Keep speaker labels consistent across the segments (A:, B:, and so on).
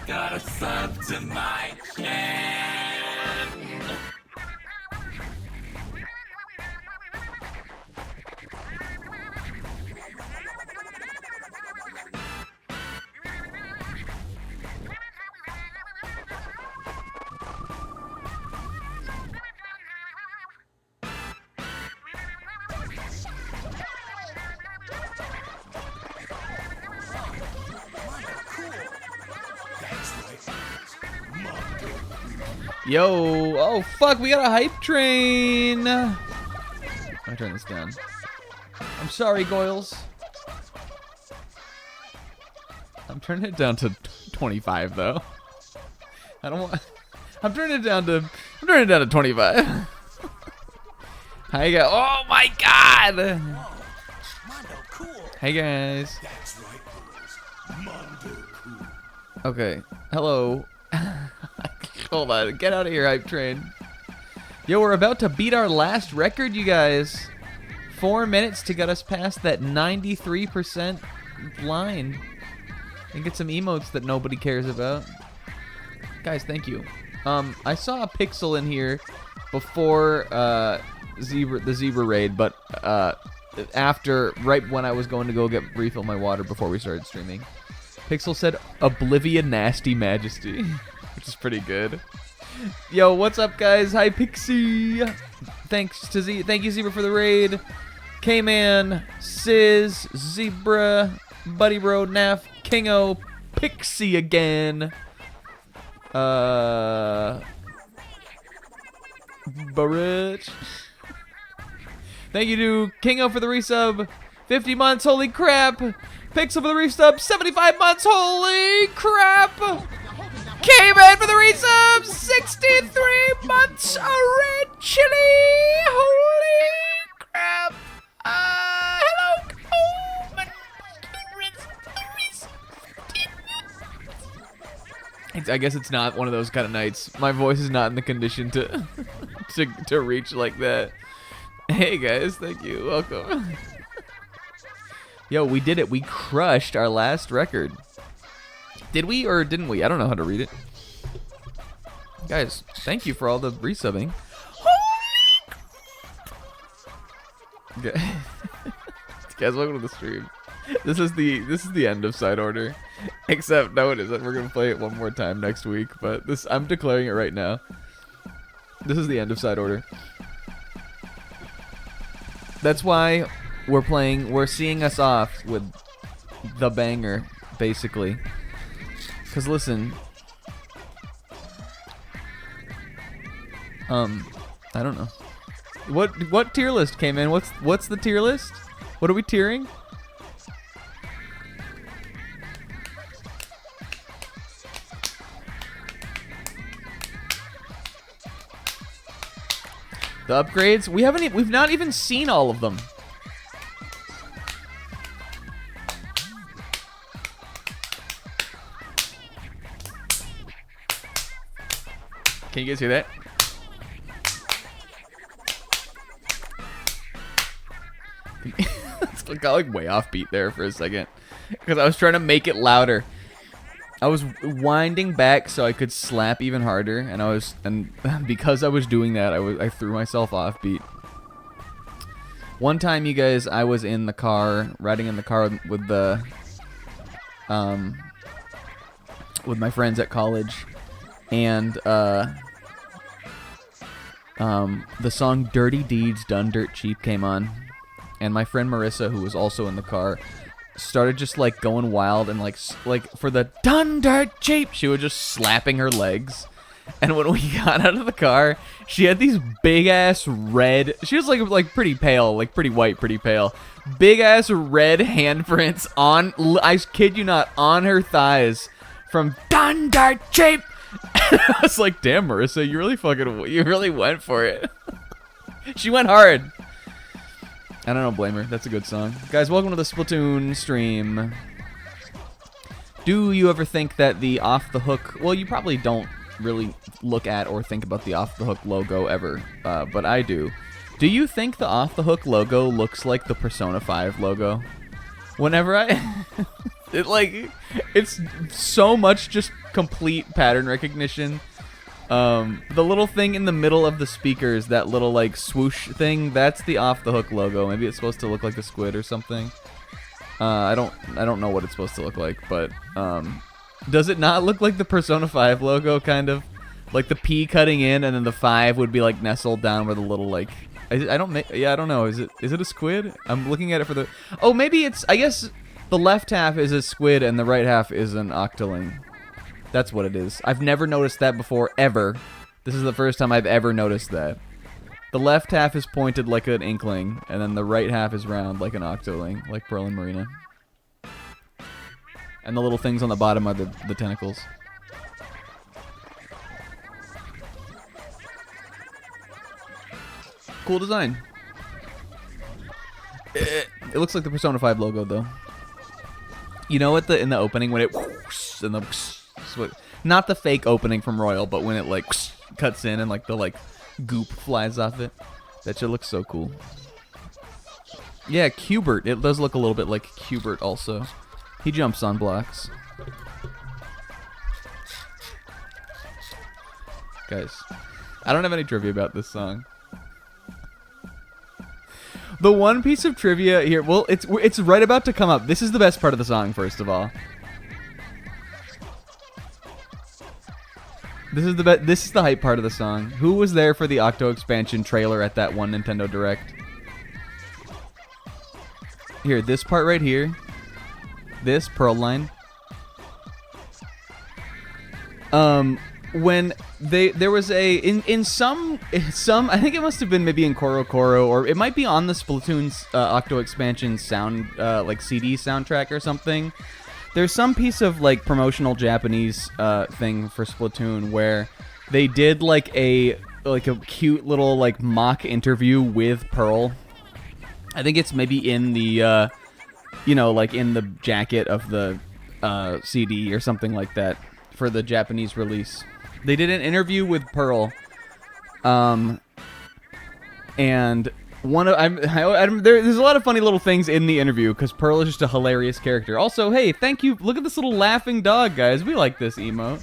A: Gotta sub to my channel.
B: Yo, oh fuck, we got a hype train. I'll turn this down. I'm sorry, Goyles. I'm turning it down to 25 though. I don't want. I'm turning it down to 25. Hi guys. Oh my god. Hey guys. Okay. Hello. Hold on. Get out of here, hype train. Yo, we're about to beat our last record, you guys. 4 minutes to get us past that 93% line. And get some emotes that nobody cares about. Guys, thank you. I saw a pixel in here before the zebra raid, but after, right when I was going to go refill my water before we started streaming. Pixel said, Oblivion Nasty Majesty, which is pretty good. Yo, what's up, guys? Hi, Pixie. Thank you, Zebra, for the raid. K-Man, Sizz, Zebra, Buddy Bro, Naf, Kingo, Pixie again. Barrett. Thank you to Kingo for the resub. 50 months, holy crap. Pixel for the resub, 75 months, holy crap. K-Man for the resub, 63 months, originally, holy crap. Hello, I guess it's not one of those kind of nights. My voice is not in the condition to to reach like that. Hey guys, thank you. Welcome. Yo, we did it. We crushed our last record. Did we or didn't we? I don't know how to read it. Guys, thank you for all the resubbing. Okay. Guys, welcome to the stream. This is the end of side order. Except no, it isn't. We're gonna play it one more time next week. But I'm declaring it right now. This is the end of side order. That's why we're seeing us off with the banger, basically. Cause listen, I don't know. What tier list came in? What's the tier list? What are we tiering? The upgrades? We've not even seen all of them. Can you guys hear that? It got like way off beat there for a second because I was trying to make it louder. I was winding back so I could slap even harder, and because I was doing that, I threw myself off beat. One time, you guys, I was in the car, riding in the car with the with my friends at college, and the song "Dirty Deeds Done Dirt Cheap" came on, and my friend Marissa, who was also in the car, started just like going wild and like for the "Done Dirt Cheap," she was just slapping her legs. And when we got out of the car, she had these big ass red. She was like pretty pale, like pretty white, pretty pale. Big ass red handprints on. I kid you not, on her thighs from "Done Dirt Cheap." And I was like, "Damn, Marissa, you really went for it." She went hard. I don't blame her. That's a good song, guys. Welcome to the Splatoon stream. Do you ever think that the Off the Hook? Well, you probably don't really look at or think about the Off the Hook logo ever, but I do. Do you think the Off the Hook logo looks like the Persona 5 logo? Whenever it's so much just complete pattern recognition. The little thing in the middle of the speakers, that little like swoosh thing, that's the Off the Hook logo. Maybe it's supposed to look like a squid or something. I don't know what it's supposed to look like, but does it not look like the Persona 5 logo, kind of? Like the P cutting in, and then the 5 would be like nestled down where the little like... I don't know. Is it a squid? I'm looking at it for the... Oh, maybe it's... I guess the left half is a squid and the right half is an octoling. That's what it is. I've never noticed that before, ever. This is the first time I've ever noticed that. The left half is pointed like an inkling, and then the right half is round like an octoling, like Pearl and Marina. And the little things on the bottom are the tentacles. Cool design. It looks like the Persona 5 logo, though. You know, in the opening when it and the not the fake opening from Royal, but when it like cuts in and like the like goop flies off it. That shit looks so cool. Yeah, Qbert. It does look a little bit like Qbert also. He jumps on blocks. Guys, I don't have any trivia about this song. The one piece of trivia here, well, it's right about to come up. This is the best part of the song, first of all. This is the hype part of the song. Who was there for the Octo expansion trailer at that one Nintendo Direct? Here, this part right here. This Pearl line. When there was in some I think it must have been maybe in Koro Koro, or it might be on the Splatoon Octo expansion sound like CD soundtrack or something. There's some piece of like promotional Japanese thing for Splatoon where they did like a cute little like mock interview with Pearl. I think it's maybe in the like in the jacket of the CD or something like that for the Japanese release. They did an interview with Pearl, and there's a lot of funny little things in the interview because Pearl is just a hilarious character. Also, hey, thank you. Look at this little laughing dog, guys. We like this emote.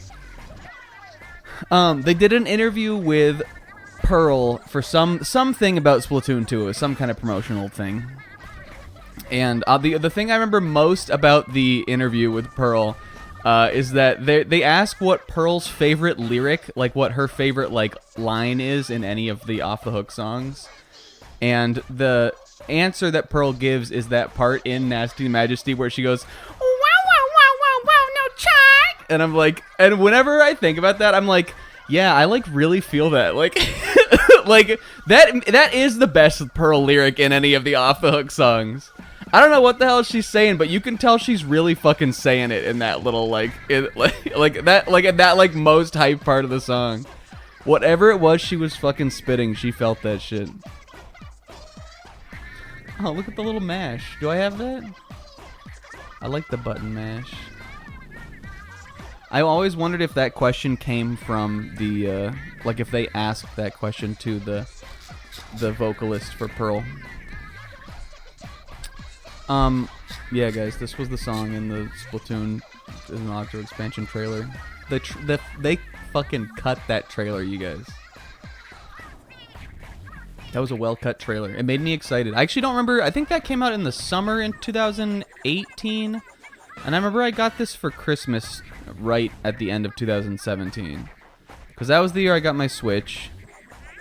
B: They did an interview with Pearl for something about Splatoon 2. It was some kind of promotional thing. And the thing I remember most about the interview with Pearl is that they ask what Pearl's favorite lyric, like what her favorite like line is in any of the Off the Hook songs. And the answer that Pearl gives is that part in Nasty Majesty where she goes, "Wow, wow, wow, wow, wow, no check." And I'm like, and whenever I think about that, I'm like, yeah, I like really feel that. Like, like that is the best Pearl lyric in any of the Off the Hook songs. I don't know what the hell she's saying, but you can tell she's really fucking saying it in that little like that most hype part of the song. Whatever it was she was fucking spitting, she felt that shit. Oh, look at the little mash. Do I have that? I like the button mash. I always wondered if that question came from the like if they asked that question to the vocalist for Pearl. Yeah, guys, this was the song in the Splatoon Octo expansion trailer. They fucking cut that trailer, you guys. That was a well-cut trailer. It made me excited. I actually don't remember. I think that came out in the summer in 2018. And I remember I got this for Christmas right at the end of 2017. Because that was the year I got my Switch.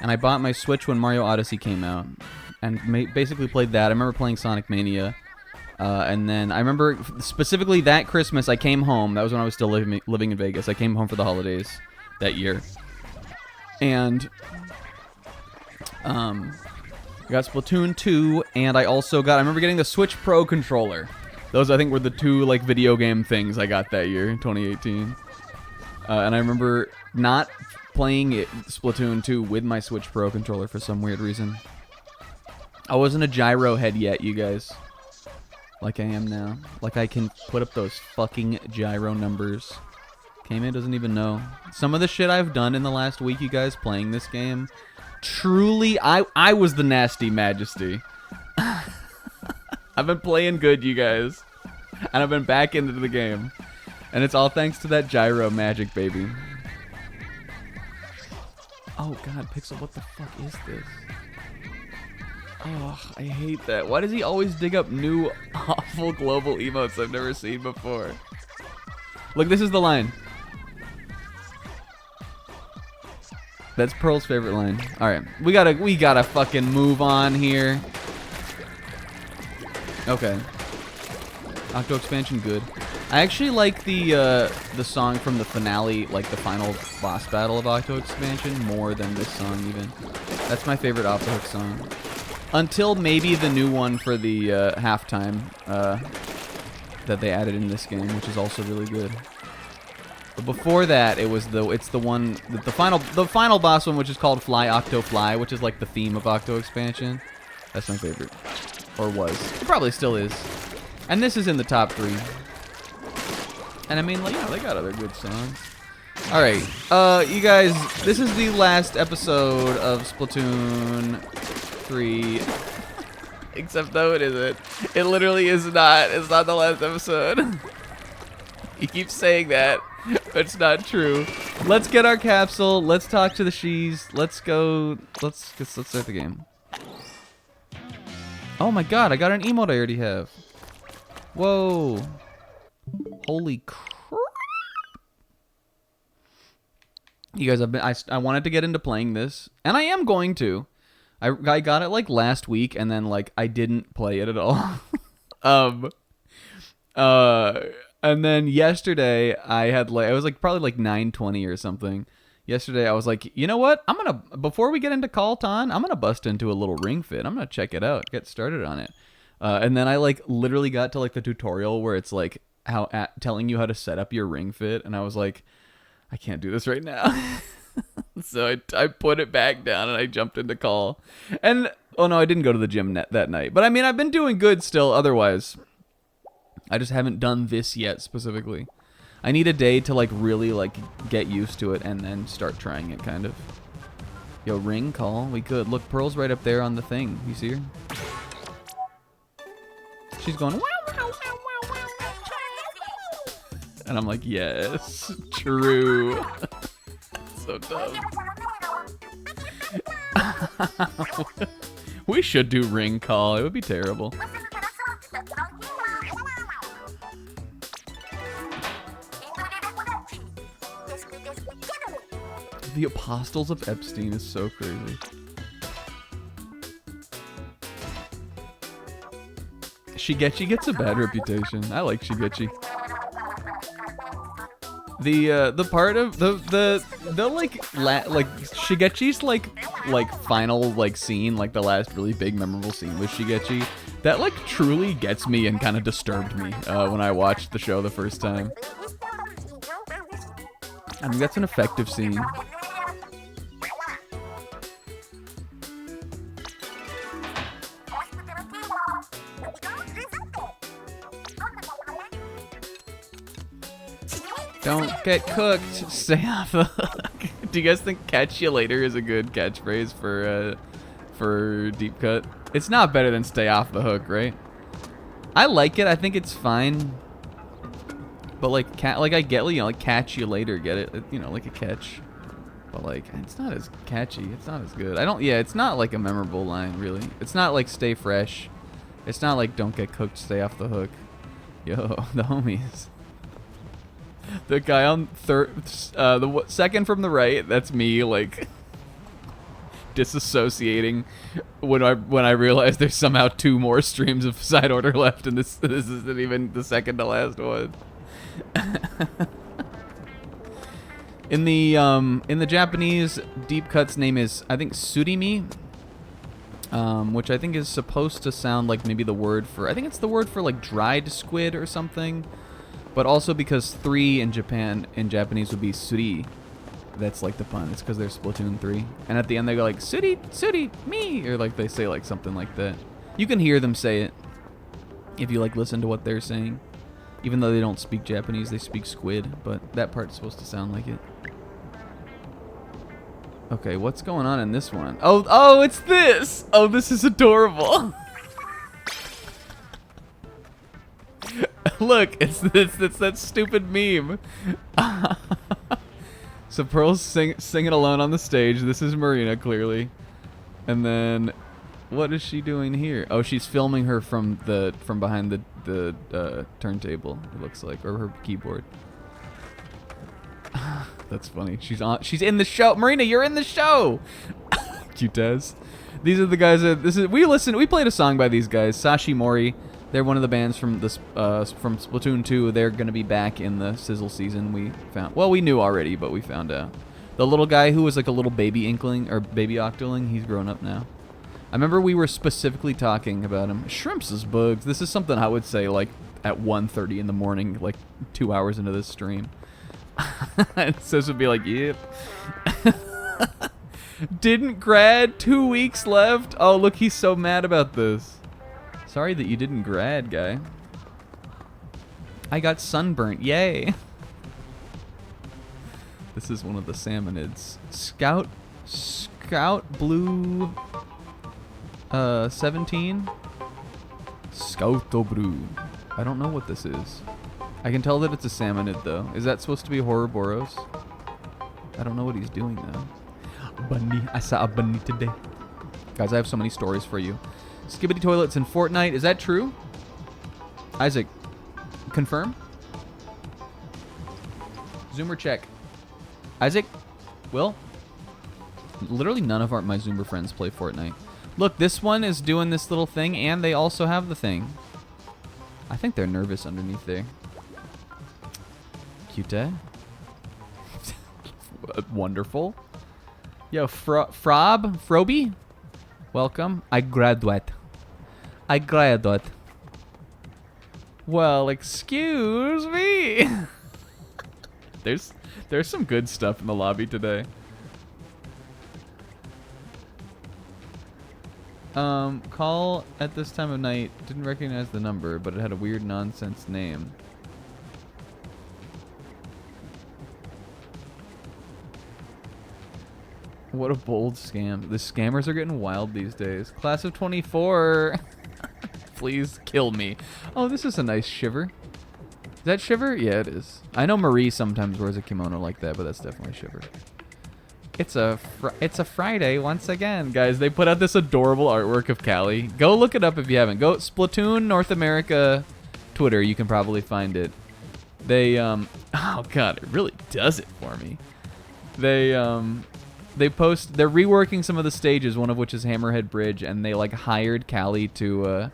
B: And I bought my Switch when Mario Odyssey came out. And basically played that. I remember playing Sonic Mania. And then I remember specifically that Christmas I came home. That was when I was still living in Vegas. I came home for the holidays that year. And I got Splatoon 2, and I also got, I remember getting the Switch Pro controller. Those, I think, were the two, like, video game things I got that year, 2018. And I remember not playing Splatoon 2 with my Switch Pro controller for some weird reason. I wasn't a gyro head yet, you guys. Like I am now. Like I can put up those fucking gyro numbers. K-Man doesn't even know. Some of the shit I've done in the last week, you guys, playing this game, truly, I was the nasty majesty. I've been playing good, you guys. And I've been back into the game. And it's all thanks to that gyro magic, baby. Oh, God, Pixel, what the fuck is this? Oh, I hate that. Why does he always dig up new, awful global emotes I've never seen before? Look, this is the line. That's Pearl's favorite line. All right, we gotta fucking move on here. Okay. Octo expansion, good. I actually like the song from the finale, like the final boss battle of Octo expansion, more than this song even. That's my favorite Off the Hook song. Until maybe the new one for the halftime that they added in this game, which is also really good. But before that, it's the one the final boss one, which is called Fly Octo Fly, which is like the theme of Octo expansion. That's my favorite, or was. It probably still is. And this is in the top 3. And I mean, like, yeah, they got other good songs. All right, you guys, this is the last episode of Splatoon 3. Except though it isn't. It literally is not. It's not the last episode. You keep saying that, but it's not true. Let's get our capsule. Let's talk to the she's. Let's go. Let's start the game. Oh my god, I got an emote I already have. Whoa. Holy crap. You guys, I wanted to get into playing this, and I am going to. I got it like last week, and then like I didn't play it at all. And then yesterday I had like, I was like probably like 9:20 or something. Yesterday I was like, you know what? Before we get into Call Ton, I'm gonna bust into a little Ring Fit. I'm gonna check it out, get started on it. And then I like literally got to like the tutorial where it's like telling you how to set up your Ring Fit, and I was like, I can't do this right now. So I put it back down and I jumped into Call. And, oh no, I didn't go to the gym that night. But I mean, I've been doing good still otherwise. I just haven't done this yet specifically. I need a day to like really like get used to it and then start trying it kind of. Yo, Ring Call, we could. Look, Pearl's right up there on the thing. You see her? She's going, wow, wow, wow, wow, wow. And I'm like, yes, true. So dumb. We should do Ring Call. It would be terrible. The Apostles of Epstein is so crazy. Shigechi gets a bad reputation. I like Shigechi. The part of the like Shigechi's like final like scene, like the last really big memorable scene with Shigechi, that like truly gets me and kind of disturbed me when I watched the show the first time. I mean, that's an effective scene. Don't get cooked. Stay off the hook. Do you guys think "catch you later" is a good catchphrase for Deep Cut? It's not better than "stay off the hook," right? I like it. I think it's fine. But like I get, you know, like "catch you later," get it? You know, like a catch. But like, it's not as catchy. It's not as good. It's not like a memorable line really. It's not like "stay fresh." It's not like "don't get cooked, stay off the hook." Yo, the homies. The guy on second from the right, that's me, like disassociating when I realize there's somehow 2 more streams of side order left, and this isn't even the second to last one. In the Japanese, Deep Cut's name is, I think, Surimi, which I think is supposed to sound like maybe the word for, I think it's the word for like dried squid or something, but also because 3 in Japanese would be suri. That's like the pun. It's because they're Splatoon 3. And at the end they go like, suri, suri, me, or like they say like something like that. You can hear them say it if you like listen to what they're saying. Even though they don't speak Japanese, they speak squid, but that part's supposed to sound like it. Okay, what's going on in this one? Oh, it's this! Oh, this is adorable. Look, it's that stupid meme. So Pearl's singing alone on the stage. This is Marina, clearly. And then, what is she doing here? Oh, she's filming her from behind the turntable, it looks like, or her keyboard. That's funny. She's in the show. Marina, you're in the show. Cute as. These are the guys that we played a song by these guys. Sashi Mori. They're one of the bands from this from Splatoon 2. They're gonna be back in the Sizzle season. We found, well, we knew already, but we found out. The little guy who was like a little baby inkling or baby octoling, he's grown up now. I remember we were specifically talking about him. Shrimps is bugs. This is something I would say like at 1:30 in the morning, like 2 hours into this stream. Sis would be like, yep. Didn't grad, 2 weeks left. Oh, look, he's so mad about this. Sorry that you didn't grad, guy. I got sunburnt, yay. This is one of the salmonids. Scout Blue 17. Scout Blue. I don't know what this is. I can tell that it's a salmonid though. Is that supposed to be Ouroboros? I don't know what he's doing though. Bunny. I saw a bunny today. Guys, I have so many stories for you. Skibbity toilets in Fortnite. Is that true? Isaac, confirm? Zoomer check. Isaac? Will? Literally none of my Zoomer friends play Fortnite. Look, this one is doing this little thing, and they also have the thing. I think they're nervous underneath there. Cute, eh? Wonderful. Yo, Froby? Welcome. I graduate. Well, excuse me. There's some good stuff in the lobby today. Call at this time of night. Didn't recognize the number, but it had a weird nonsense name. What a bold scam. The scammers are getting wild these days. Class of 24. Please kill me. Oh, this is a nice shiver. Is that Shiver? Yeah, it is. I know Marie sometimes wears a kimono like that, but that's definitely Shiver. It's a Friday once again, guys. They put out this adorable artwork of Callie. Go look it up if you haven't. Go Splatoon North America Twitter. You can probably find it. They oh god, it really does it for me. They're reworking some of the stages, one of which is Hammerhead Bridge, and they like hired Callie to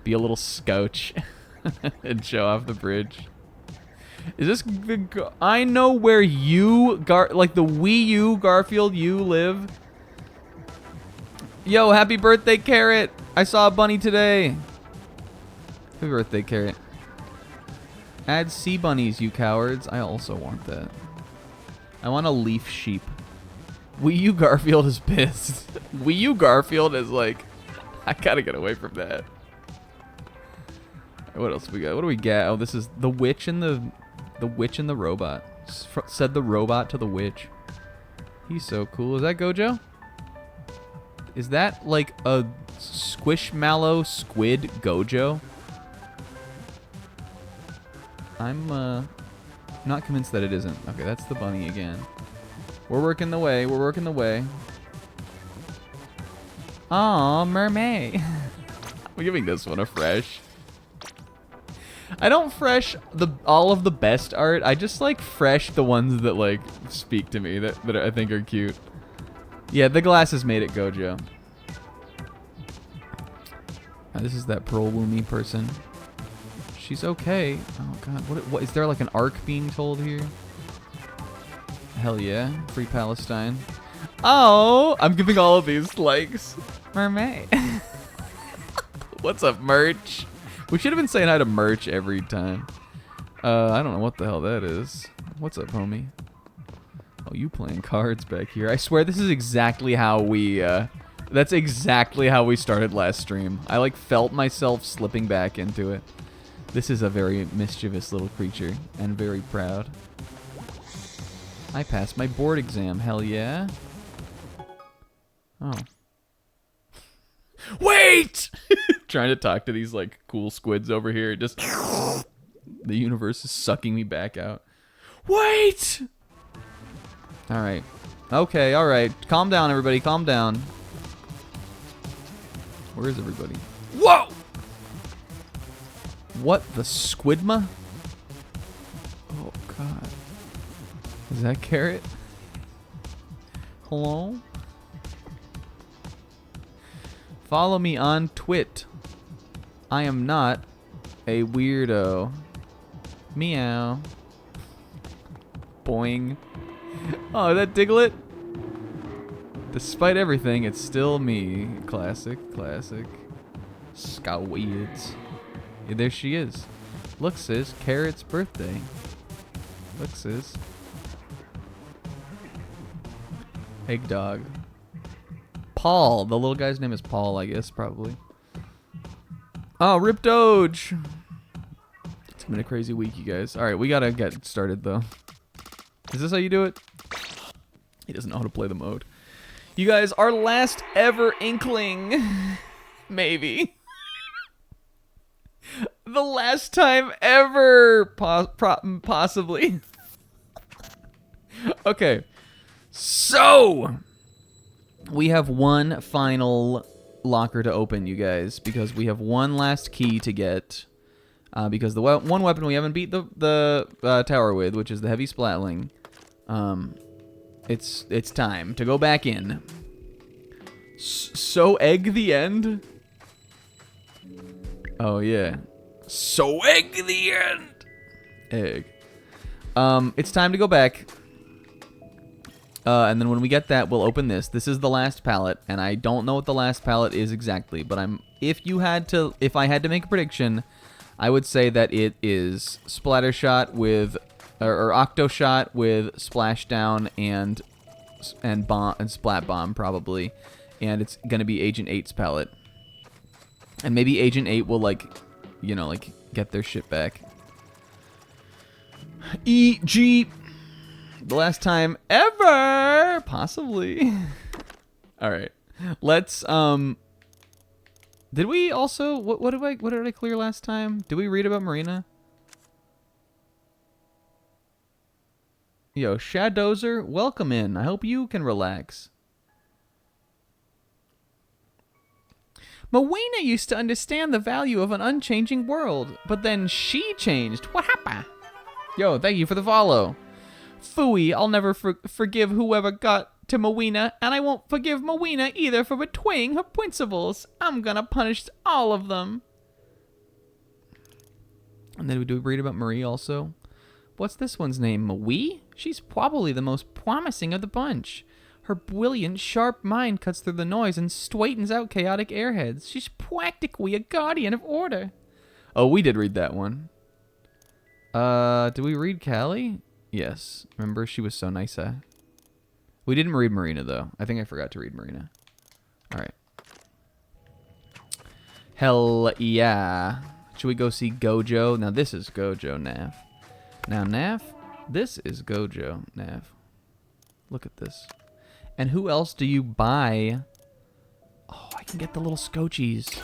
B: be a little scouch and show off the bridge. Is this the I know where you like the Wii U Garfield you live. Yo, happy birthday, Carrot. I saw a bunny today. Happy birthday, Carrot. Add sea bunnies, you cowards. I also want that. I want a leaf sheep. Wii U Garfield is pissed. Wii U Garfield is like, I gotta get away from that. What else we got? What do we get? Oh, this is the witch and the witch and the robot. Said the robot to the witch. He's so cool. Is that Gojo? Is that like a squishmallow squid Gojo? I'm not convinced that it isn't. Okay, that's the bunny again. We're working the way. We're working the way. Aw, mermaid. I'm giving this one a fresh. I don't fresh all of the best art. I just like fresh the ones that like speak to me that I think are cute. Yeah, the glasses made it Gojo. This is that Pearl Woomy person. She's okay. Oh god, what is there like an arc being told here? Hell yeah, free Palestine. Oh, I'm giving all of these likes. Mermaid. What's up, merch? We should have been saying hi to merch every time. I don't know what the hell that is. What's up, homie? Oh, you playing cards back here. I swear this is exactly how we, that's exactly how we started last stream. I, like, felt myself slipping back into it. This is a very mischievous little creature, and very proud. I passed my board exam, hell yeah. Oh. Wait! Trying to talk to these, like, cool squids over here. Just, the universe is sucking me back out. Wait! Alright. Okay, alright. Calm down, everybody. Calm down. Where is everybody? Whoa! What the squidma? Oh, God. Is that Carrot? Hello? Follow me on Twit. I am not a weirdo. Meow. Boing. Oh, that Diglett? Despite everything, it's still me. Classic, classic. Scowids. Yeah, there she is. Look, sis, Carrot's birthday. Look, sis. Egg dog. Paul. The little guy's name is Paul, I guess, probably. Oh, Rip Doge. It's been a crazy week, you guys. All right, we gotta get started, though. Is this how you do it? He doesn't know how to play the mode. You guys, our last ever inkling. Maybe. The last time ever. Possibly. Okay. So, we have one final locker to open, you guys, because we have one last key to get. Because the one weapon we haven't beat the tower with, which is the heavy splatling, it's time to go back in. So egg the end. Oh yeah. So egg the end. Egg. It's time to go back. And then when we get that, we'll open this. This is the last palette, and I don't know what the last palette is exactly, but if I had to make a prediction, I would say that it is Splattershot with, or Octoshot with Splashdown and Splat Bomb probably, and it's gonna be Agent 8's palette, and maybe Agent 8 will like get their shit back. E.G. the last time ever, possibly. All right, let's Did we also what did I clear last time? Did we read about Marina? Yo, Shadowzer, welcome in. I hope you can relax. Moena used to understand the value of an unchanging world, but then she changed. What happened? Yo, thank you for the follow. Phooey, I'll never forgive whoever got to Moena, and I won't forgive Moena either for betraying her principles. I'm gonna punish all of them. And then we do read about Marie also. What's this one's name? Maui? She's probably the most promising of the bunch. Her brilliant, sharp mind cuts through the noise and straightens out chaotic airheads. She's practically a guardian of order. Oh, we did read that one. Did we read Callie? Yes. Remember, she was so nice, huh? We didn't read Marina, though. I think I forgot to read Marina. All right. Hell yeah. Should we go see Gojo? Now, this is Gojo, Nav. Now, Nav, this is Gojo, Nav. Look at this. And who else do you buy? Oh, I can get the little Scotchies.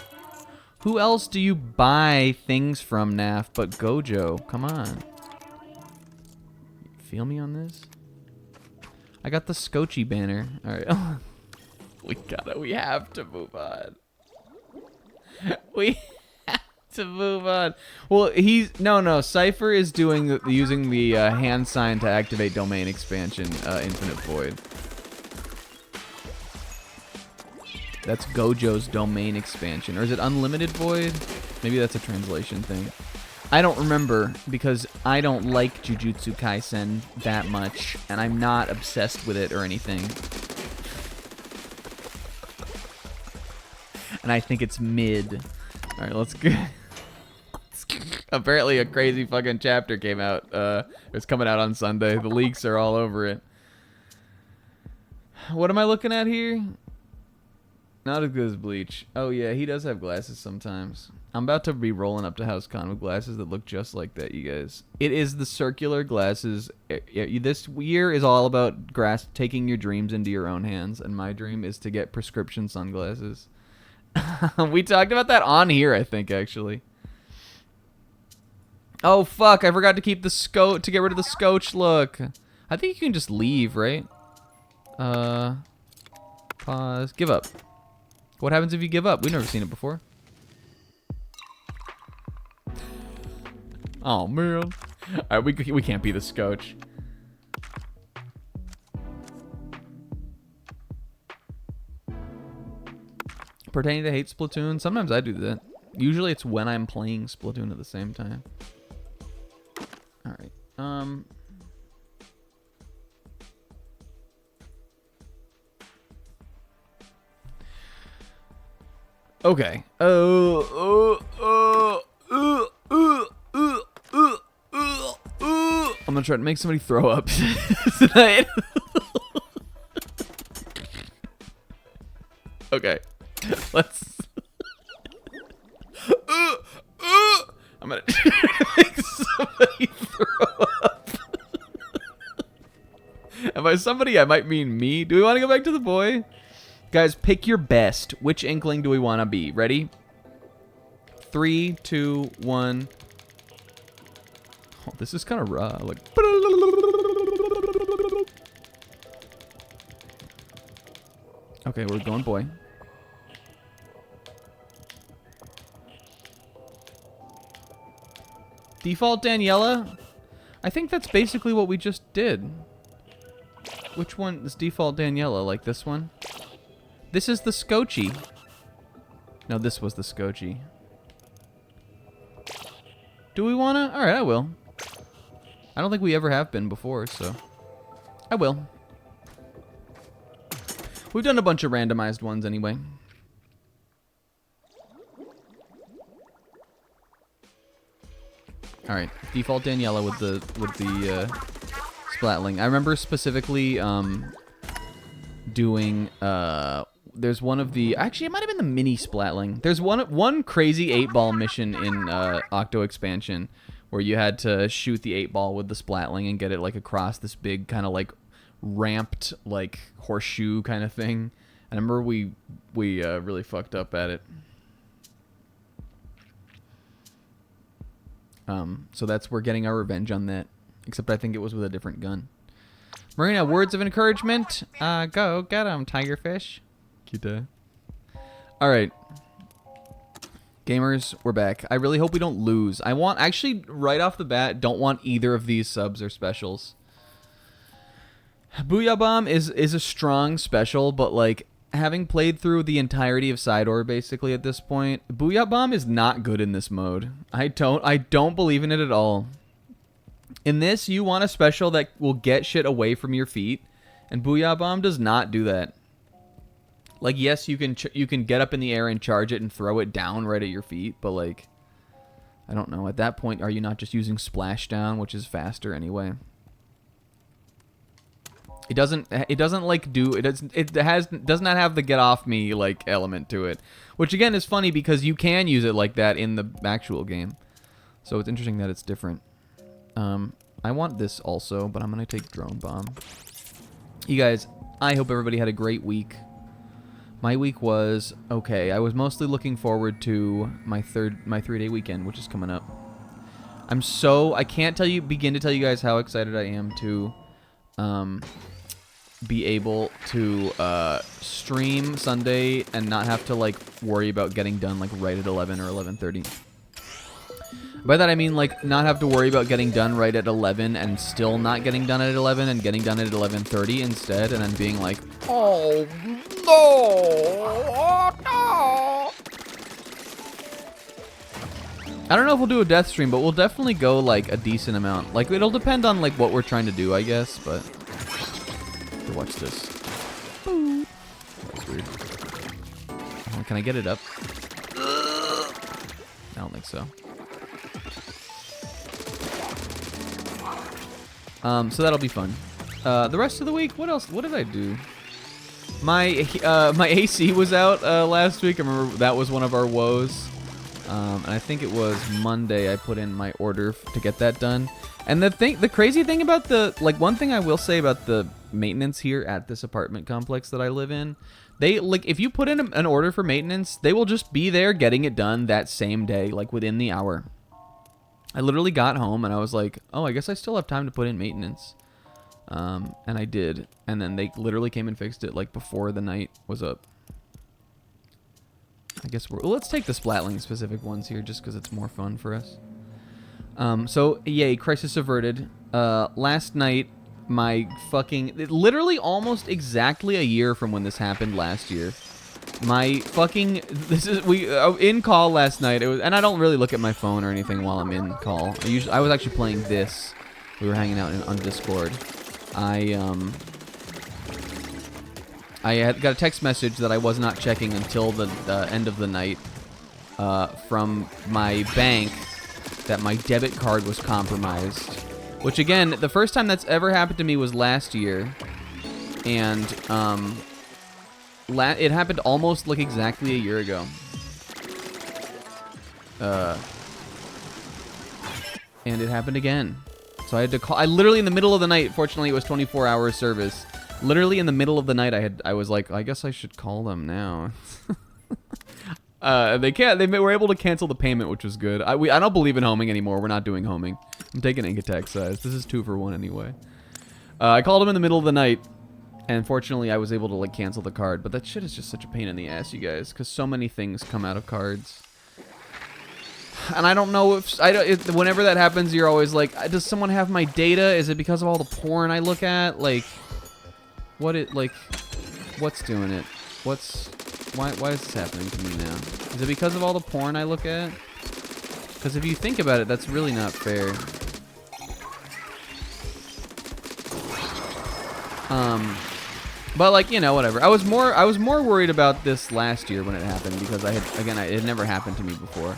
B: Who else do you buy things from, Nav, but Gojo? Come on. Feel me on this? I got the Scotchy banner. All right. We have to move on. We have To move on. Well, no. Cypher is using the hand sign to activate domain expansion, Infinite Void. That's Gojo's domain expansion, or is it Unlimited Void? Maybe that's a translation thing. I don't remember because I don't like Jujutsu Kaisen that much, and I'm not obsessed with it or anything. And I think it's mid. All right, let's go. Apparently a crazy fucking chapter came out. It's coming out on Sunday. The leaks are all over it. What am I looking at here? Not as good as Bleach. Oh yeah, he does have glasses sometimes. I'm about to be rolling up to HouseCon with glasses that look just like that, you guys. It is the circular glasses. This year is all about taking your dreams into your own hands, and my dream is to get prescription sunglasses. We talked about that on here, I think, actually. Oh fuck! I forgot to keep the to get rid of the scotch look. I think you can just leave, right? Pause. Give up. What happens if you give up? We've never seen it before. Oh man! All right, we can't be the scotch. Pertaining to hate Splatoon, sometimes I do that. Usually it's when I'm playing Splatoon at the same time. All right. Okay. I'm gonna try to make somebody throw up tonight. Okay. Let's. I'm gonna make somebody throw up. And by somebody, I might mean me. Do we want to go back to the boy? Guys, pick your best. Which Inkling do we want to be? Ready? 3, 2, 1. Oh, this is kind of raw. Like. Okay, we're going boy. Default Daniela? I think that's basically what we just did. Which one is default Daniela? Like this one? This is the Scotchy. No, this was the Scotchy. Do we want to? Alright, I will. I don't think we ever have been before, so I will. We've done a bunch of randomized ones anyway. All right, default Daniela with the Splatling. I remember specifically doing there's one of the actually it might have been the mini Splatling. There's one crazy 8-ball mission in Octo expansion where you had to shoot the 8-ball with the Splatling and get it like across this big kind of like ramped like horseshoe kind of thing. And I remember we really fucked up at it. So we're getting our revenge on that. Except I think it was with a different gun. Marina, words of encouragement. Go get 'em, tigerfish. Cute. All right. Gamers, we're back. I really hope we don't lose. I want, actually, right off the bat, don't want either of these subs or specials. Booyah Bomb is a strong special, but like having played through the entirety of Sidor basically at this point, Booyah Bomb is not good in this mode. I don't believe in it at all. In this, you want a special that will get shit away from your feet, and Booyah Bomb does not do that. Like yes, you can get up in the air and charge it and throw it down right at your feet, but like I don't know. At that point, are you not just using Splashdown, which is faster anyway? It doesn't like do it does not have the get off me like element to it, which again is funny because you can use it like that in the actual game. So it's interesting that it's different. I want this also, but I'm gonna take Drone Bomb. You guys, I hope everybody had a great week. My week was okay. I was mostly looking forward to my 3-day weekend, which is coming up. I can't begin to tell you guys how excited I am to be able to stream Sunday and not have to like worry about getting done like right at 11 or 11:30. By that I mean like not have to worry about getting done right at 11 and still not getting done at 11 and getting done at 11:30 instead, and then being like, oh no. I don't know if we'll do a death stream, but we'll definitely go like a decent amount. Like it'll depend on like what we're trying to do, I guess. But watch this. That's weird. Oh, can I get it up? I don't think so. So that'll be fun. The rest of the week, what else? What did I do? My AC was out last week. I remember that was one of our woes. And I think it was Monday I put in my order to get that done. And the crazy thing about one thing I will say about the maintenance here at this apartment complex that I live in, they if you put in an order for maintenance, they will just be there getting it done that same day, like within the hour. I literally got home and I was like, oh, I guess I still have time to put in maintenance. And I did. And then they literally came and fixed it like before the night was up. I guess let's take the Splatling specific ones here just because it's more fun for us. So, yay, crisis averted. Last night, literally almost exactly a year from when this happened last year. In call last night, and I don't really look at my phone or anything while I'm in call. I was actually playing this. We were hanging out on Discord. I had got a text message that I was not checking until the end of the night from my bank that my debit card was compromised. Which, again, the first time that's ever happened to me was last year. And it happened almost like exactly a year ago. And it happened again. So I had to call. I literally in the middle of the night, fortunately it was 24-hour service. Literally in the middle of the night, I was like, I guess I should call them now. They were able to cancel the payment, which was good. I don't believe in homing anymore. We're not doing homing. I'm taking Ink Attack size. This is 2 for 1 anyway. I called them in the middle of the night, and fortunately I was able to like cancel the card. But that shit is just such a pain in the ass, you guys, because so many things come out of cards. And I don't know whenever that happens, you're always like, does someone have my data? Is it because of all the porn I look at? Like, what's doing it? Why is this happening to me now? Is it because of all the porn I look at? Because if you think about it, that's really not fair. But like, you know, whatever. I was more worried about this last year when it happened because it had never happened to me before.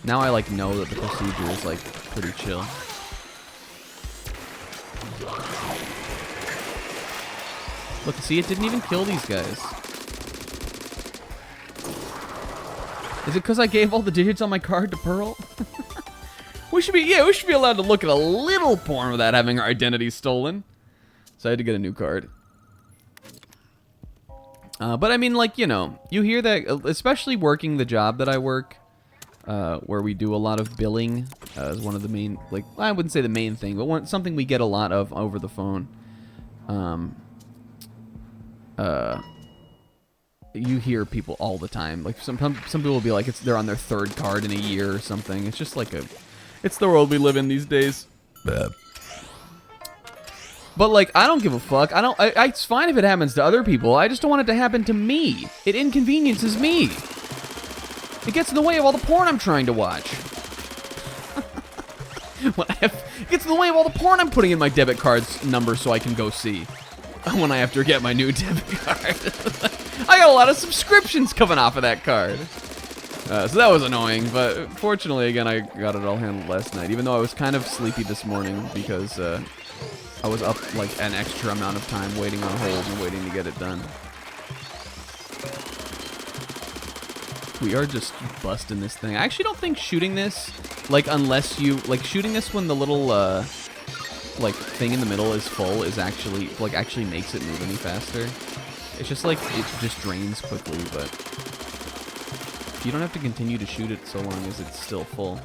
B: Now I like know that the procedure is like pretty chill. Look, see, it didn't even kill these guys. Is it because I gave all the digits on my card to Pearl? we should be allowed to look at a little porn without having our identity stolen. So I had to get a new card. But I mean, like, you know, you hear that, especially working the job that I work, where we do a lot of billing as one of the main, like, I wouldn't say the main thing, but something we get a lot of over the phone. You hear people all the time. Like some people will be like they're on their 3rd card in a year or something. It's just like it's the world we live in these days. But like I don't give a fuck. It's fine if it happens to other people. I just don't want it to happen to me. It inconveniences me. It gets in the way of all the porn I'm trying to watch. It gets in the way of all the porn I'm putting in my debit card's number so I can go see. When I have to get my new debit card. I got a lot of subscriptions coming off of that card. So that was annoying, but fortunately, again, I got it all handled last night, even though I was kind of sleepy this morning because I was up like an extra amount of time waiting on hold and waiting to get it done. We are just busting this thing. I actually don't think shooting this, like, unless you, like, shooting this when the little, like, thing in the middle is full is actually, like, actually makes it move any faster. It's just, like, it just drains quickly, but you don't have to continue to shoot it so long as it's still full.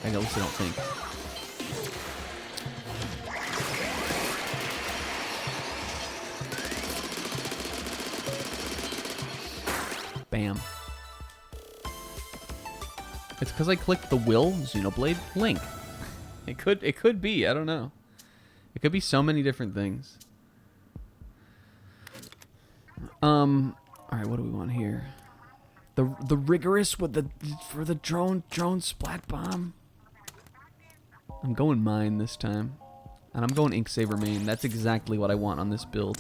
B: At least I don't think. Bam. It's because I clicked the Will Xenoblade link. It could be. I don't know. It could be so many different things. All right, what do we want here? The rigorous with for the drone splat bomb. I'm going mine this time, and I'm going Inksaver main. That's exactly what I want on this build.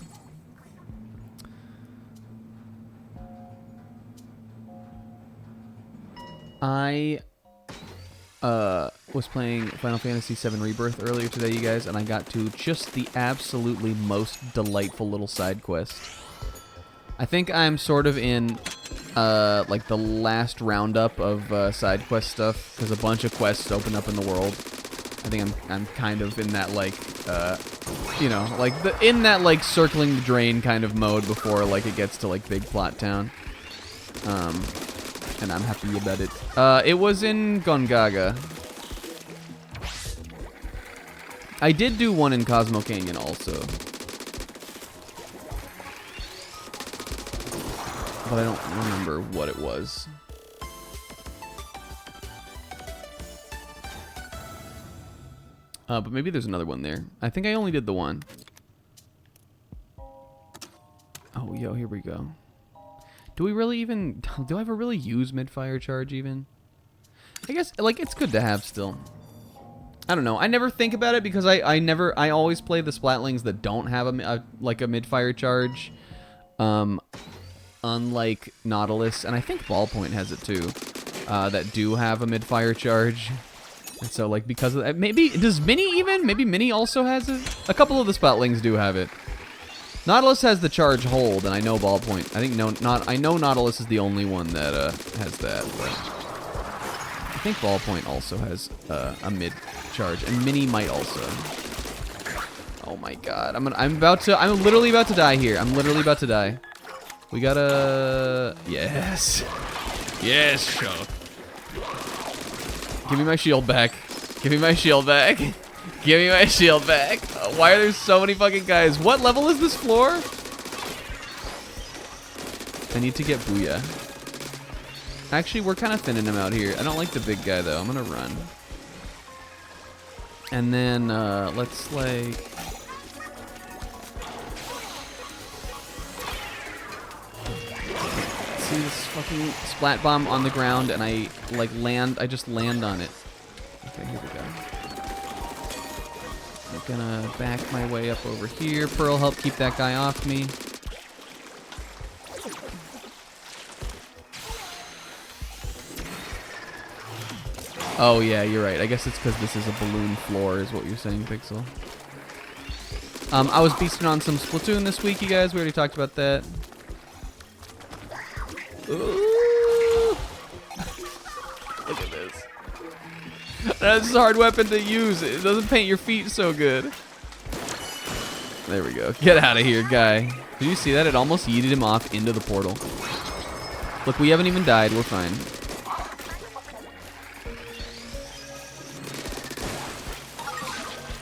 B: I was playing Final Fantasy VII Rebirth earlier today, you guys, and I got to just the absolutely most delightful little side quest. I think I'm sort of in like the last roundup of side quest stuff, because a bunch of quests open up in the world. I think I'm kind of in that like you know, like in that like circling the drain kind of mode before like it gets to like big plot town. And I'm happy about it. It was in Gongaga. I did do one in Cosmo Canyon also. But I don't remember what it was. But maybe there's another one there. I think I only did the one. Oh, yo, here we go. Do we really even... Do I ever really use mid-fire charge even? I guess, like, it's good to have still. I don't know. I never think about it because I always play the Splatlings that don't have a mid-fire charge. Unlike Nautilus, and I think Ballpoint has it too, that do have a mid-fire charge. And so, like, because of that, maybe, does Mini even? Maybe Mini also has it? A couple of the Splatlings do have it. Nautilus has the charge hold, and I know Ballpoint. I know Nautilus is the only one that has that, but I think Ballpoint also has a mid charge, and Mini might also. Oh my god, I'm literally about to die here. I'm literally about to die. We gotta... Yes. Yes, sure. Give me my shield back. Give me my shield back. Give me my shield back. Why are there so many fucking guys? What level is this floor? I need to get Booyah. Actually, we're kind of thinning him out here. I don't like the big guy, though. I'm gonna run. And then, let's, like... See this fucking splat bomb on the ground, and I just land on it. Okay, here we go. I'm gonna back my way up over here. Pearl, help keep that guy off me. Oh yeah, you're right. I guess it's because this is a balloon floor is what you're saying, Pixel. I was beasting on some Splatoon this week, you guys. We already talked about that. Ooh. Look at this. That's a hard weapon to use. It doesn't paint your feet so good. There we go. Get out of here, guy. Did you see that? It almost yeeted him off into the portal. Look, we haven't even died. We're fine.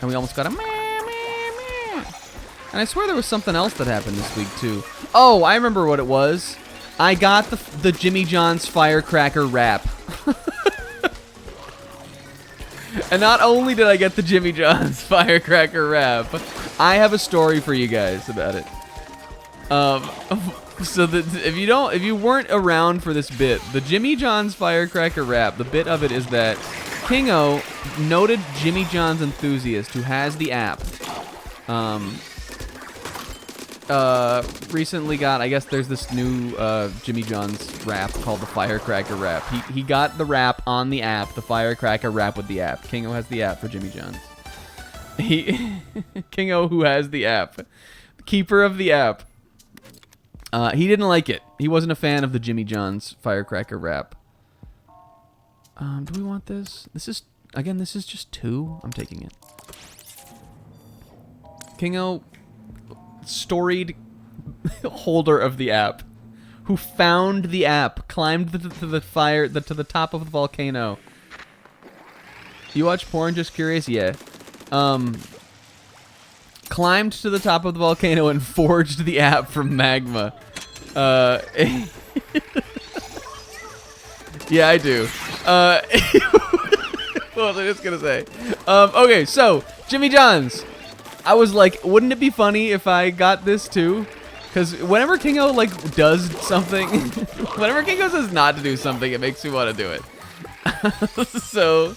B: And we almost got a meh. And I swear there was something else that happened this week, too. Oh, I remember what it was. I got the Jimmy John's Firecracker wrap. And not only did I get the Jimmy John's Firecracker wrap, I have a story for you guys about it. So if you weren't around for this bit, the Jimmy John's Firecracker wrap, the bit of it is that Kingo, noted Jimmy John's enthusiast who has the app, recently got, I guess there's this new Jimmy John's wrap called the Firecracker wrap. He got the wrap on the app, the Firecracker wrap with the app. Kingo has the app for Jimmy John's. Kingo, who has the app, keeper of the app. He didn't like it. He wasn't a fan of the Jimmy John's Firecracker wrap. Do we want this? This is just 2. I'm taking it. Kingo, storied holder of the app, who found the app, climbed to the top of the volcano. You watch porn? Just curious. Yeah. Climbed to the top of the volcano and forged the app from magma. Yeah, I do. What was I just gonna say? Okay, so Jimmy John's. I was like, wouldn't it be funny if I got this too? Because whenever Kingo like does something, whenever Kingo says not to do something, it makes me want to do it. so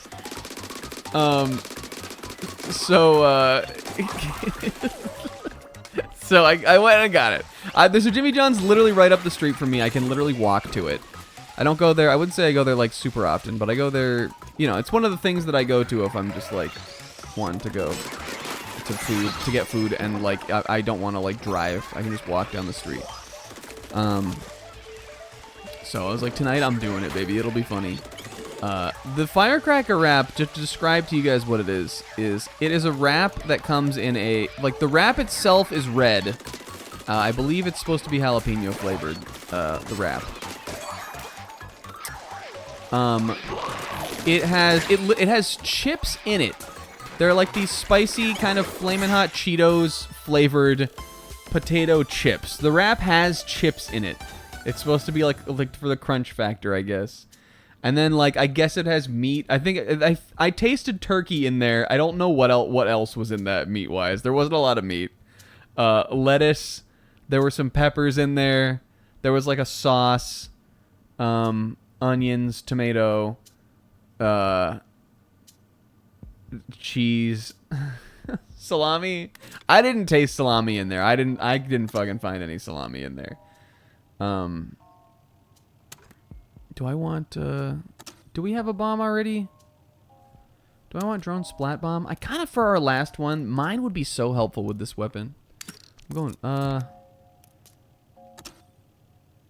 B: I went and got it. There's a Jimmy John's literally right up the street from me. I can literally walk to it. I don't go there. I wouldn't say I go there like super often, but I go there. You know, it's one of the things that I go to if I'm just like wanting to go to get food, and like I don't want to like drive. I can just walk down the street. So I was like, tonight I'm doing it, baby. It'll be funny. The firecracker wrap, just to describe to you guys what it is it is a wrap that comes in a, like, the wrap itself is red. I believe it's supposed to be jalapeno flavored, the wrap. It has chips in it. They're like these spicy kind of flamin' hot Cheetos flavored potato chips. The wrap has chips in it. It's supposed to be like for the crunch factor, I guess. And then, like, I guess it has meat. I think I tasted turkey in there. I don't know what else was in that meat-wise. There wasn't a lot of meat. Lettuce. There were some peppers in there. There was like a sauce. Onions, tomato. Cheese. Salami. I didn't taste salami in there. I didn't fucking find any salami in there. Do I want, do we have a bomb already? Do I want drone splat bomb? I kind of, for our last one, mine would be so helpful with this weapon. I'm going,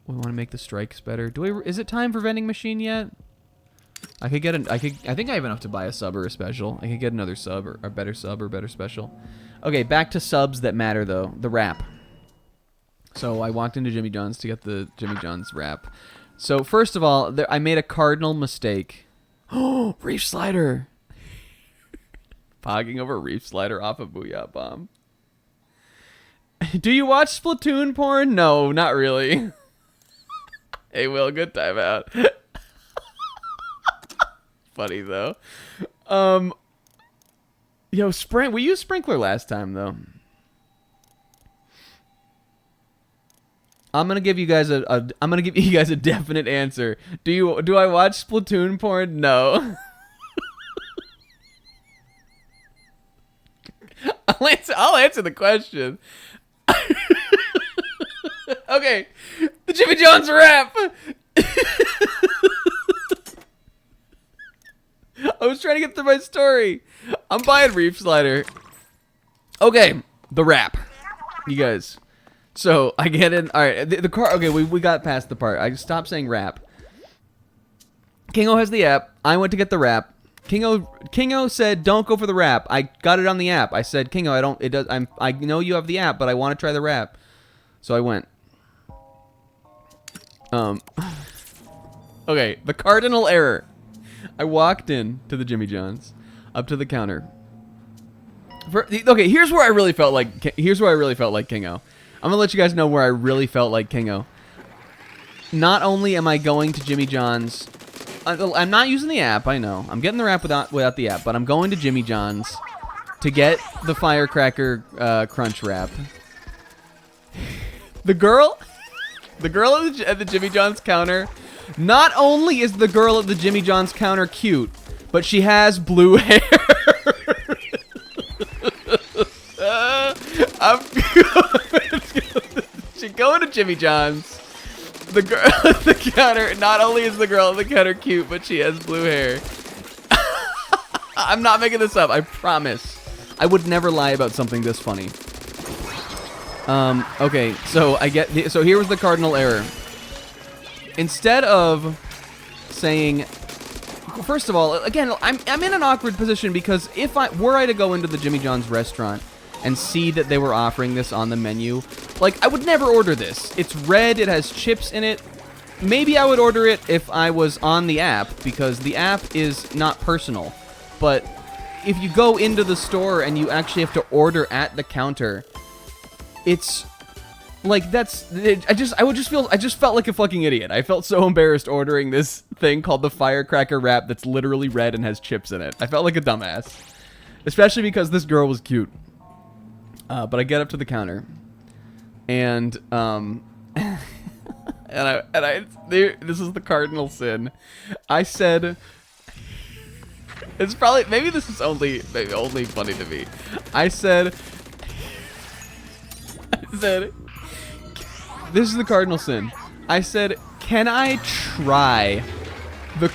B: we want to make the strikes better. Is it time for vending machine yet? I think I have enough to buy a sub or a special. I could get another sub or a better special. Okay, back to subs that matter though. The wrap. So I walked into Jimmy John's to get the Jimmy John's wrap. So first of all, I made a cardinal mistake. Oh, Reef Slider. Pogging over Reef Slider off a Booyah Bomb. Do you watch Splatoon porn? No, not really. Hey, Will, good time out. Funny, though. Yo, we used Sprinkler last time, though. I'm gonna give you guys a definite answer. Do I watch Splatoon porn? No. I'll answer the question. Okay, the Jimmy John's wrap. I was trying to get through my story. I'm buying Reef Slider. Okay, the wrap, you guys. So I get in. All right, the car. Okay, we got past the part. I stopped saying wrap. Kingo has the app. I went to get the wrap. Kingo said, "Don't go for the wrap." I got it on the app. I said, "Kingo, I know you have the app, but I want to try the wrap." So I went. Okay, the cardinal error. I walked in to the Jimmy John's, up to the counter. Okay, here's where I really felt like Kingo. I'm gonna let you guys know where I really felt like Kingo. Not only am I going to Jimmy John's, I'm not using the app. I know I'm getting the wrap without the app, but I'm going to Jimmy John's to get the firecracker crunch wrap. The girl at the Jimmy John's counter. Not only is the girl at the Jimmy John's counter cute, but she has blue hair. She's going to Jimmy John's. The girl at the counter. Not only is the girl at the counter cute, but she has blue hair. I'm not making this up. I promise. I would never lie about something this funny. Okay, so here was the cardinal error. Instead of saying, first of all, again, I'm in an awkward position because were I to go into the Jimmy John's restaurant and see that they were offering this on the menu, like, I would never order this. It's red, it has chips in it. Maybe I would order it if I was on the app, because the app is not personal. But if you go into the store and you actually have to order at the counter, it's like I just felt like a fucking idiot. I felt so embarrassed ordering this thing called the firecracker wrap that's literally red and has chips in it. I felt like a dumbass. Especially because this girl was cute. But I get up to the counter. And, this is the cardinal sin. I said, it's probably, maybe this is only funny to me. I said, this is the cardinal sin. I said, can I try the,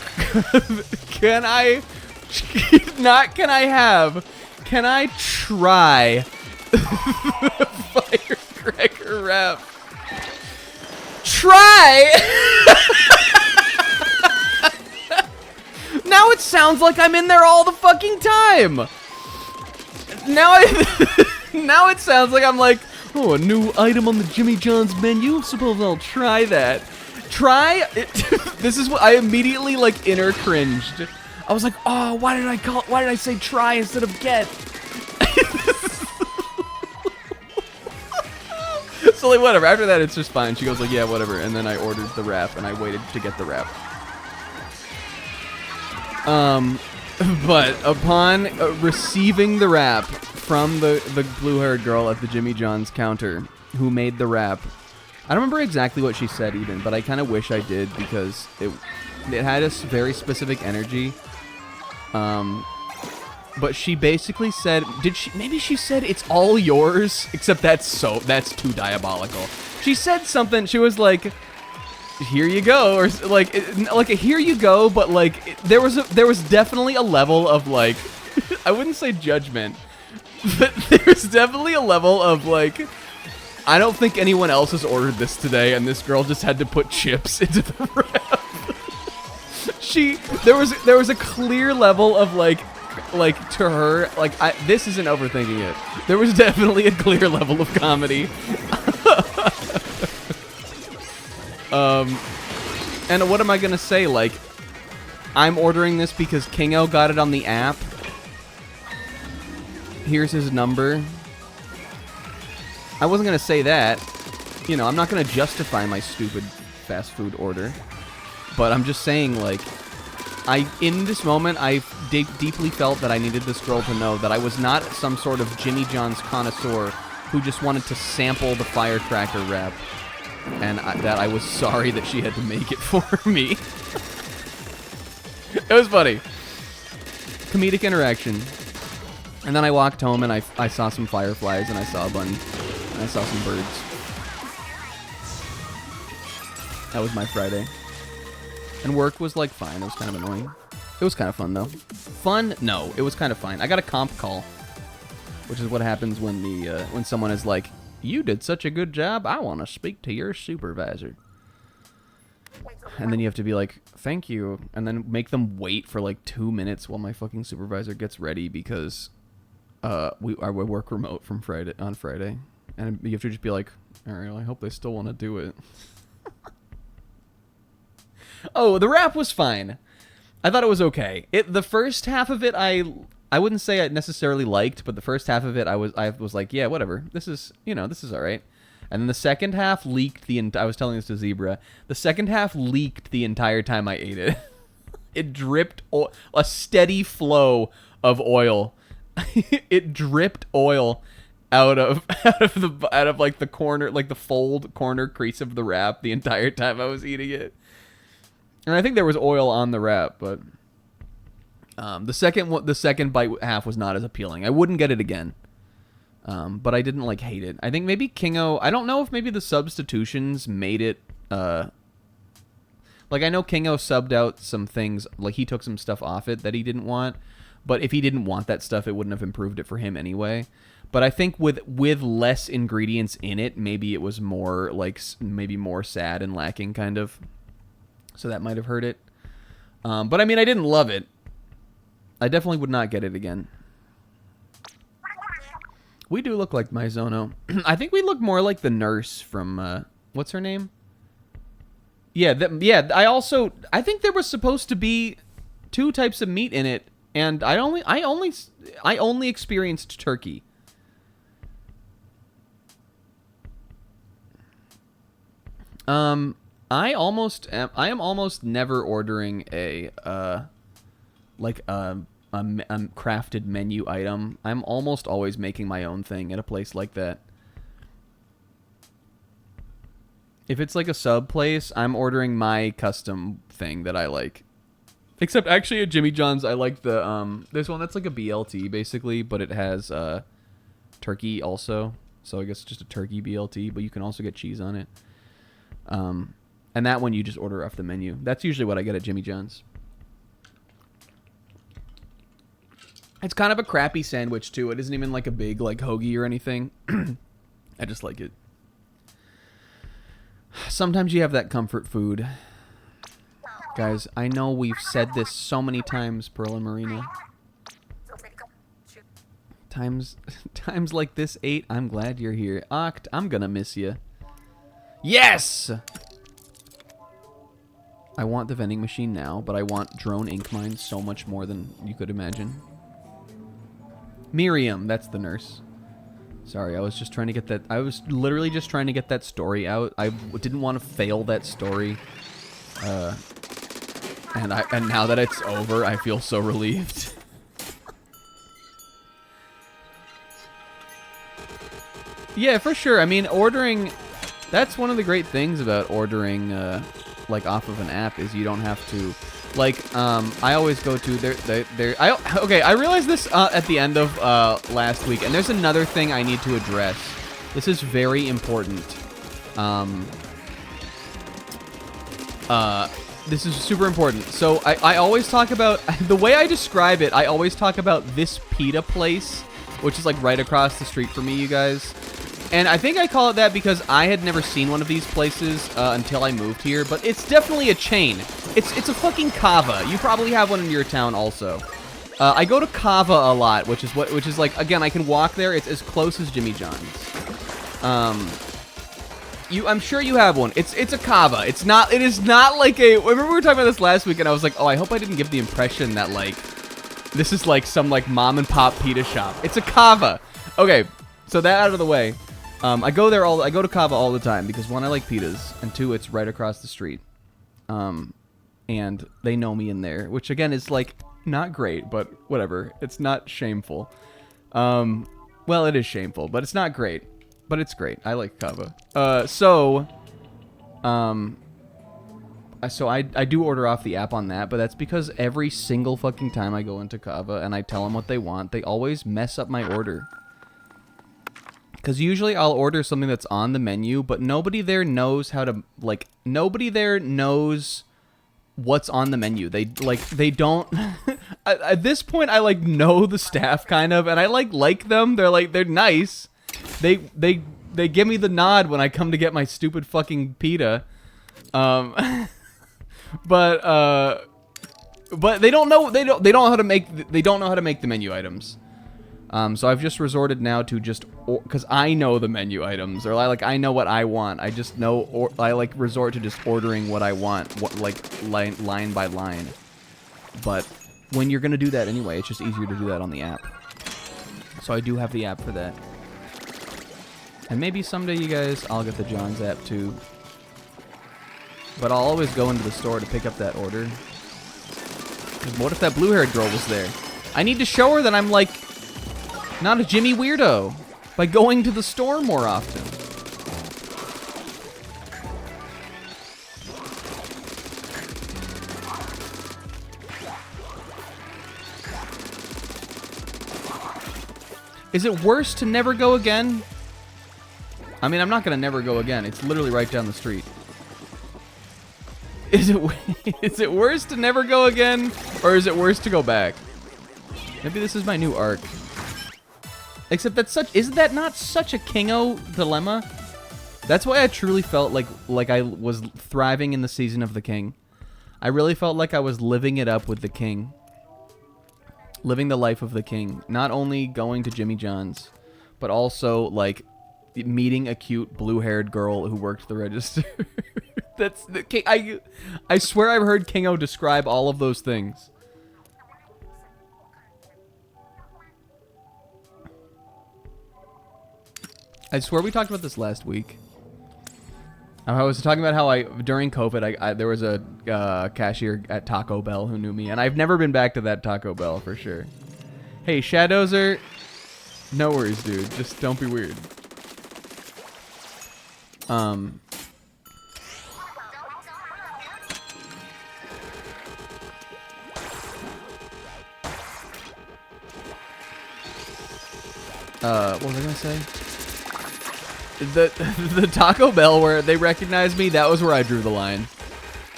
B: can I try the firecracker wrap? Try? Now it sounds like I'm in there all the fucking time. Now it sounds like I'm like, oh, a new item on the Jimmy John's menu. Suppose I'll try that. Try it. This is what I immediately like inner cringed. I was like, oh, why did I say try instead of get? So like whatever. After that, it's just fine. She goes like, yeah, whatever. And then I ordered the wrap and I waited to get the wrap. But upon receiving the wrap from the blue-haired girl at the Jimmy John's counter who made the wrap, I don't remember exactly what she said even, but I kind of wish I did because it had a very specific energy. But she basically said, maybe she said it's all yours, except that's too diabolical. She said something, she was like, here you go, or like a here you go, but like there was definitely a level of like, I wouldn't say judgment, but there's definitely a level of like, I don't think anyone else has ordered this today, and this girl just had to put chips into the wrap. There was a clear level of like to her, like this isn't overthinking it. There was definitely a clear level of comedy. And what am I gonna say? Like, I'm ordering this because Kingo got it on the app. Here's his number. I wasn't gonna say that. You know, I'm not gonna justify my stupid fast food order. But I'm just saying, like, in this moment, I deeply felt that I needed this girl to know that I was not some sort of Jimmy John's connoisseur who just wanted to sample the firecracker wrap. And that I was sorry that she had to make it for me. It was funny. Comedic interaction. And then I walked home and I saw some fireflies and I saw a bunny. And I saw some birds. That was my Friday. And work was like fine. It was kind of annoying. It was kind of fun though. Fun? No, it was kind of fine. I got a comp call, which is what happens when when someone is like, "You did such a good job. I want to speak to your supervisor." And then you have to be like, "Thank you," and then make them wait for like 2 minutes while my fucking supervisor gets ready because we work remote from on Friday, and you have to just be like, "All right, well, I hope they still want to do it." Oh, the rap was fine. I thought it was okay. The first half of it, I wouldn't say I necessarily liked, but the first half of it, I was like, yeah, whatever. This is all right. And then the second half leaked I was telling this to Zebra. The second half leaked the entire time I ate it. It dripped a steady flow of oil. It dripped oil out of like the corner, like the fold corner crease of the wrap the entire time I was eating it. And I think there was oil on the wrap, but the second bite half was not as appealing. I wouldn't get it again, but I didn't like hate it. I think maybe Kingo. I don't know if maybe the substitutions made it. Like I know Kingo subbed out some things. Like he took some stuff off it that he didn't want, but if he didn't want that stuff, it wouldn't have improved it for him anyway. But I think with less ingredients in it, maybe it was more like maybe more sad and lacking kind of. So that might have hurt it. But I mean, I didn't love it. I definitely would not get it again. We do look like Mizono. I think we look more like the nurse from, what's her name? Yeah, I think there was supposed to be 2 types of meat in it, and I only experienced turkey. I am almost never ordering a crafted menu item. I'm almost always making my own thing at a place like that. If it's like a sub place, I'm ordering my custom thing that I like. Except actually at Jimmy John's, I like the there's one that's like a BLT basically, but it has turkey also. So I guess it's just a turkey BLT, but you can also get cheese on it. And that one you just order off the menu. That's usually what I get at Jimmy John's. It's kind of a crappy sandwich too. It isn't even like a big like hoagie or anything. I just like it. Sometimes you have that comfort food. Guys, I know we've said this so many times, Pearl and Marina. Times like this 8, I'm glad you're here. Oct, I'm gonna miss you. Yes! I want the vending machine now, but I want drone ink mine so much more than you could imagine. Miriam, that's the nurse. Sorry, I was just trying to get that. I was literally just trying to get that story out. I didn't want to fail that story. And now that it's over, I feel so relieved. Yeah, for sure. I mean, ordering. That's one of the great things about ordering, like off of an app, is you don't have to. Like, I always go to okay, I realized this at the end of last week, and there's another thing I need to address. This is very important. This is super important. So I always talk about, the way I describe it, I always talk about this pita place, which is like right across the street from me, you guys. And I think I call it that because I had never seen one of these places until I moved here, but it's definitely a chain. It's a fucking Kava. You probably have one in your town also. I go to Kava a lot, which is like, again, I can walk there. It's as close as Jimmy John's. I'm sure you have one. It's a Kava. It is not like a. Remember we were talking about this last week, and I was like, oh, I hope I didn't give the impression that like this is like some like mom and pop pita shop. It's a Kava. Okay, so that out of the way. I go to Kava all the time because one, I like pitas, and two, it's right across the street. And they know me in there, which again is like not great, but whatever. It's not shameful. Well, it is shameful, but it's not great. But it's great. I like Kava. So I do order off the app on that, but that's because every single fucking time I go into Kava and I tell them what they want, they always mess up my order. Because usually I'll order something that's on the menu, but nobody there knows how to, like, nobody there knows what's on the menu. They don't, at this point I, like, know the staff, kind of, and I, like them. They're nice. They give me the nod when I come to get my stupid fucking pita. But they don't know, they don't know how to make, they don't know how to make the menu items. So I've just resorted now to just, because I know the menu items, or I know what I want. I just know, or I resort to just ordering what I want, line by line. But when you're gonna do that anyway, it's just easier to do that on the app. So I do have the app for that. And maybe someday, you guys, I'll get the John's app too. But I'll always go into the store to pick up that order. 'Cause what if that blue-haired girl was there? I need to show her that I'm like not a Jimmy weirdo by going to the store more often. Is it worse to never go again? I mean, I'm not gonna never go again. It's literally right down the street. Is it worse to never go again, or is it worse to go back? Maybe this is my new arc. Except isn't that not such a Kingo dilemma? That's why I truly felt like I was thriving in the season of the King. I really felt like I was living it up with the King. Living the life of the King. Not only going to Jimmy John's, but also like meeting a cute blue-haired girl who worked the register. That's the King. I swear I've heard Kingo describe all of those things. I swear we talked about this last week. I was talking about how during COVID, there was a cashier at Taco Bell who knew me, and I've never been back to that Taco Bell for sure. Hey, Shadowzer, no worries, dude. Just don't be weird. What was I gonna say? The Taco Bell where they recognized me, that was where I drew the line.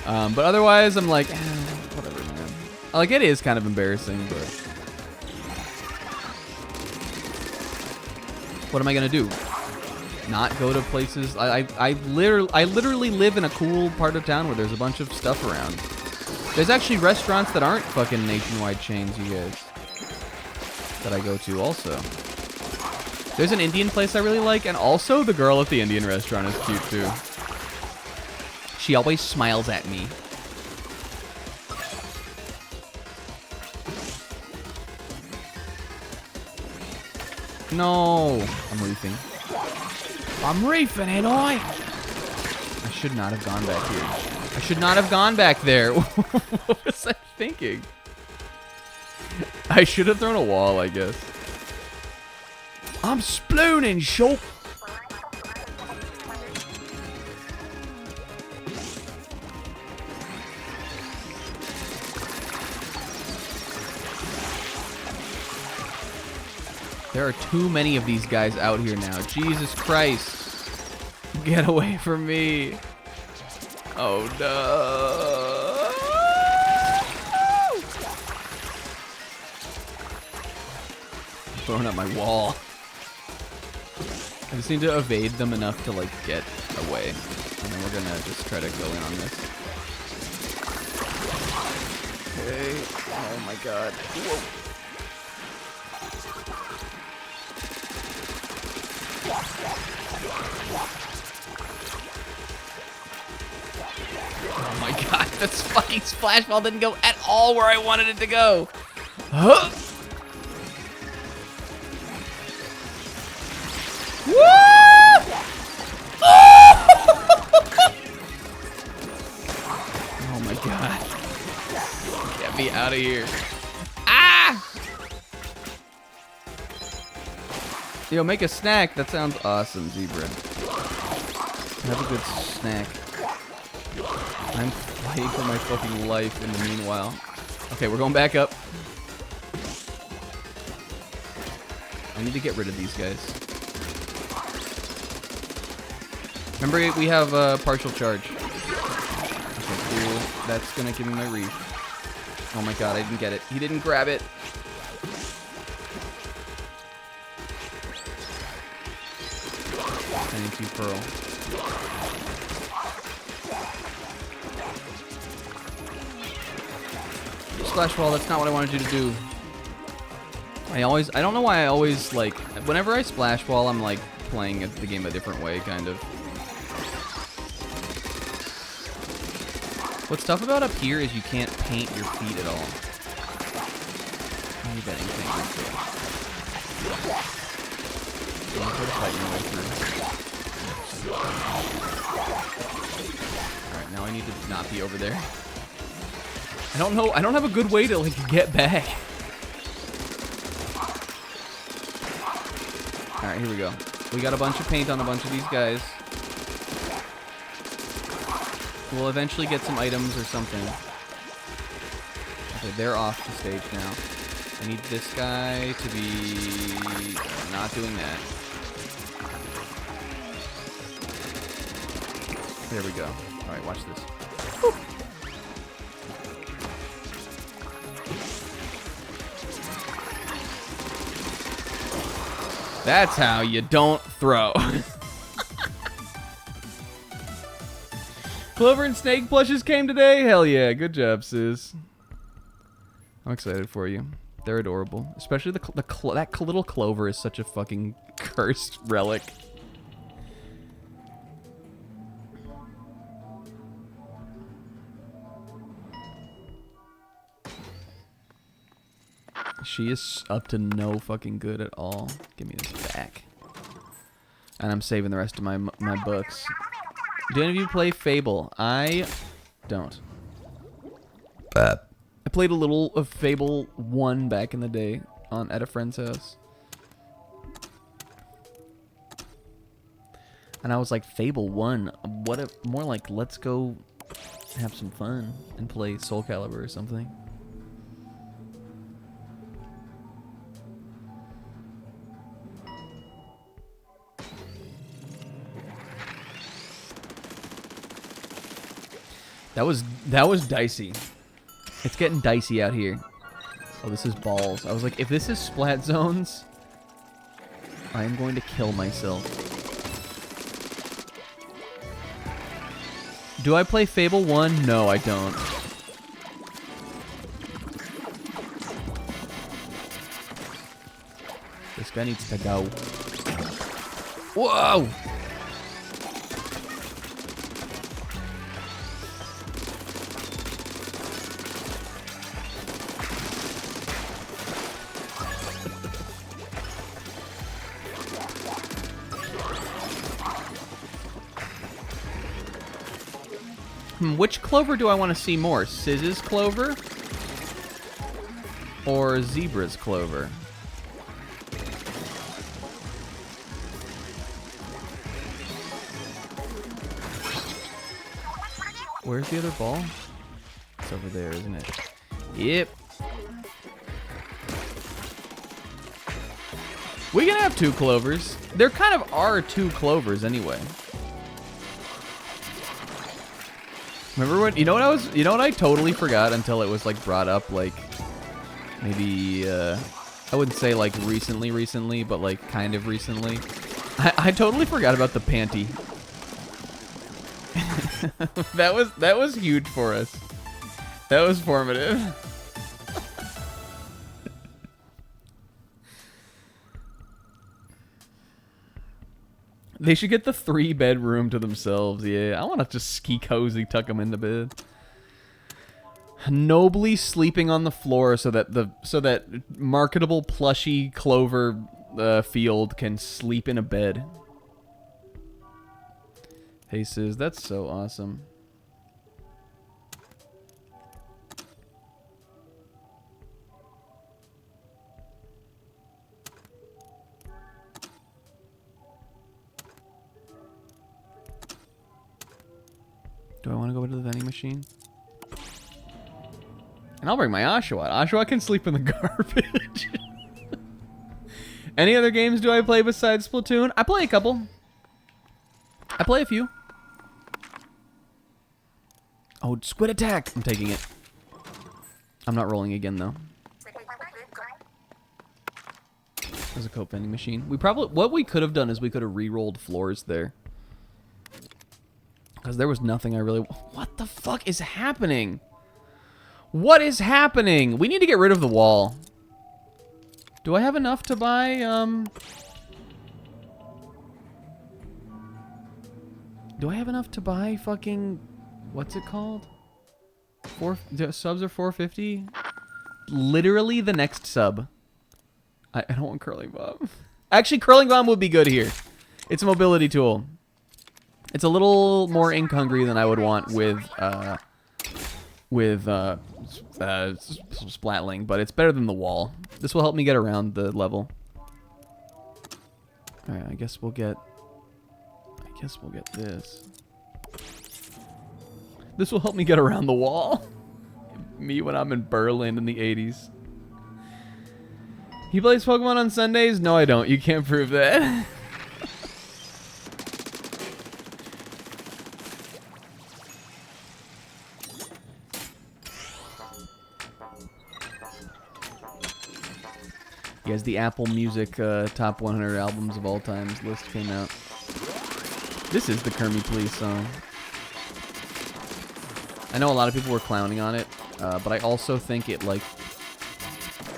B: But otherwise, I'm like, whatever, man. Like, it is kind of embarrassing, but what am I gonna do? Not go to places? I literally live in a cool part of town where there's a bunch of stuff around. There's actually restaurants that aren't fucking nationwide chains, you guys, that I go to also. There's an Indian place I really like, and also the girl at the Indian restaurant is cute too. She always smiles at me. No, I'm reefing. I'm reefing, ain't I? I should not have gone back here. I should not have gone back there. What was I thinking? I should have thrown a wall, I guess. I'm splooning, shop. There are too many of these guys out here now. Jesus Christ. Get away from me. Oh no. I'm throwing up my wall. I just need to evade them enough to, like, get away. And then we're gonna just try to go in on this. Okay. Oh my god. Whoa. Oh my god, this fucking splash ball didn't go at all where I wanted it to go. Huh? Woo! Oh my god. Get me out of here. Ah! Yo, make a snack. That sounds awesome, Zebra. Have a good snack. I'm fighting for my fucking life in the meanwhile. Okay, we're going back up. I need to get rid of these guys. Remember, we have partial charge. Okay, cool. That's gonna give me my reef. Oh my god, I didn't get it. He didn't grab it. Thank you, Pearl. Splash wall, that's not what I wanted you to do. I don't know why I always, like, whenever I splash wall, I'm like playing the game a different way, kind of. What's tough about up here is you can't paint your feet at all. I need that ink paint real quick. I'll try to fight my way through. Alright, now I need to not be over there. I don't know, I don't have a good way to, like, get back. Alright, here we go. We got a bunch of paint on a bunch of these guys. We'll eventually get some items or something. Okay, they're off the stage now. I need this guy to be not doing that. There we go. Alright, watch this. Whew. That's how you don't throw. Clover and Snake plushes came today? Hell yeah. Good job, sis. I'm excited for you. They're adorable. Especially that little Clover is such a fucking cursed relic. She is up to no fucking good at all. Give me this back. And I'm saving the rest of my books. Do any of you play Fable? I don't. I played a little of Fable 1 back in the day at a friend's house. And I was like, Fable 1? What if, more like, let's go have some fun and play Soul Calibur or something. That was dicey. It's getting dicey out here. Oh, this is balls. I was like, if this is Splat Zones, I am going to kill myself. Do I play Fable 1? No, I don't. This guy needs to go. Whoa! Which clover do I want to see more? Siz's clover? Or Zebra's clover? Where's the other ball? It's over there, isn't it? Yep. We can have 2 clovers. There kind of are 2 clovers anyway. Remember what? You know what I totally forgot until it was like brought up, like maybe I wouldn't say like recently, but like kind of recently. I totally forgot about the panty. that was huge for us. That was formative. They should get the 3-bedroom to themselves. Yeah, I want to just ski cozy, tuck them into bed. Nobly sleeping on the floor so that marketable plushy clover field can sleep in a bed. Hey Sis, that's so awesome. Do I want to go into the vending machine? And I'll bring my Oshawott. Oshawott can sleep in the garbage. Any other games do I play besides Splatoon? I play a couple. I play a few. Oh, squid attack! I'm taking it. I'm not rolling again, though. There's a coat vending machine. What we could have done is we could have re-rolled floors there. Because there was nothing I really... What the fuck is happening? What is happening? We need to get rid of the wall. Do I have enough to buy, Do I have enough to buy fucking... What's it called? The subs are 450? Literally the next sub. I don't want Curling Bomb. Actually, Curling Bomb would be good here. It's a mobility tool. It's a little more ink hungry than I would want with Splatling, but it's better than the wall. This will help me get around the level. All right, I guess we'll get this. This will help me get around the wall. Me when I'm in Berlin in the 80s. He plays Pokemon on Sundays? No, I don't. You can't prove that. As the Apple Music top 100 albums of all times list came out. This is the Kermie Please song. I know a lot of people were clowning on it, but I also think it, like,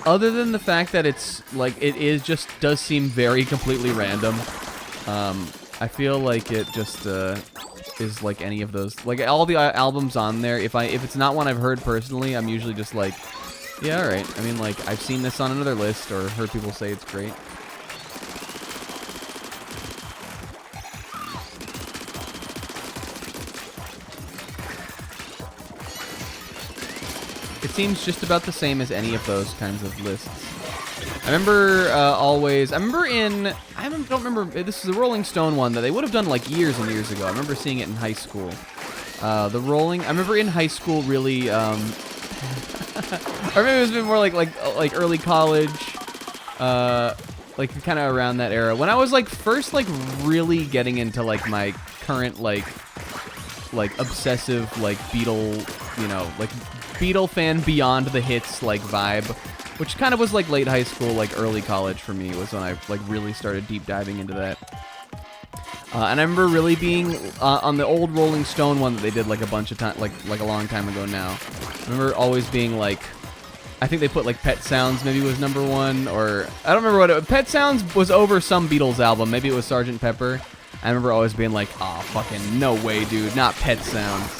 B: other than the fact that it's, like, does seem very completely random, I feel like it just is like any of those, like all the albums on there, if it's not one I've heard personally, I'm usually just like, yeah, alright. I mean, like, I've seen this on another list or heard people say it's great. It seems just about the same as any of those kinds of lists. I remember I don't remember, this is a Rolling Stone one that they would have done like years and years ago. I remember seeing it in high school. I remember in high school really, or maybe it was a bit more like early college, like kind of around that era. When I was like first like really getting into like my current like obsessive like Beatle fan beyond the hits like vibe, which kind of was like late high school, like early college for me was when I like really started deep diving into that. And I remember really being on the old Rolling Stone one that they did like a bunch of time, like a long time ago now. I remember always being like, I think they put like Pet Sounds maybe was #1, or I don't remember what it, Pet Sounds was over some Beatles album. Maybe it was Sgt. Pepper. I remember always being like, oh, fucking no way, dude, not Pet Sounds.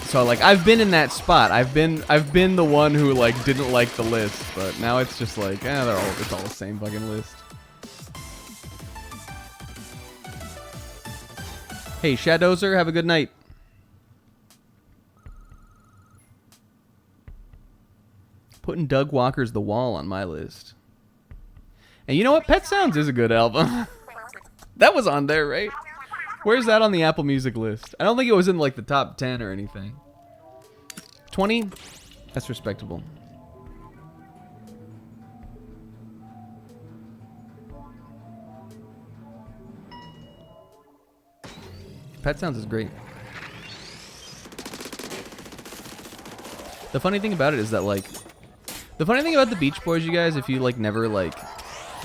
B: So like I've been in that spot. I've been the one who like didn't like the list, but now it's just like, it's all the same fucking list. Hey, Shadowzer, have a good night. Putting Doug Walker's The Wall on my list. And you know what? Pet Sounds is a good album. That was on there, right? Where's that on the Apple Music list? I don't think it was in like the top 10 or anything. 20? That's respectable. Pet Sounds is great. The funny thing about it is that like, the funny thing about the Beach Boys, you guys, if you like never like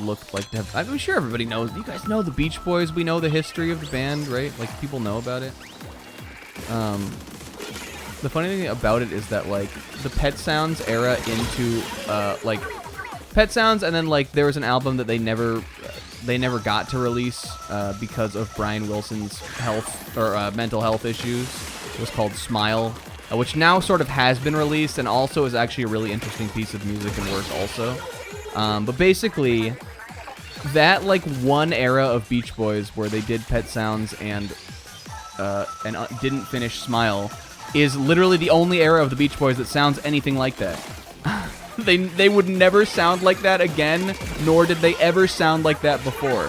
B: looked like to have, I'm sure everybody knows. You guys know the Beach Boys. We know the history of the band, right? Like people know about it. The funny thing about it is that like the Pet Sounds era into like Pet Sounds, and then like there was an album that they never got to release because of Brian Wilson's health or mental health issues. It was called Smile, which now sort of has been released and also is actually a really interesting piece of music and work also. But basically, that like one era of Beach Boys where they did Pet Sounds and didn't finish Smile is literally the only era of the Beach Boys that sounds anything like that. They would never sound like that again, nor did they ever sound like that before.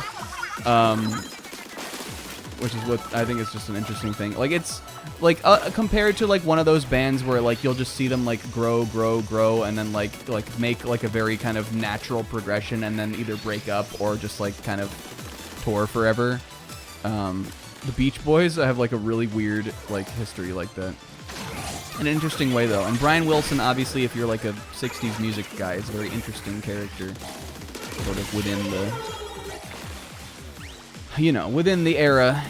B: Which is what I think is just an interesting thing. Like it's like compared to like one of those bands where like you'll just see them like grow, and then like make like a very kind of natural progression, and then either break up or just like kind of tour forever. The Beach Boys have like a really weird like history like that. In an interesting way, though. And Brian Wilson, obviously, if you're like a 60s music guy, is a very interesting character. Sort of within the... You know, within the era.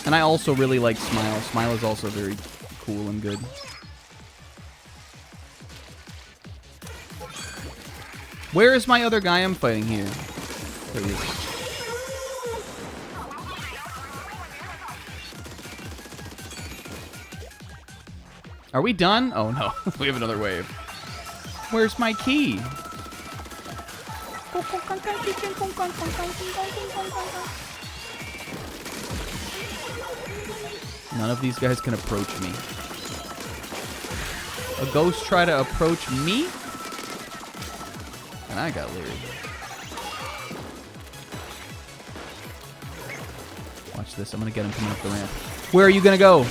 B: And I also really like Smile. Smile is also very cool and good. Where is my other guy I'm fighting here? There he is. Are we done? Oh no, we have another wave. Where's my key? None of these guys can approach me. A ghost try to approach me? And I got leery. Watch this, I'm gonna get him coming up the ramp. Where are you gonna go?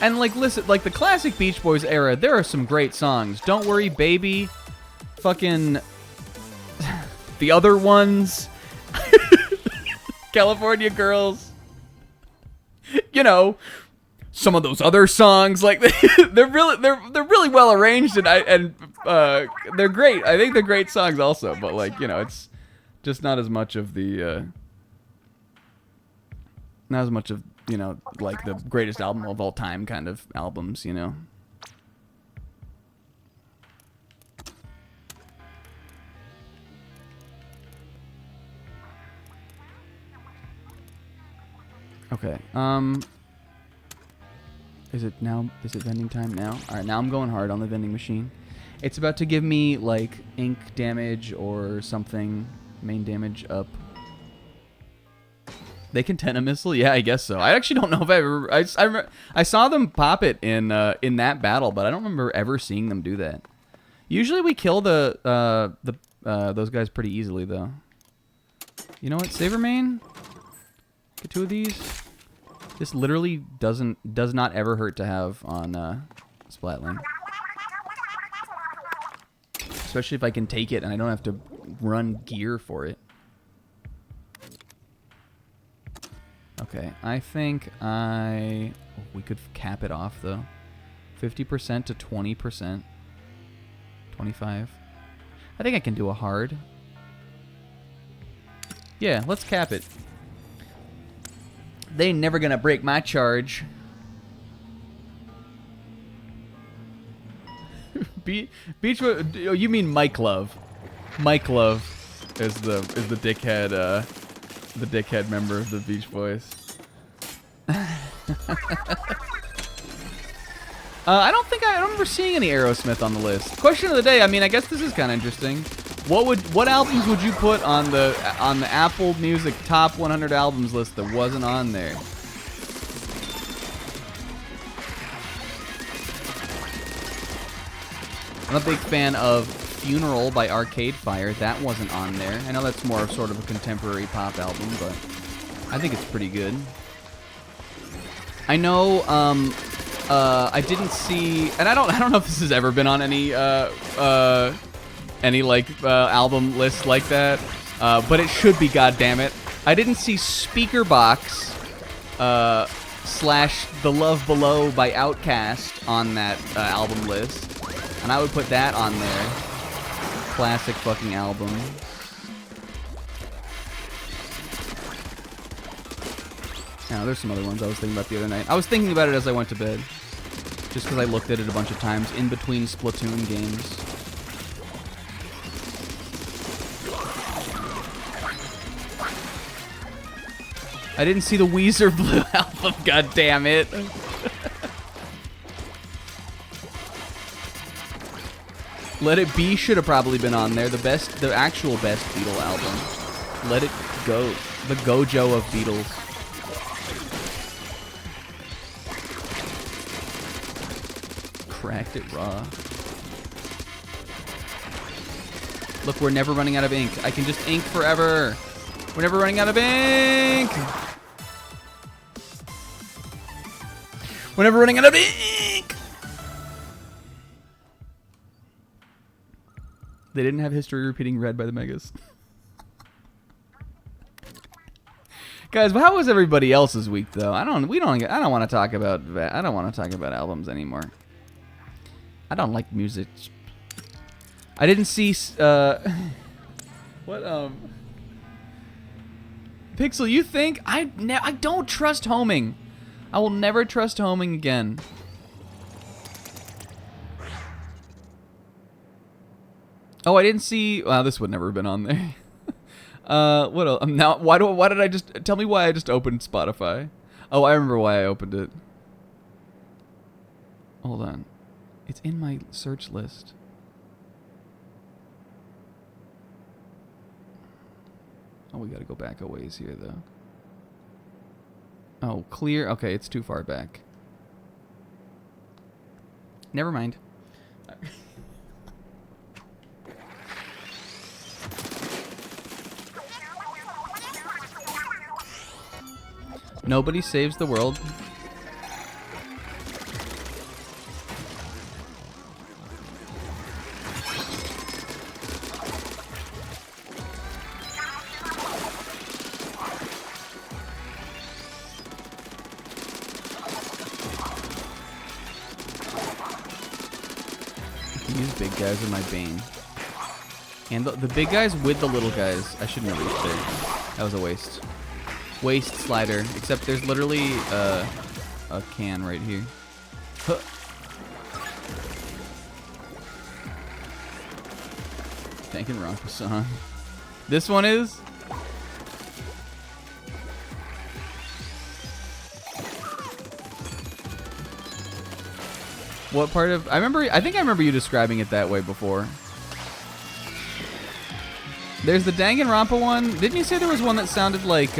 B: And like, listen, like the classic Beach Boys era, there are some great songs. Don't Worry Baby, fucking the other ones, California Girls, you know, some of those other songs, like they're really well arranged, and they're great. I think they're great songs also, but like, you know, it's just not as much of the not as much of, you know, like the greatest album of all time kind of albums, you know. Okay. Is it vending time now? All right, now I'm going hard on the vending machine. It's about to give me, like, ink damage or something. Main damage up. They can 10 a missile? Yeah, I guess so. I actually don't know if I ever... I saw them pop it in that battle, but I don't remember ever seeing them do that. Usually we kill those guys pretty easily, though. You know what? Saver main? Get 2 of these. This literally does not ever hurt to have on Splatling. Especially if I can take it and I don't have to run gear for it. Okay, I think we could cap it off, though. 50% to 20%. 25. I think I can do a hard. Yeah, let's cap it. They ain't never gonna break my charge. Beach, oh, you mean Mike Love? Mike Love is the dickhead member of the Beach Boys. I don't remember seeing any Aerosmith on the list. Question of the day. I mean, I guess this is kind of interesting. What albums would you put on the Apple Music Top 100 albums list that wasn't on there? I'm a big fan of Funeral by Arcade Fire. That wasn't on there. I know that's more of sort of a contemporary pop album, but I think it's pretty good. I know I didn't see, and I don't know if this has ever been on any like album list like that, but it should be, goddammit. I didn't see Speakerbox / The Love Below by Outkast on that album list. And I would put that on there. Classic fucking album. Now, there's some other ones I was thinking about the other night. I was thinking about it as I went to bed. Just because I looked at it a bunch of times in between Splatoon games. I didn't see the Weezer Blue album, god damn it. Let It Be should have probably been on there. The actual best Beatle album. Let It Go. The Gojo of Beatles. Cracked it raw. Look, we're never running out of ink. I can just ink forever. We're never running out of ink. We're never running out of ink. They didn't have history repeating read by the Megas. Guys, how was everybody else's week though? I don't want to talk about albums anymore. I don't like music. I didn't see what Pixel, you think I don't trust homing. I will never trust homing again. Oh, I didn't see. Wow, this would never have been on there. What else? Now, why did I just tell me why I just opened Spotify? Oh, I remember why I opened it. Hold on, it's in my search list. Oh, we gotta go back a ways here, though. Oh, clear. Okay, it's too far back. Never mind. Nobody saves the world. These big guys are my bane. And the big guys with the little guys, I shouldn't have reached there. That was a waste. Waste slider, except there's literally a can right here. Huh. Thanking Ronko-san. This one is? What part of... I think I remember you describing it that way before. There's the Danganronpa one. Didn't you say there was one that sounded like,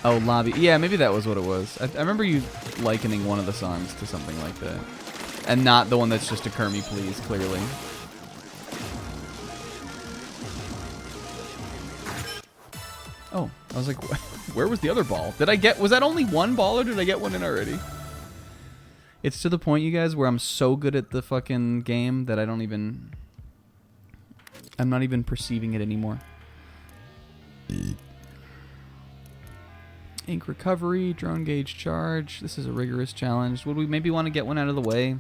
B: Oh, Lobby. Yeah, maybe that was what it was. I remember you likening one of the songs to something like that. And not the one that's just a Kermie Please, clearly. Oh, I was like, where was the other ball? Was that only one ball or did I get one in already? It's to the point, you guys, where I'm so good at the fucking game that I'm not even perceiving it anymore. Ink recovery, drone gauge charge. This is a rigorous challenge. Would we maybe want to get one out of the way?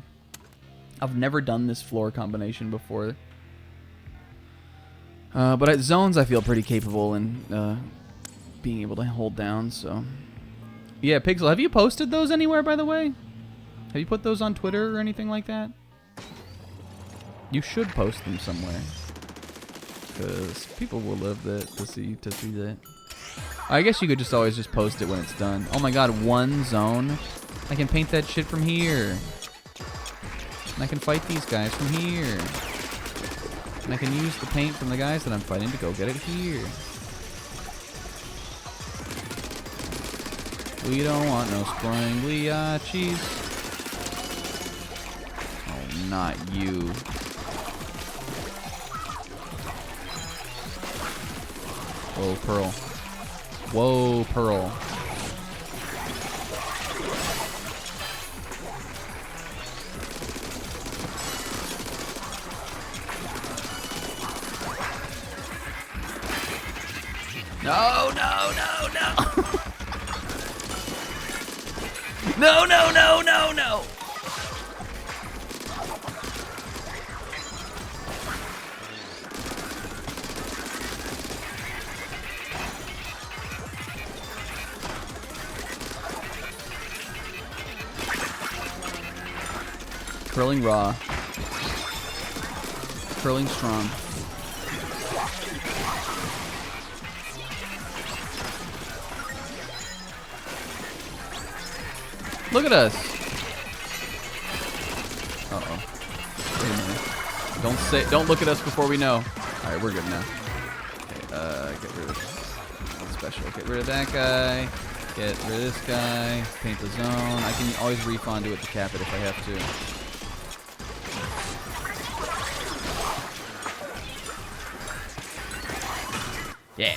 B: I've never done this floor combination before. But at zones, I feel pretty capable in being able to hold down, so... Yeah, Pixel, have you posted those anywhere, by the way? Have you put those on Twitter or anything like that? You should post them somewhere. Because people will love that to see that. I guess you could just always just post it when it's done. Oh my god, one zone. I can paint that shit from here. And I can fight these guys from here. And I can use the paint from the guys that I'm fighting to go get it here. We don't want no springliachis. Oh, not you. Whoa, Pearl. Whoa, Pearl. No, no, no, no. No, no, no, no, no. Curling raw. Curling strong. Look at us. Uh-oh. Wait a minute. Don't look at us before we know. Alright, we're good now. Okay, get rid of special. Get rid of that guy. Get rid of this guy. Paint the zone. I can always refond to it to cap it if I have to. Yeah.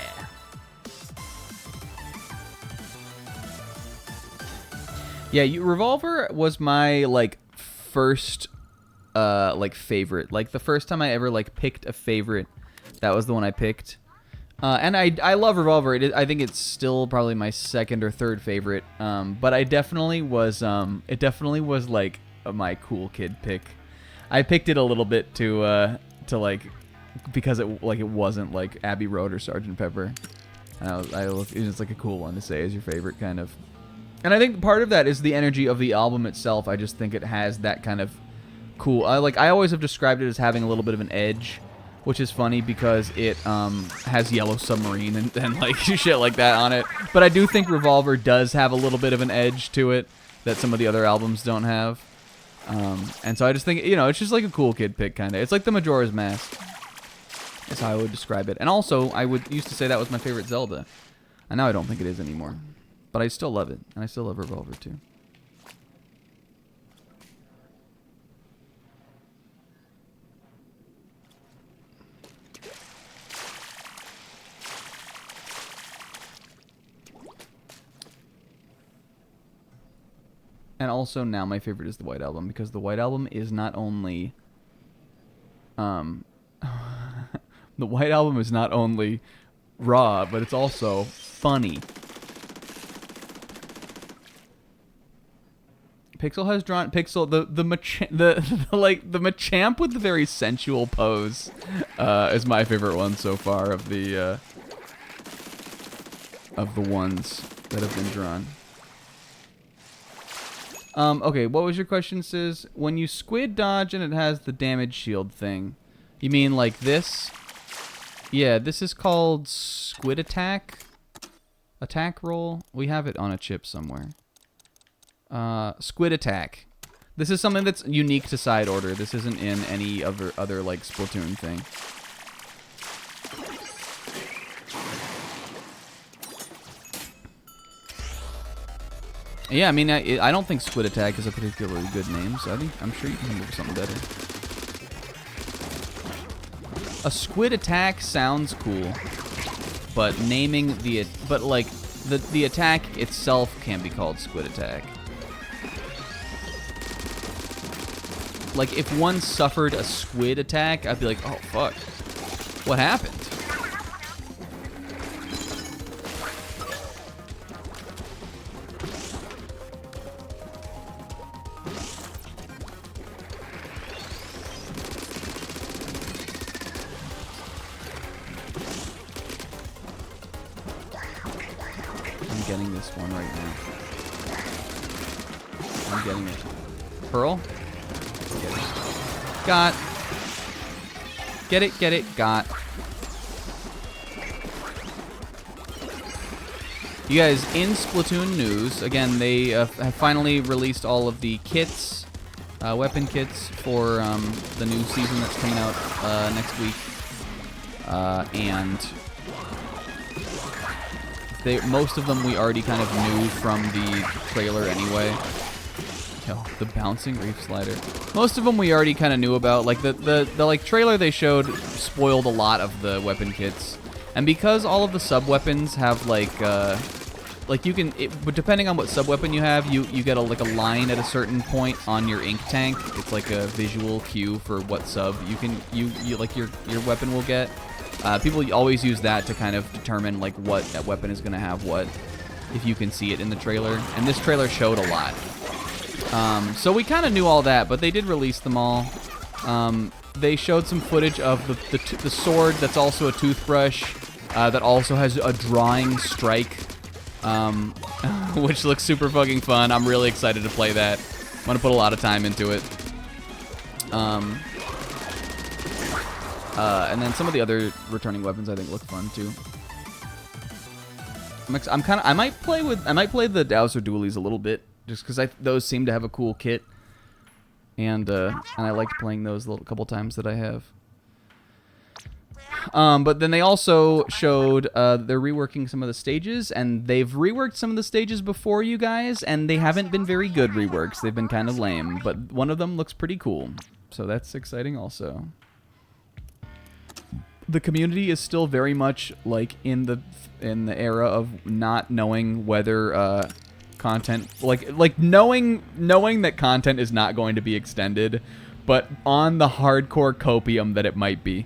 B: Yeah, Revolver was my like first like favorite. Like the first time I ever like picked a favorite, that was the one I picked. And I love Revolver. I think it's still probably my second or third favorite. But I definitely was it definitely was like my cool kid pick. I picked it a little bit to like because it wasn't like Abbey Road or Sgt. Pepper. It's like a cool one to say as your favorite kind of. And I think part of that is the energy of the album itself. I just think it has that kind of cool. I always have described it as having a little bit of an edge, which is funny because it has Yellow Submarine and like shit like that on it. But I do think Revolver does have a little bit of an edge to it that some of the other albums don't have. And so I just think, you know, it's just like a cool kid pick kind of. It's like the Majora's Mask. That's how I would describe it. And also, I used to say that was my favorite Zelda. And now I don't think it is anymore. But I still love it. And I still love Revolver, too. And also, now my favorite is the White Album. Because the White Album is not only... the White Album is not only raw, but it's also funny. Pixel has drawn the Machamp with the very sensual pose is my favorite one so far of the ones that have been drawn. Okay, what was your question, Sis? When you squid dodge and it has the damage shield thing, you mean like this? Yeah, this is called squid attack. Attack roll. We have it on a chip somewhere. Squid Attack. This is something that's unique to Side Order. This isn't in any other like Splatoon thing. Yeah, I mean, I don't think Squid Attack is a particularly good name, so I'm sure you can come up with something better. A Squid Attack sounds cool, but naming the attack itself can't be called Squid Attack. Like, if one suffered a squid attack, I'd be like, oh, fuck. What happened? I'm getting this one right now. I'm getting it. Pearl? Got. Get it, got. You guys, in Splatoon news, again, they have finally released all of the kits, weapon kits for the new season that's coming out next week. And most of them we already kind of knew from the trailer anyway. Yo, the bouncing reef slider. Most of them we already kind of knew about. Like the like trailer they showed spoiled a lot of the weapon kits, and because all of the sub weapons have like you can, but depending on what sub weapon you have, you get a line at a certain point on your ink tank. It's like a visual cue for what sub you like your weapon will get. People always use that to kind of determine like what that weapon is gonna have what, if you can see it in the trailer. And this trailer showed a lot. So we kind of knew all that, but they did release them all. They showed some footage of the sword that's also a toothbrush, that also has a drawing strike, which looks super fucking fun. I'm really excited to play that. I'm gonna put a lot of time into it. And then some of the other returning weapons I think look fun too. I might play the Dowser Dualies a little bit, just because those seem to have a cool kit, and I liked playing those a couple times that I have. But then they also showed they're reworking some of the stages, and they've reworked some of the stages before, you guys, and they haven't been very good reworks. They've been kind of lame, but one of them looks pretty cool, so that's exciting also. The community is still very much like in the era of not knowing whether content, like knowing that content is not going to be extended, but on the hardcore copium that it might be.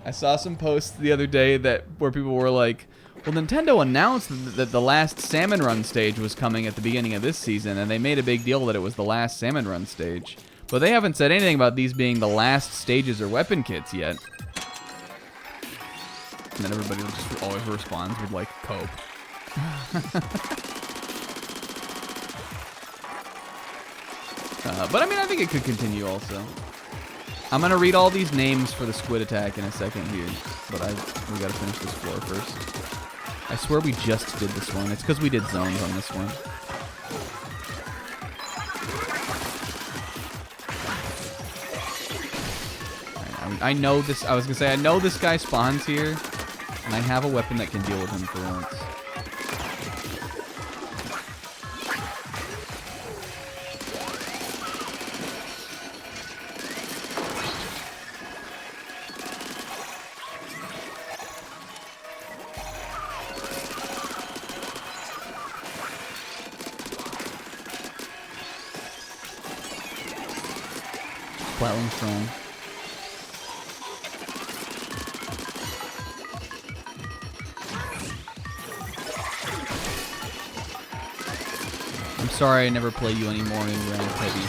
B: I saw some posts the other day where people were like, well, Nintendo announced that the last Salmon Run stage was coming at the beginning of this season, and they made a big deal that it was the last Salmon Run stage. But they haven't said anything about these being the last stages or weapon kits yet. And then everybody just always responds with, like, cope. But, I mean, I think it could continue also. I'm going to read all these names for the Squid Attack in a second here. But we got to finish this floor first. I swear we just did this one. It's because we did zones on this one. I know this. I was gonna say I know this guy spawns here, and I have a weapon that can deal with him for once. Splatling strong. Sorry I never play you anymore in ranked heavy.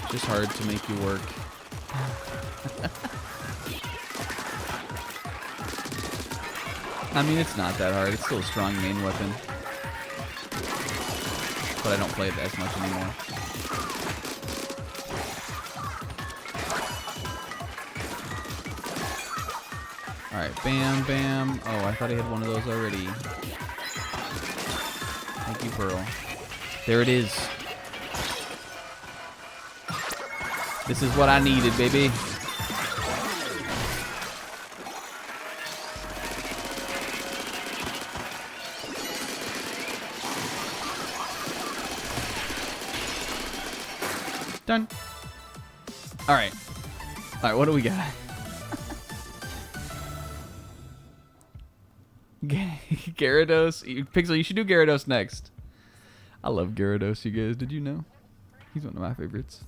B: It's just hard to make you work. I mean, it's not that hard. It's still a strong main weapon. But I don't play it as much anymore. Alright, bam, bam. Oh, I thought I had one of those already. Thank you, Pearl. There it is. This is what I needed, baby. Done. All right. All right, what do we got? Gyarados. Pixel, you should do Gyarados next. I love Gyarados, you guys. Did you know? He's one of my favorites.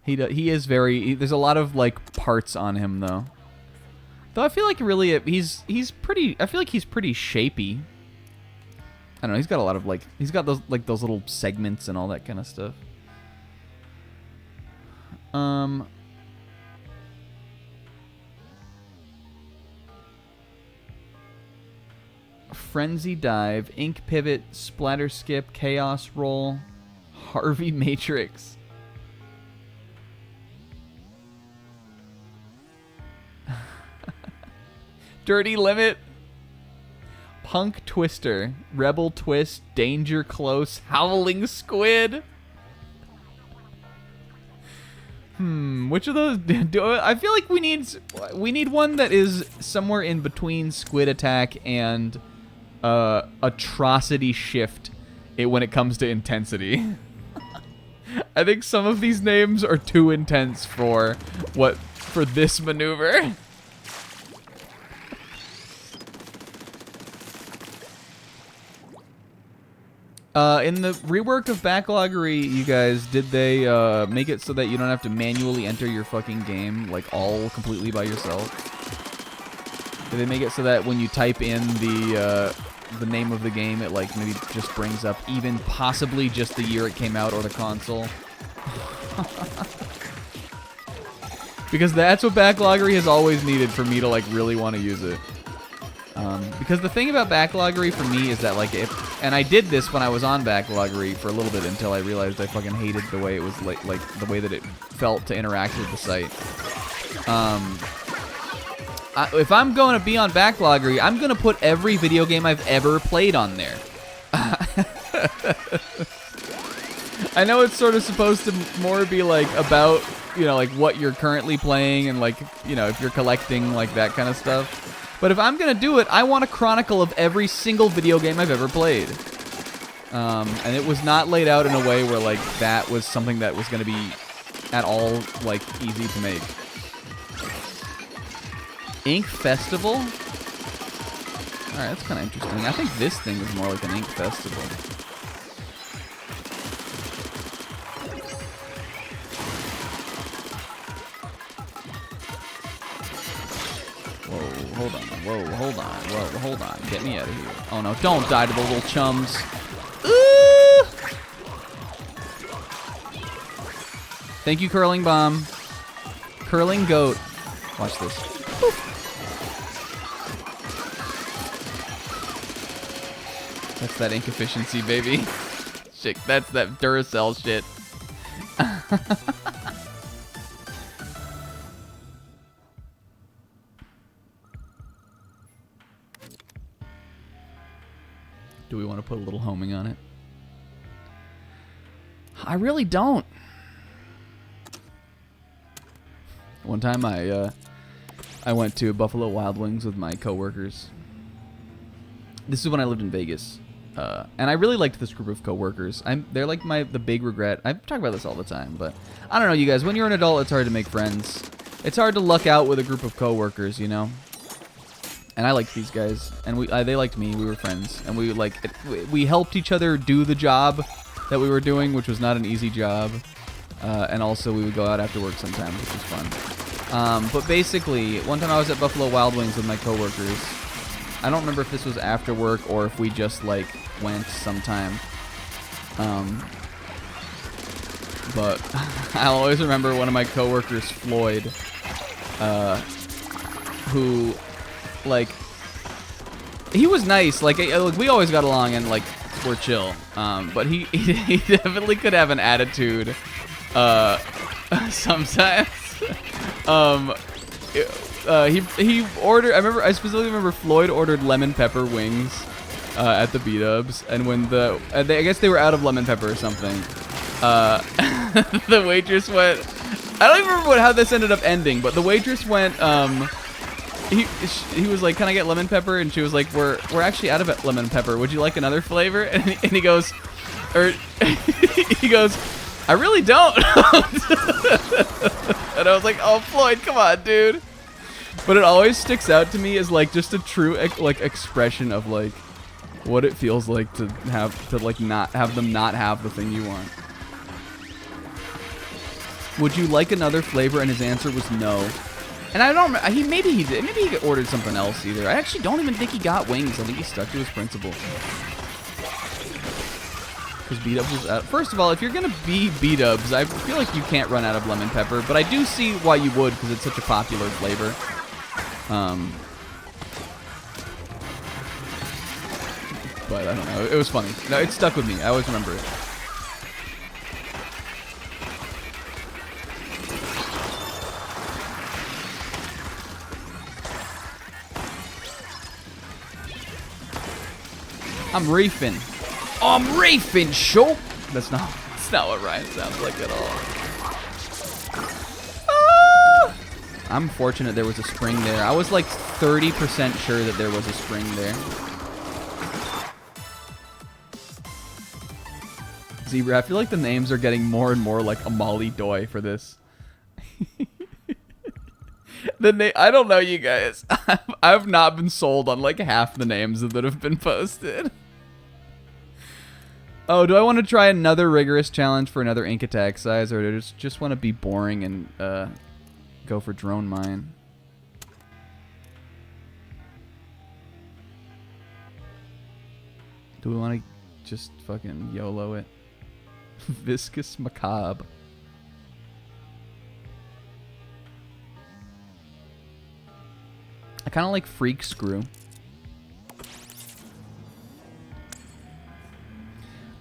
B: He is very... there's a lot of, like, parts on him, though. Though I feel like really... he's pretty... I feel like he's pretty shapy. I don't know. He's got a lot of, like... he's got those, like, those little segments and all that kind of stuff. Frenzy Dive, Ink Pivot, Splatter Skip, Chaos Roll, Harvey Matrix. Dirty Limit, Punk Twister, Rebel Twist, Danger Close, Howling Squid. Which of those I feel like we need one that is somewhere in between Squid Attack and Atrocity Shift when it comes to intensity. I think some of these names are too intense for this maneuver. In the rework of Backloggery, you guys, did they make it so that you don't have to manually enter your fucking game, like, all completely by yourself? Did they make it so that when you type in the name of the game, it, like, maybe just brings up even possibly just the year it came out or the console? Because that's what Backloggery has always needed for me to, like, really want to use it. Because the thing about Backloggery for me is that, like, and I did this when I was on Backloggery for a little bit until I realized I fucking hated the way it was, like the way that it felt to interact with the site. If I'm going to be on Backloggery, I'm going to put every video game I've ever played on there. I know it's sort of supposed to more be, like, about, you know, like, what you're currently playing and, like, you know, if you're collecting, like, that kind of stuff. But if I'm going to do it, I want a chronicle of every single video game I've ever played. And it was not laid out in a way where, like, that was something that was going to be at all, like, easy to make. Ink Festival? Alright, that's kind of interesting. I think this thing is more like an Ink Festival. Whoa, hold on. Whoa, hold on. Whoa, hold on. Get me out of here. Oh, no. Don't die to the little chums. Ooh! Thank you, Curling Bomb. Curling Goat. Watch this. Boop. That's that ink efficiency, baby. Shit, that's that Duracell shit. Do we want to put a little homing on it? I really don't. One time I went to Buffalo Wild Wings with my coworkers. This is when I lived in Vegas. And I really liked this group of coworkers. They're like the big regret. I talk about this all the time, but I don't know, you guys. When you're an adult, it's hard to make friends. It's hard to luck out with a group of coworkers, you know? And I liked these guys, and they liked me. We were friends, and we helped each other do the job that we were doing, which was not an easy job. And also, we would go out after work sometimes, which was fun. But basically, one time I was at Buffalo Wild Wings with my coworkers. I don't remember if this was after work or if we just, like, went sometime. But I'll always remember one of my coworkers, Floyd, who, like, he was nice. Like, we always got along and, like, we're chill. But he definitely could have an attitude sometimes. He ordered. I specifically remember Floyd ordered lemon pepper wings, at the B-dubs, and when I guess they were out of lemon pepper or something. The waitress went. I don't even remember how this ended up ending, but the waitress went. He was like, "Can I get lemon pepper?" And she was like, "We're actually out of lemon pepper. Would you like another flavor?" And he goes, he goes, "I really don't." And I was like, "Oh, Floyd, come on, dude." But it always sticks out to me as like just a true like expression of like what it feels like to like not have them not have the thing you want. Would you like another flavor? And his answer was no. And I don't. Maybe he did. Maybe he ordered something else either. I actually don't even think he got wings. I think he stuck to his principle. Because B-dubs was out. First of all, if you're gonna be B-dubs, I feel like you can't run out of lemon pepper. But I do see why you would, because it's such a popular flavor. But I don't know. It was funny. No, it stuck with me. I always remember it. I'm reefing. Oh, I'm reefing, show. That's not what Ryan sounds like at all. Ah! I'm fortunate there was a spring there. I was like 30% sure that there was a spring there. Zebra, I feel like the names are getting more and more like Amali Doi for this. I don't know, you guys. I've not been sold on like half the names that have been posted. Oh, do I want to try another rigorous challenge for another ink attack size, or do I just want to be boring and go for drone mine? Do we want to just fucking YOLO it? Viscous Macabre. I kind of like Freak Screw.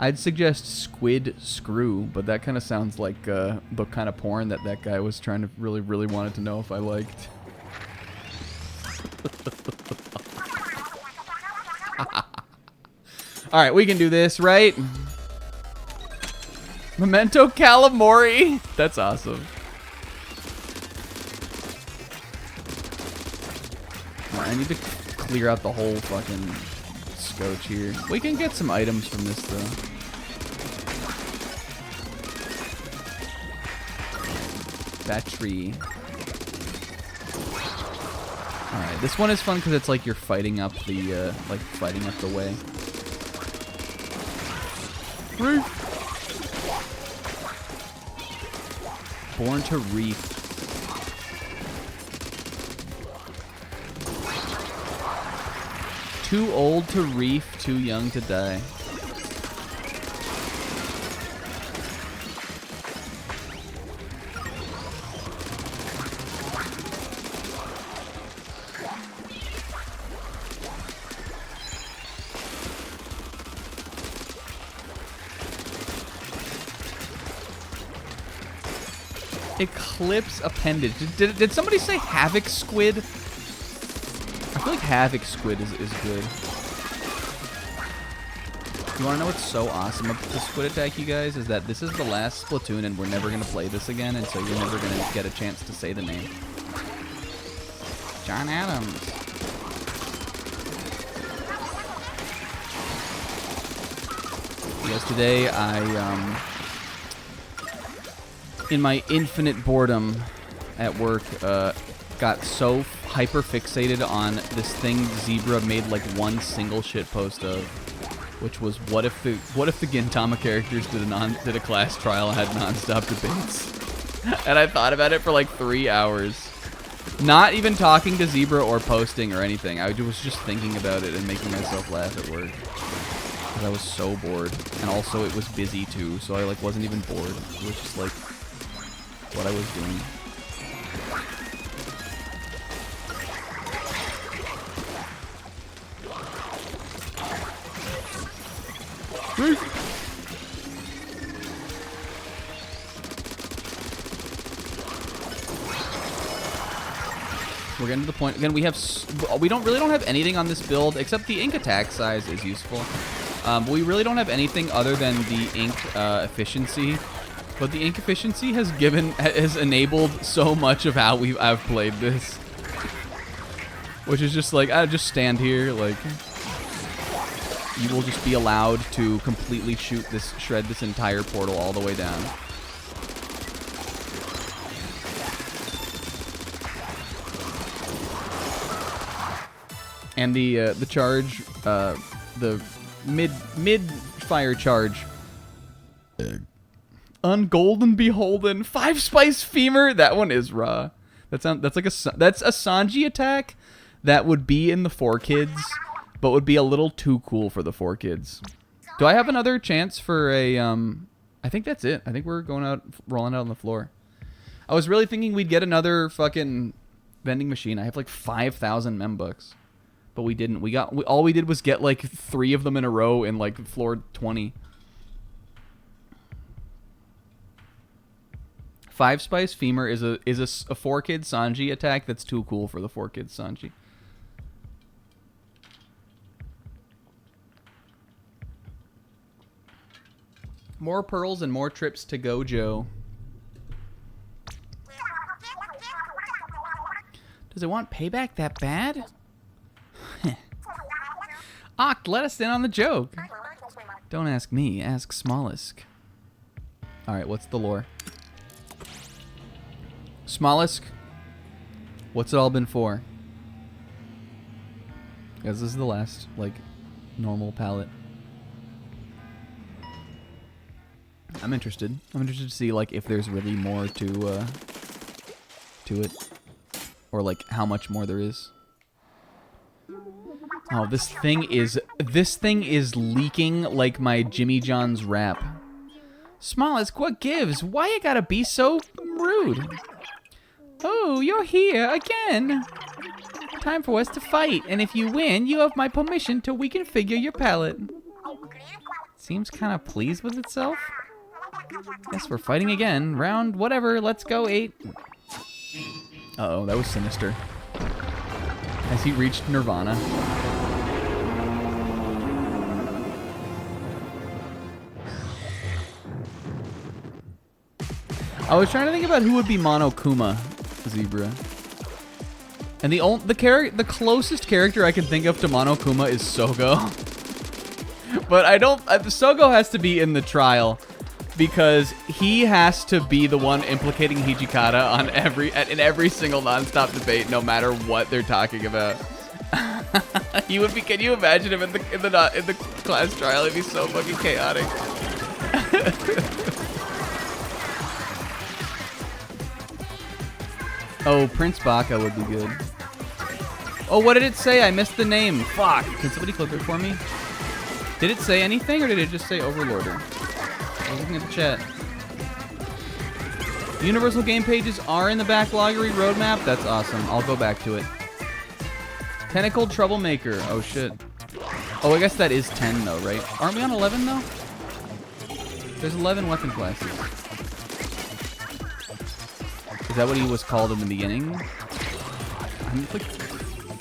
B: I'd suggest Squid Screw, but that kind of sounds like the kind of porn that guy was trying to really wanted to know if I liked. All right, we can do this, right? Memento Calamari. That's awesome. I need to clear out the whole fucking scotch here. We can get some items from this, though. Battery. Alright, this one is fun because it's like you're fighting up the, way. Born to Reef. Too old to reef, too young to die. Eclipse Appendage. Did somebody say Havoc Squid? I feel like Havoc Squid is good. You want to know what's so awesome about the Squid Attack, you guys? Is that this is the last Splatoon and we're never going to play this again, and so you're never going to get a chance to say the name. John Adams. Yesterday, in my infinite boredom at work, got so hyper fixated on this thing Zebra made like one single shit post of, which was what if the Gintama characters did a class trial and had nonstop debates, and I thought about it for like 3 hours, not even talking to Zebra or posting or anything. I was just thinking about it and making myself laugh at work because I was so bored, and also it was busy too, so I like wasn't even bored. It was just like what I was doing. We're getting to the point. Again, we don't have anything on this build except the ink attack size is useful. But we really don't have anything other than the ink efficiency. But the ink efficiency has enabled so much of how I've played this. Which is just like, I just stand here, like, you will just be allowed to completely shred this entire portal all the way down. And the charge, the mid fire charge, Ungolden Beholden, 5 Spice Femur. That one is raw. That's a Sanji attack that would be in the 4Kids, but would be a little too cool for the 4Kids. Do I have another chance for a? I think that's it. I think we're rolling out on the floor. I was really thinking we'd get another fucking vending machine. I have like 5,000 membucks, but we didn't. All we did was get like 3 of them in a row in like floor 20. 5 Spice Femur is a 4-Kid Sanji attack that's too cool for the 4-Kid Sanji. More pearls and more trips to Gojo. Does it want payback that bad? Oct, let us in on the joke. Don't ask me, ask Smollusk. Alright, what's the lore? Smollusk, what's it all been for? Because this is the last, like, normal palette. I'm interested. I'm interested to see, like, if there's really more to it. Or, like, how much more there is. Oh, this thing is leaking like my Jimmy John's rap. Smollusk, what gives? Why you gotta be so rude? Oh, you're here again. Time for us to fight, and if you win, you have my permission to reconfigure your palette. Seems kind of pleased with itself. Guess we're fighting again. Round whatever, let's go 8. Uh-oh, that was sinister. Has he reached Nirvana? I was trying to think about who would be Monokuma Zebra. And the closest character I can think of to Monokuma is Sogo. But I don't... Sogo has to be in the trial because he has to be the one implicating Hijikata on in every single non-stop debate, no matter what they're talking about. He would be... Can you imagine him in the class trial? It'd be so fucking chaotic. Oh, Prince Baka would be good. Oh, what did it say? I missed the name. Fuck. Can somebody clip it for me? Did it say anything, or did it just say Overlorder? I was looking at the chat. Universal game pages are in the backloggery roadmap. That's awesome. I'll go back to it. Tentacled Troublemaker. Oh, shit. Oh, I guess that is 10, though, right? Aren't we on 11, though? There's 11 weapon classes. Is that what he was called in the beginning?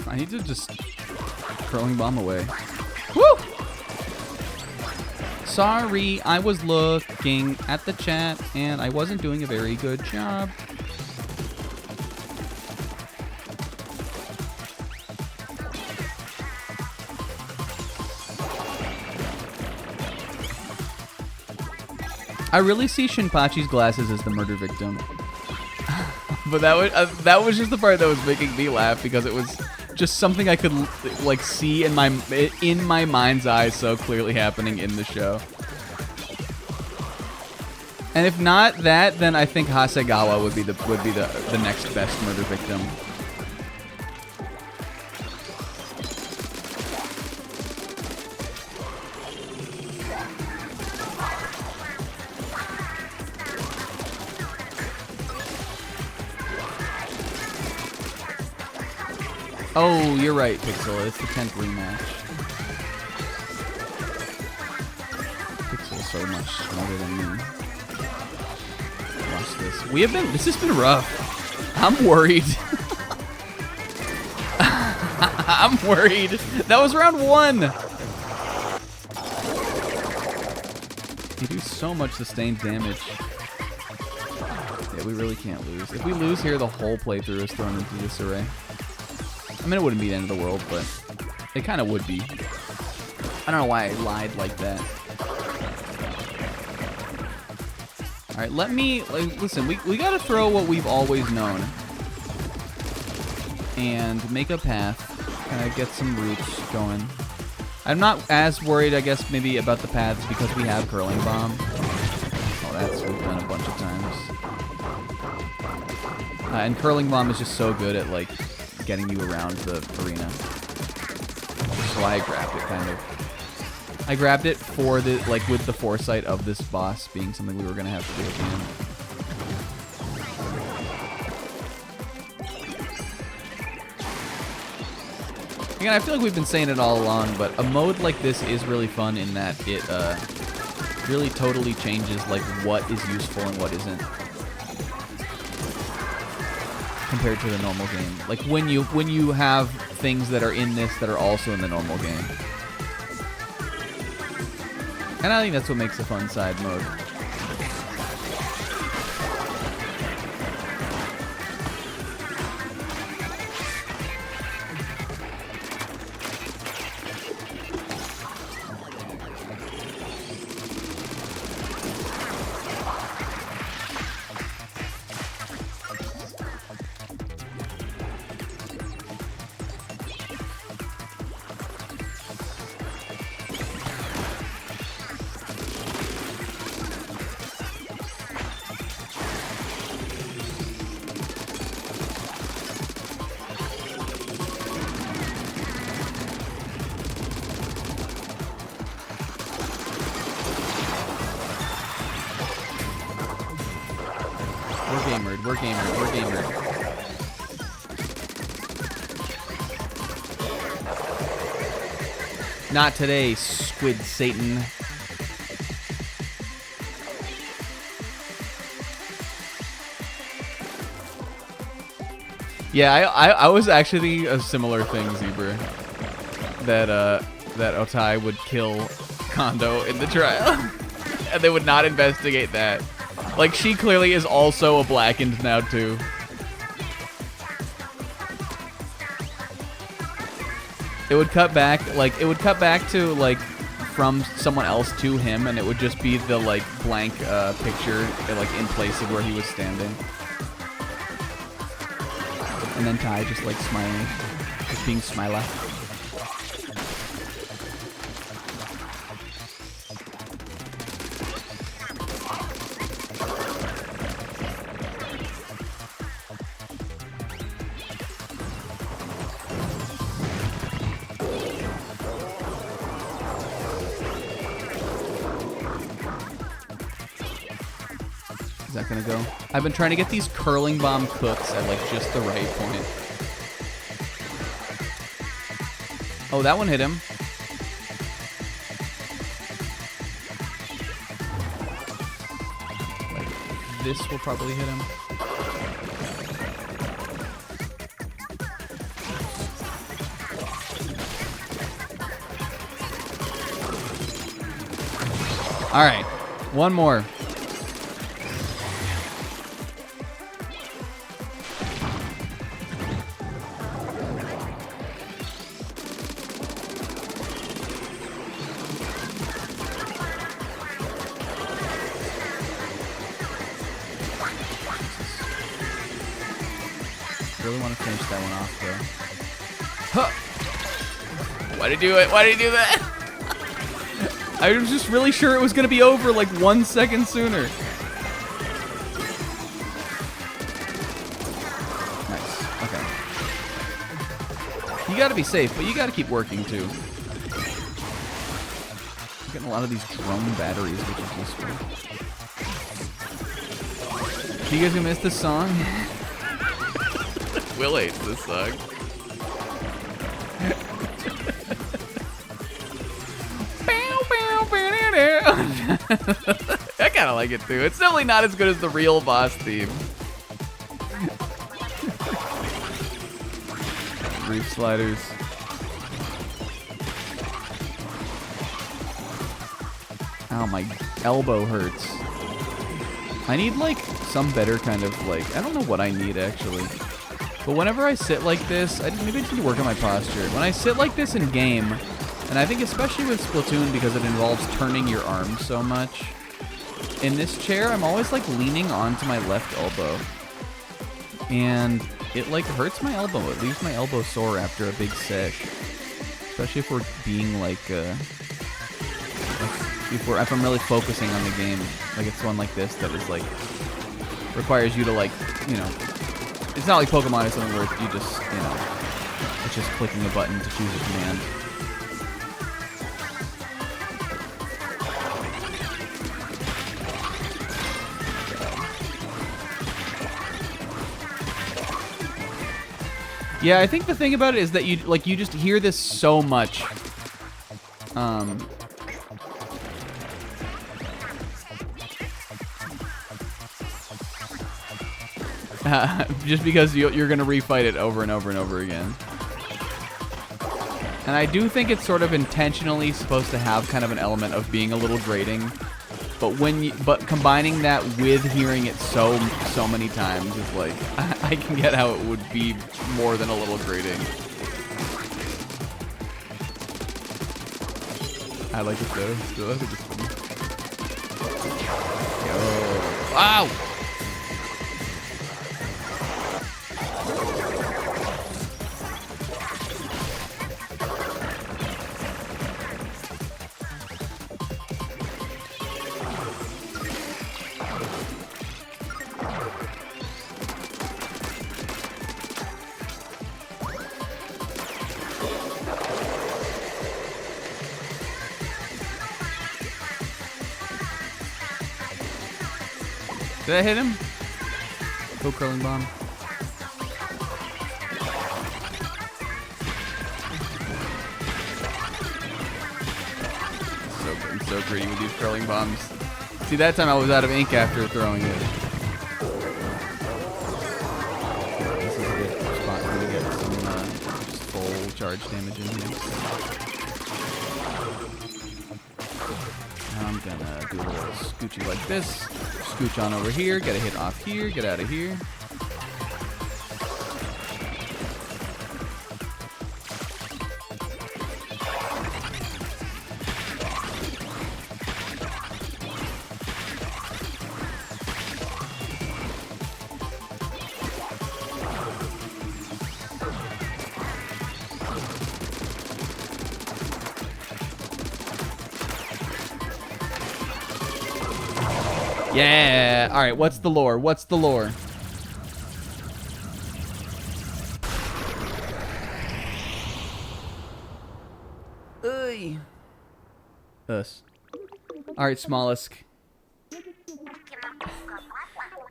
B: I need to just curling bomb away. Woo! Sorry, I was looking at the chat and I wasn't doing a very good job. I really see Shinpachi's glasses as the murder victim. But that was just the part that was making me laugh because it was just something I could like see in my mind's eye so clearly happening in the show. And if not that, then I think Hasegawa would be the next best murder victim. Oh, you're right, Pixel. It's the 10th rematch. Pixel's so much smarter than me. Watch this. This has been rough. I'm worried. I'm worried. That was round 1. They do so much sustained damage. Yeah, we really can't lose. If we lose here, the whole playthrough is thrown into disarray. I mean, it wouldn't be the end of the world, but it kind of would be. I don't know why I lied like that. All right, listen, we got to throw what we've always known and make a path, kind of get some roots going. I'm not as worried, I guess, maybe about the paths because we have Curling Bomb. Oh, that's what we've done a bunch of times. And Curling Bomb is just so good at, like, getting you around the arena. So I grabbed it, kind of. I grabbed it for the, like, with the foresight of this boss being something we were going to have to do at the end. Again, I feel like we've been saying it all along, but a mode like this is really fun in that it really totally changes, like, what is useful and what isn't compared to the normal game. Like, when you have things that are in this that are also in the normal game. And I think that's what makes a fun side mode. We're gamered. Not today, Squid Satan. Yeah, I was actually thinking a similar thing, Zebra. That Otai would kill Kondo in the trial. And they would not investigate that. Like, she clearly is also a blackened now, too. It would cut back to, like, from someone else to him, and it would just be the, like, blank picture, like, in place of where he was standing. And then Ty just, like, smiling. Just being smiler. Is that gonna go? I've been trying to get these curling bomb cooks at, like, just the right point. Oh, that one hit him. Like, this will probably hit him. All right, one more. Really want to finish that one off, though. Huh. Why'd he do it? Why'd he do that? I was just really sure it was going to be over like 1 second sooner. Nice. Okay. You got to be safe, but you got to keep working, too. I'm getting a lot of these drone batteries, which is useful. You guys gonna miss this song? Will hates this song. I kind of like it too. It's definitely not as good as the real boss theme. Reef sliders. Ow, my elbow hurts. I need, like, some better kind of, like... I don't know what I need, actually. But whenever I sit like this... maybe I just need to work on my posture. When I sit like this in game, and I think especially with Splatoon because it involves turning your arms so much, in this chair, I'm always, like, leaning onto my left elbow. And it, like, hurts my elbow. It leaves my elbow sore after a big sesh. Especially if we're being, like, if I'm really focusing on the game. Like, it's one like this that is, like, requires you to, like, you know... It's not like Pokemon or something where you just, you know... It's just clicking a button to choose a command. Yeah, I think the thing about it is that you just hear this so much. Just because you're gonna refight it over and over and over again. And I do think it's sort of intentionally supposed to have kind of an element of being a little grating. But combining that with hearing it so many times is like, I can get how it would be more than a little grating. I like it though. Still, I think it's funny. Yo. Ow! Did I hit him? Go curling bomb. So good. I'm so greedy with these curling bombs. See, that time I was out of ink after throwing it. This is a good spot for me to get some just full charge damage in here. I'm gonna do a little scoochy like this. Scooch on over here, get a hit off here, get out of here. Yeah. All right. What's the lore? What's the lore? Oy. Us. All right, Smollusk.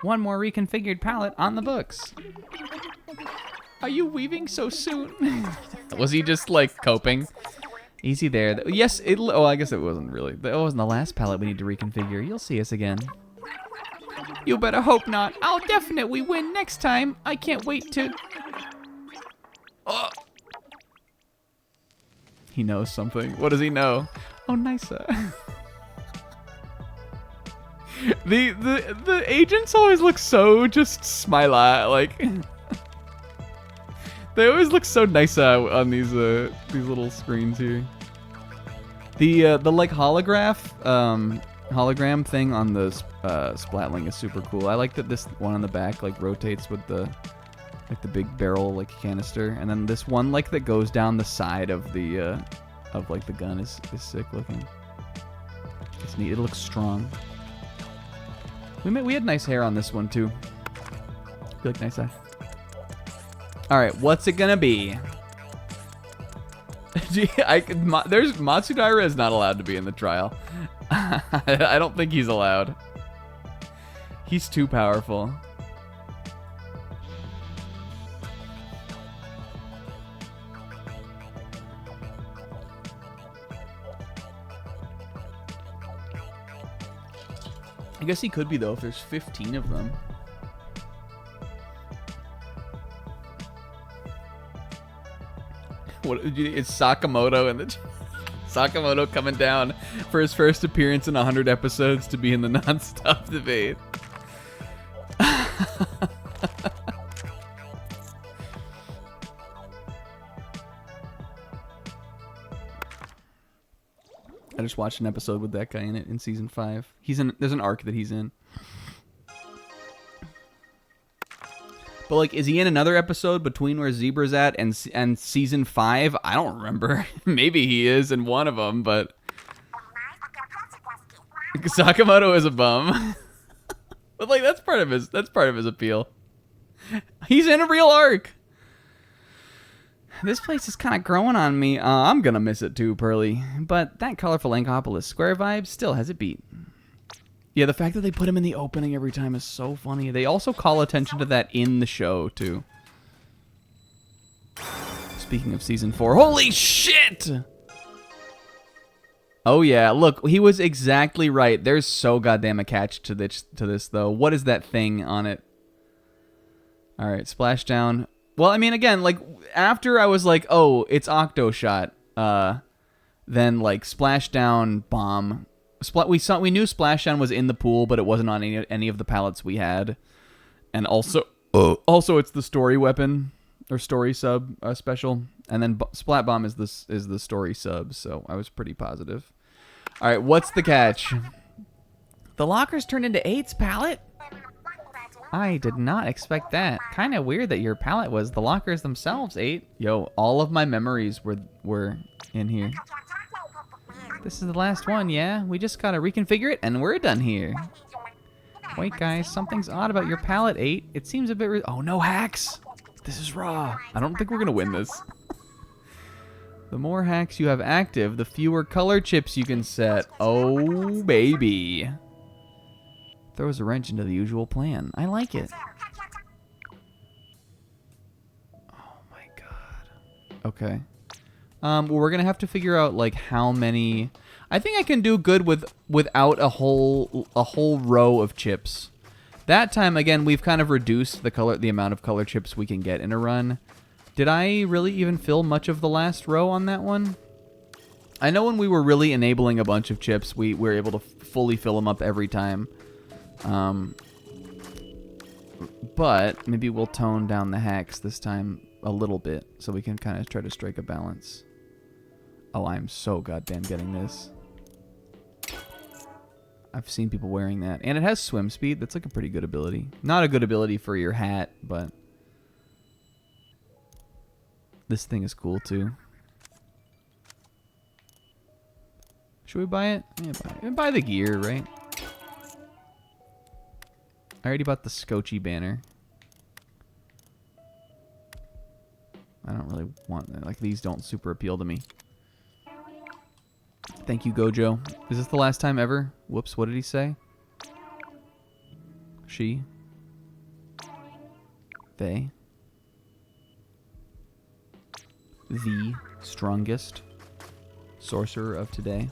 B: One more reconfigured palette on the books. Are you weaving so soon? Was he just like coping? Easy there. Yes. Oh, I guess it wasn't really. That wasn't the last palette we need to reconfigure. You'll see us again. You better hope not. I'll definitely win next time. I can't wait to... Oh. He knows something. What does he know? Oh, Nisa. The agents always look so just smiley, like... They always look so nice on these little screens here. The like hologram thing on the Splatling is super cool. I like that this one on the back like rotates with the big barrel like canister, and then this one like that goes down the side of the like the gun is sick looking. It's neat. It looks strong. We had nice hair on this one too. You look nice eye. All right, what's it gonna be? Matsudaira is not allowed to be in the trial. I don't think he's allowed. He's too powerful. I guess he could be though if there's 15 of them. What? It's Sakamoto and the... Sakamoto coming down for his first appearance in 100 episodes to be in the non-stop debate. I just watched an episode with that guy in it in season 5. There's an arc that he's in. But like, is he in another episode between where Zebra's at and season 5? I don't remember. Maybe he is in one of them, but Sakamoto is a bum. But like, that's part of his appeal. He's in a real arc. This place is kind of growing on me. I'm gonna miss it too, Pearly. But that colorful Ankopolis Square vibe still has it beat. Yeah, the fact that they put him in the opening every time is so funny. They also call attention to that in the show, too. Speaking of season 4, holy shit! Oh yeah, look, he was exactly right. There's so goddamn attached to this, though. What is that thing on it? All right, splashdown. Well, I mean, again, like, after I was like, oh, it's Octoshot, then, like, splashdown, bomb. We knew splashdown was in the pool, but it wasn't on any of the palettes we had. And also it's the story weapon, or story sub special. And then splat bomb is the story sub, so I was pretty positive. All right, what's the catch? The lockers turned into 8's palette? I did not expect that. Kind of weird that your palette was the lockers themselves 8. Yo, all of my memories were in here. This is the last one, yeah? We just gotta reconfigure it, and we're done here. Wait, guys, something's odd about your palette 8. It seems a bit... oh, no hacks! This is raw. I don't think we're gonna win this. The more hacks you have active, the fewer color chips you can set. Oh, baby. Throws a wrench into the usual plan. I like it. Oh my god. Okay. Well, we're gonna have to figure out like how many. I think I can do good without a whole row of chips. That time again, we've kind of reduced the amount of color chips we can get in a run. Did I really even fill much of the last row on that one? I know when we were really enabling a bunch of chips, we were able to fully fill them up every time. But maybe we'll tone down the hacks this time a little bit so we can kind of try to strike a balance. Oh, I'm so goddamn getting this. I've seen people wearing that. And it has swim speed. That's like a pretty good ability. Not a good ability for your hat, but this thing is cool too. Should we buy it? Yeah, buy it. Buy the gear, right? I already bought the Scotchy banner. I don't really want that. Like, these don't super appeal to me. Thank you, Gojo. Is this the last time ever? Whoops, what did he say? She. They. The strongest sorcerer of today.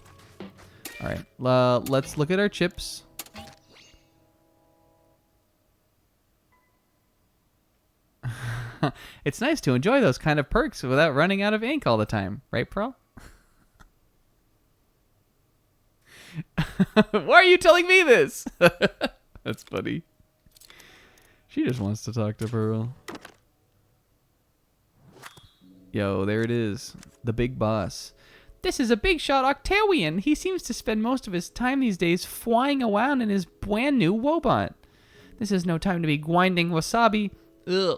B: Alright, let's look at our chips. It's nice to enjoy those kind of perks without running out of ink all the time. Right, Pearl? Why are you telling me this? That's funny. She just wants to talk to Pearl. Yo, there it is. The big boss. This is a big shot Octavian. He seems to spend most of his time these days flying around in his brand new Wobot. This is no time to be grinding wasabi. Ugh.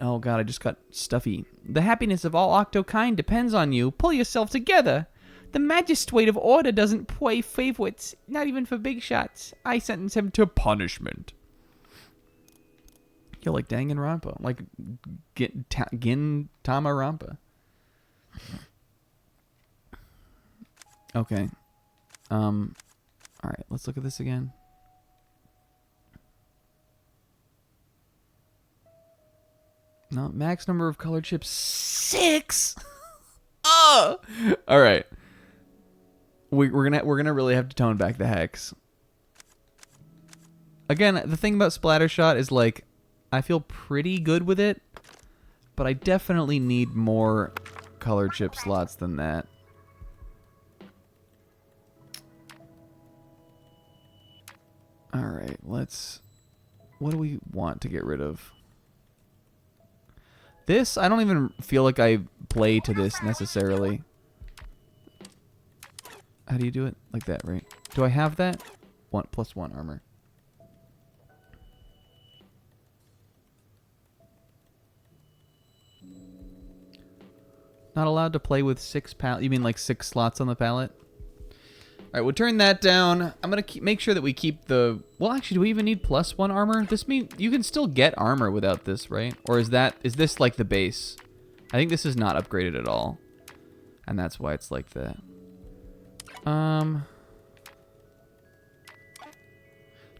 B: Oh god, I just got stuffy. The happiness of all Octokind depends on you. Pull yourself together. The magistrate of order doesn't play favorites, not even for big shots. I sentence him to punishment. You're like Danganronpa, like Gin Tama Rampa. Okay. All right, let's look at this again. No, max number of color chips 6. Oh, all right. We're gonna really have to tone back the hex. Again, the thing about Splattershot is like I feel pretty good with it, but I definitely need more color chip slots than that. Alright, let's... What do we want to get rid of? This, I don't even feel like I play to this necessarily. How do you do it? Like that, right? Do I have that? 1+1 armor. Not allowed to play with 6 pallet. You mean like 6 slots on the pallet? All right, we'll turn that down. I'm gonna make sure that we keep the. Well, actually, do we even need +1 armor? This means you can still get armor without this, right? Or is this like the base? I think this is not upgraded at all, and that's why it's like that.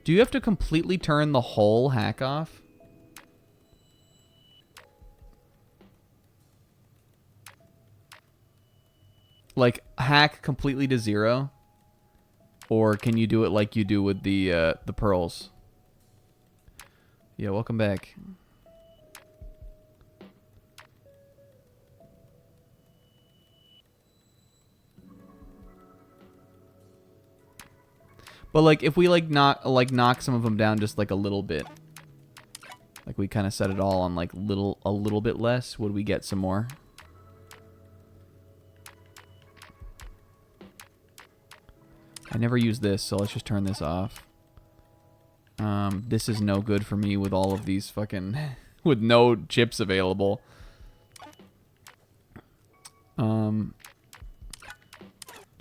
B: Do you have to completely turn the whole hack off? Like hack completely to 0? Or can you do it like you do with the pearls? Yeah, welcome back. But like if we knock some of them down just like a little bit. Like we kind of set it all on like a little bit less, would we get some more? I never use this, so let's just turn this off. This is no good for me with all of these fucking... with no chips available.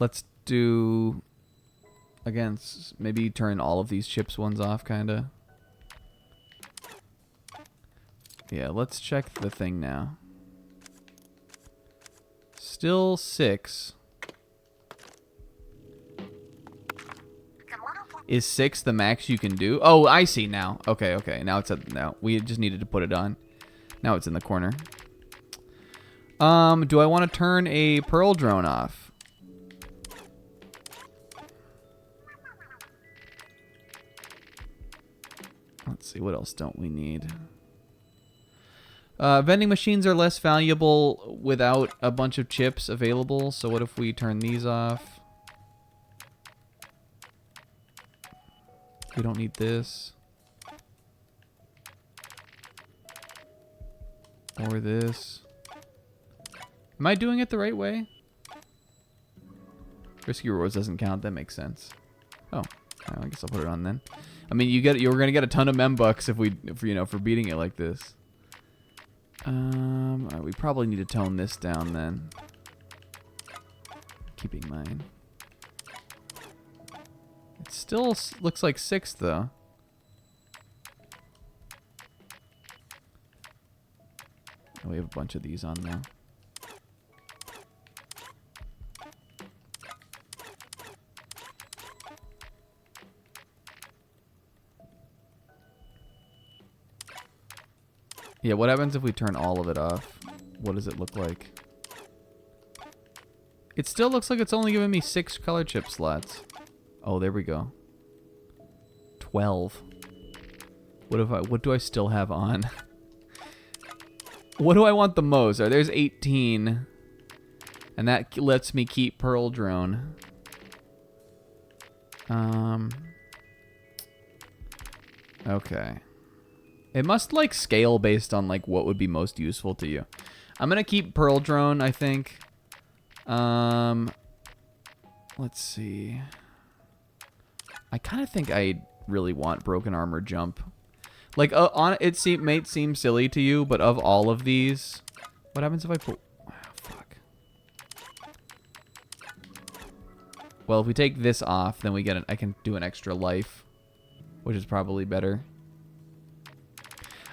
B: Let's do... Again, maybe turn all of these chips ones off, kinda. Yeah, let's check the thing now. Still 6. Is 6 the max you can do? Oh, I see now. Okay, okay. Now it's at now. We just needed to put it on. Now it's in the corner. Do I want to turn a pearl drone off? Let's see, what else don't we need? Vending machines are less valuable without a bunch of chips available. So what if we turn these off? We don't need this. Or this. Am I doing it the right way? Risky rewards doesn't count. That makes sense. Oh, I guess I'll put it on then. I mean, you're gonna get a ton of membucks for beating it like this. Alright, we probably need to tone this down then. Keeping mine. It still looks like 6 though. Oh, we have a bunch of these on now. Yeah, what happens if we turn all of it off? What does it look like? It still looks like it's only giving me 6 color chip slots. Oh, there we go. 12. What do I still have on? What do I want the most? There's 18. And that lets me keep Pearl Drone. Okay. It must like scale based on like what would be most useful to you. I'm gonna keep Pearl Drone, I think. Let's see. I kind of think I really want Broken Armor Jump. Like may seem silly to you, but of all of these, what happens if I put? Oh, fuck. Well, if we take this off, then we get I can do an extra life, which is probably better.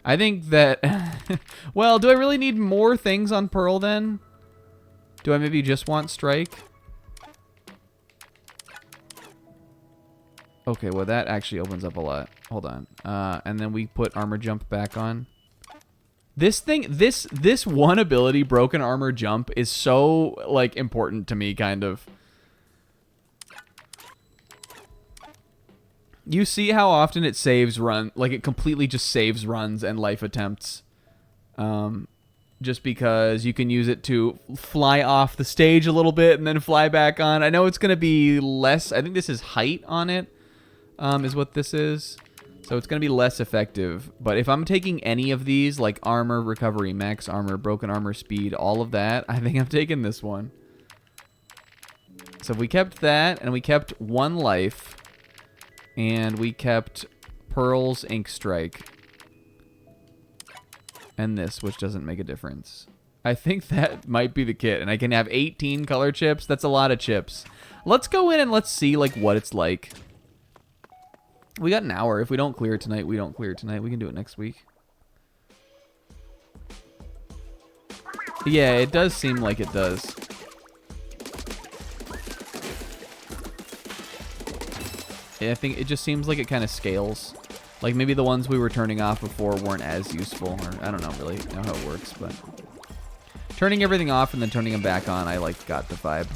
B: I think that... well, do I really need more things on Pearl then? Do I maybe just want Strike? Okay, well that actually opens up a lot. Hold on. And then we put Armor Jump back on. This one ability, Broken Armor Jump, is so, like, important to me, kind of. You see how often it saves like it completely just saves runs and life attempts. Just because you can use it to fly off the stage a little bit and then fly back on. I know it's going to be less. I think this is height on it. is what this is. So it's going to be less effective. But if I'm taking any of these, like armor, recovery, max armor, broken armor, speed, all of that, I think I'm taking this one. So if we kept that, and we kept 1 life, and we kept Pearl's Ink Strike, and this, which doesn't make a difference. I think that might be the kit, and I can have 18 color chips. That's a lot of chips. Let's go in and let's see like what it's like. We got an hour. If we don't clear it tonight, we don't clear it tonight. We can do it next week. Yeah, it does seem like it does. Yeah, I think it just seems like it kind of scales. Like maybe the ones we were turning off before weren't as useful, or I don't know really know how it works, but turning everything off and then turning them back on, I like got the vibe.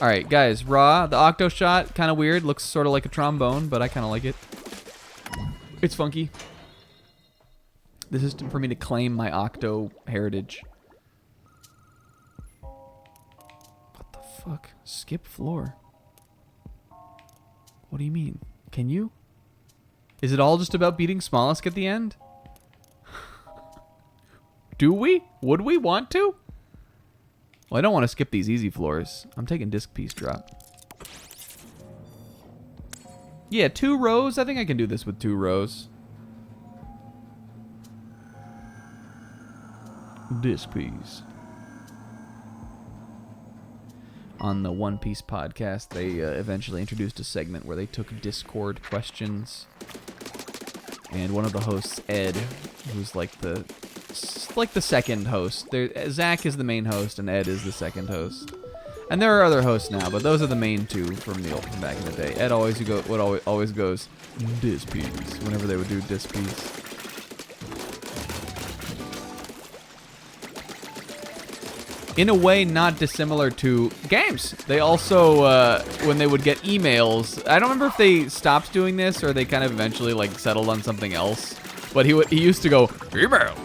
B: All right, guys, raw, the octo shot, kind of weird, looks sort of like a trombone, but I kind of like it. It's funky. This is for me to claim my octo heritage. What the fuck? Skip floor. What do you mean? Can you? Is it all just about beating Smollusk at the end? Do we? Would we want to? Well, I don't want to skip these easy floors. I'm taking disc piece drop. Yeah, 2 rows. I think I can do this with 2 rows. Disc piece. On the One Piece podcast, they eventually introduced a segment where they took Discord questions. And one of the hosts, Ed, who's like the second host. Zach is the main host, and Ed is the second host. And there are other hosts now, but those are the main 2 from back in the day. Ed always goes disc piece whenever they would do disc piece. In a way, not dissimilar to games. They also, when they would get emails, I don't remember if they stopped doing this or they kind of eventually like settled on something else. But he used to go email,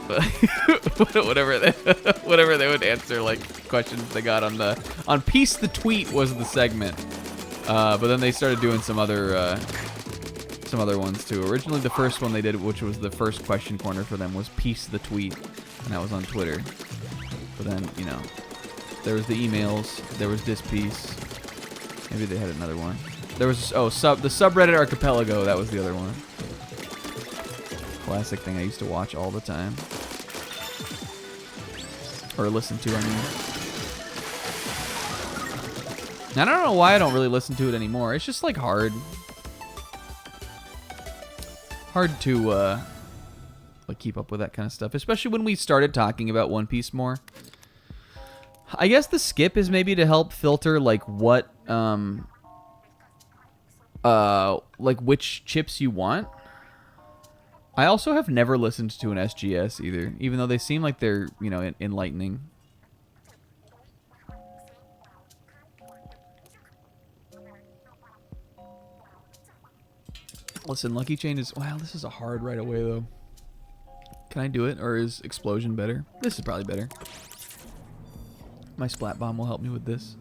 B: whatever they would answer like questions they got on Piece the Tweet was the segment. But then they started doing some other ones too. Originally, the first one they did, which was the first question corner for them, was Piece the Tweet, and that was on Twitter. But then, you know, there was the emails, there was this piece. Maybe they had another one. There was, the subreddit Archipelago, that was the other one. Classic thing I used to watch all the time. Or listen to, I mean. I don't know why I don't really listen to it anymore. It's just like hard to like keep up with that kind of stuff, especially when we started talking about One Piece more. I guess the skip is maybe to help filter like what like which chips you want. I also have never listened to an SGS either, even though they seem like they're, you know, enlightening. Listen, Lucky Chain is... Wow, this is a hard right away, though. Can I do it, or is Explosion better? This is probably better. My Splat Bomb will help me with this.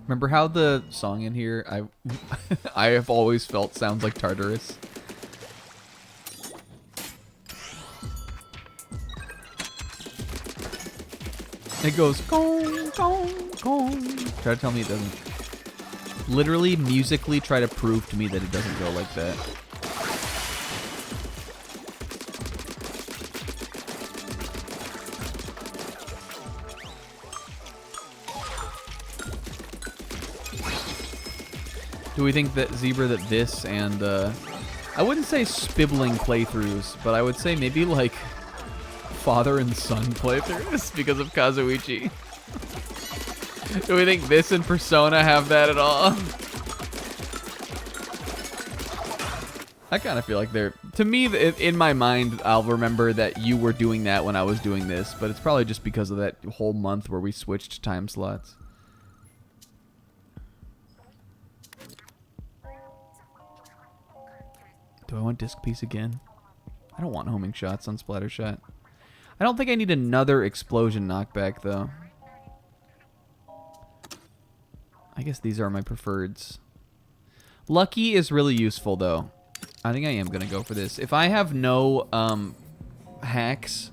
B: Remember how the song in here, I have always felt sounds like Tartarus? It goes, gong, gong, gong. Try to tell me it doesn't. Literally, musically try to prove to me that it doesn't go like that. Do we think that Zebra, that this and, I wouldn't say spibbling playthroughs, but I would say maybe like father and son playthroughs because of Kazuichi? Do we think this and Persona have that at all? I kind of feel like they're... To me, in my mind, I'll remember that you were doing that when I was doing this, but it's probably just because of that whole month where we switched time slots. Do I want disc piece again? I don't want homing shots on Splatter Shot. I don't think I need another explosion knockback, though. I guess these are my preferreds. Lucky is really useful, though. I think I am going to go for this. If I have no hacks,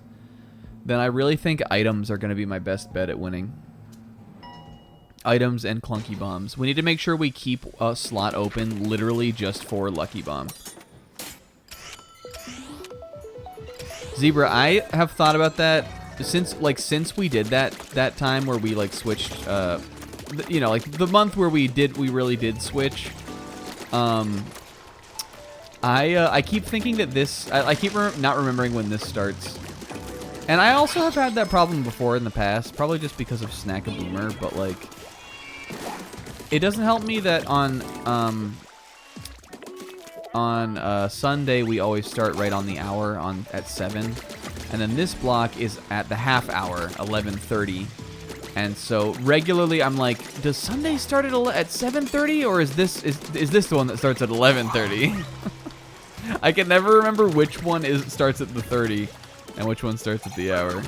B: then I really think items are going to be my best bet at winning. Items and clunky bombs. We need to make sure we keep a slot open literally just for lucky bomb. Zebra, I have thought about that since we did that time where we like switched you know, like the month where we really did switch. I keep thinking that this I keep not remembering when this starts. And I also have had that problem before in the past, probably just because of Snack-a-Boomer, but like it doesn't help me that on Sunday we always start right on the hour at 7, and then this block is at the half hour, 11:30. And so regularly I'm like, does Sunday start at 7:30, or is this the one that starts at 11:30? I can never remember which one starts at the 30 and which one starts at the hour. Let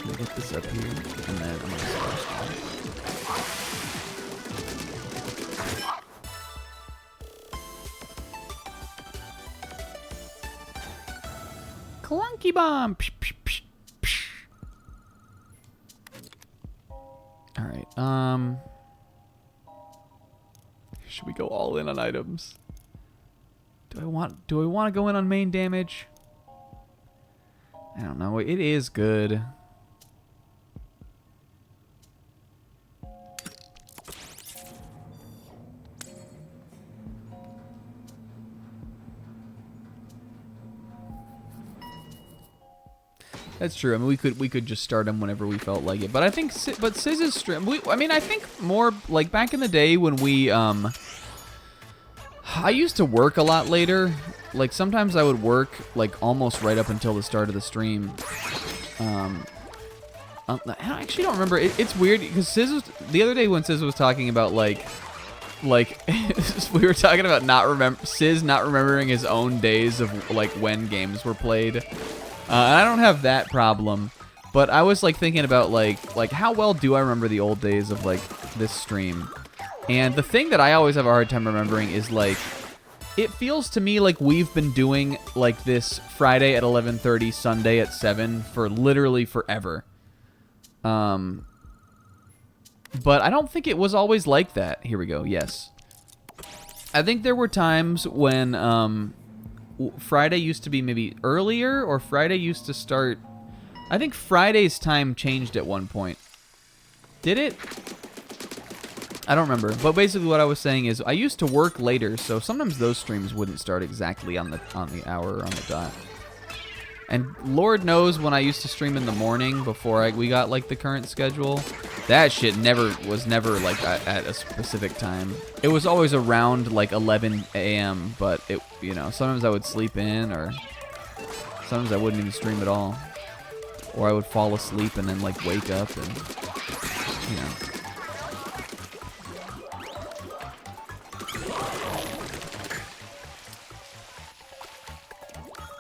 B: me get this up here, and then I'm gonna start. Clunky bomb. Psh, psh, psh, psh. All right. Should we go all in on items? Do I want to go in on main damage? I don't know. It is good. That's true. I mean, we could just start him whenever we felt like it. But I think, Sizz's stream. I mean, I think more like back in the day when we I used to work a lot later. Like sometimes I would work like almost right up until the start of the stream. I actually don't remember. It's weird because the other day when Sizz was talking about like we were talking about Sizz not remembering his own days of like when games were played. And I don't have that problem, but I was like thinking about like how well do I remember the old days of like this stream? And the thing that I always have a hard time remembering is like it feels to me like we've been doing like this Friday at 11:30, Sunday at 7 for literally forever. But I don't think it was always like that. Here we go. Yes. I think there were times when Friday used to be maybe earlier, or Friday used to start. I think Friday's time changed at one point. Did it? I don't remember. But basically what I was saying is I used to work later, so sometimes those streams wouldn't start exactly on the hour or on the dot. And Lord knows when I used to stream in the morning before we got like the current schedule, that shit was never like at a specific time. It was always around like 11 a.m. But it, you know, sometimes I would sleep in, or sometimes I wouldn't even stream at all, or I would fall asleep and then like wake up and, you know.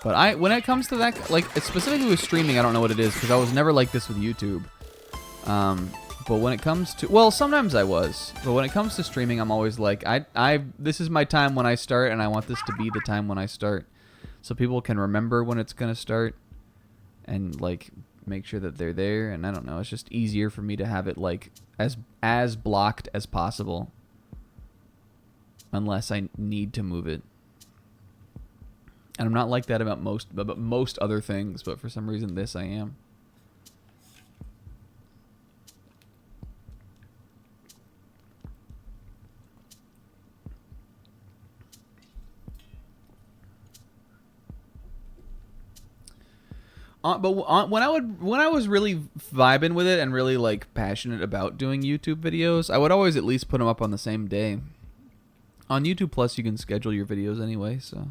B: But when it comes to that, like specifically with streaming, I don't know what it is because I was never like this with YouTube. But when it comes to, well, sometimes I was, but when it comes to streaming, I'm always like, this is my time when I start, and I want this to be the time when I start, so people can remember when it's gonna start, and like make sure that they're there. And I don't know, it's just easier for me to have it like as blocked as possible, unless I need to move it. And I'm not like that about most other things, but for some reason this I am. When I was really vibing with it and really like passionate about doing YouTube videos, I would always at least put them up on the same day. On YouTube Plus, you can schedule your videos anyway, so.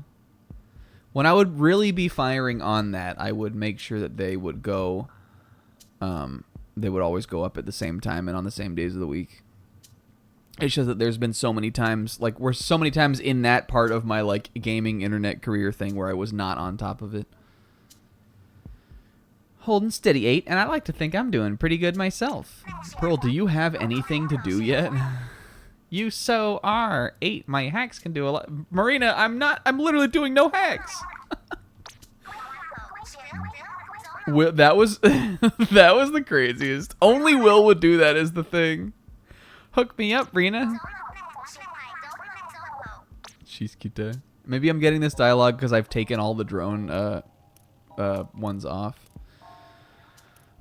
B: When I would really be firing on that, I would make sure that they would go, they would always go up at the same time and on the same days of the week. It's just that there's been so many times, like, we're so many times in that part of my, like, gaming internet career thing where I was not on top of it. Holding steady 8, and I like to think I'm doing pretty good myself. Pearl, do you have anything to do yet? You so are 8. My hacks can do a lot. Marina, I'm literally doing no hacks. Will, that was that was the craziest. Only Will would do that is the thing. Hook me up, Rena. She's cute. Maybe I'm getting this dialogue because I've taken all the drone ones off.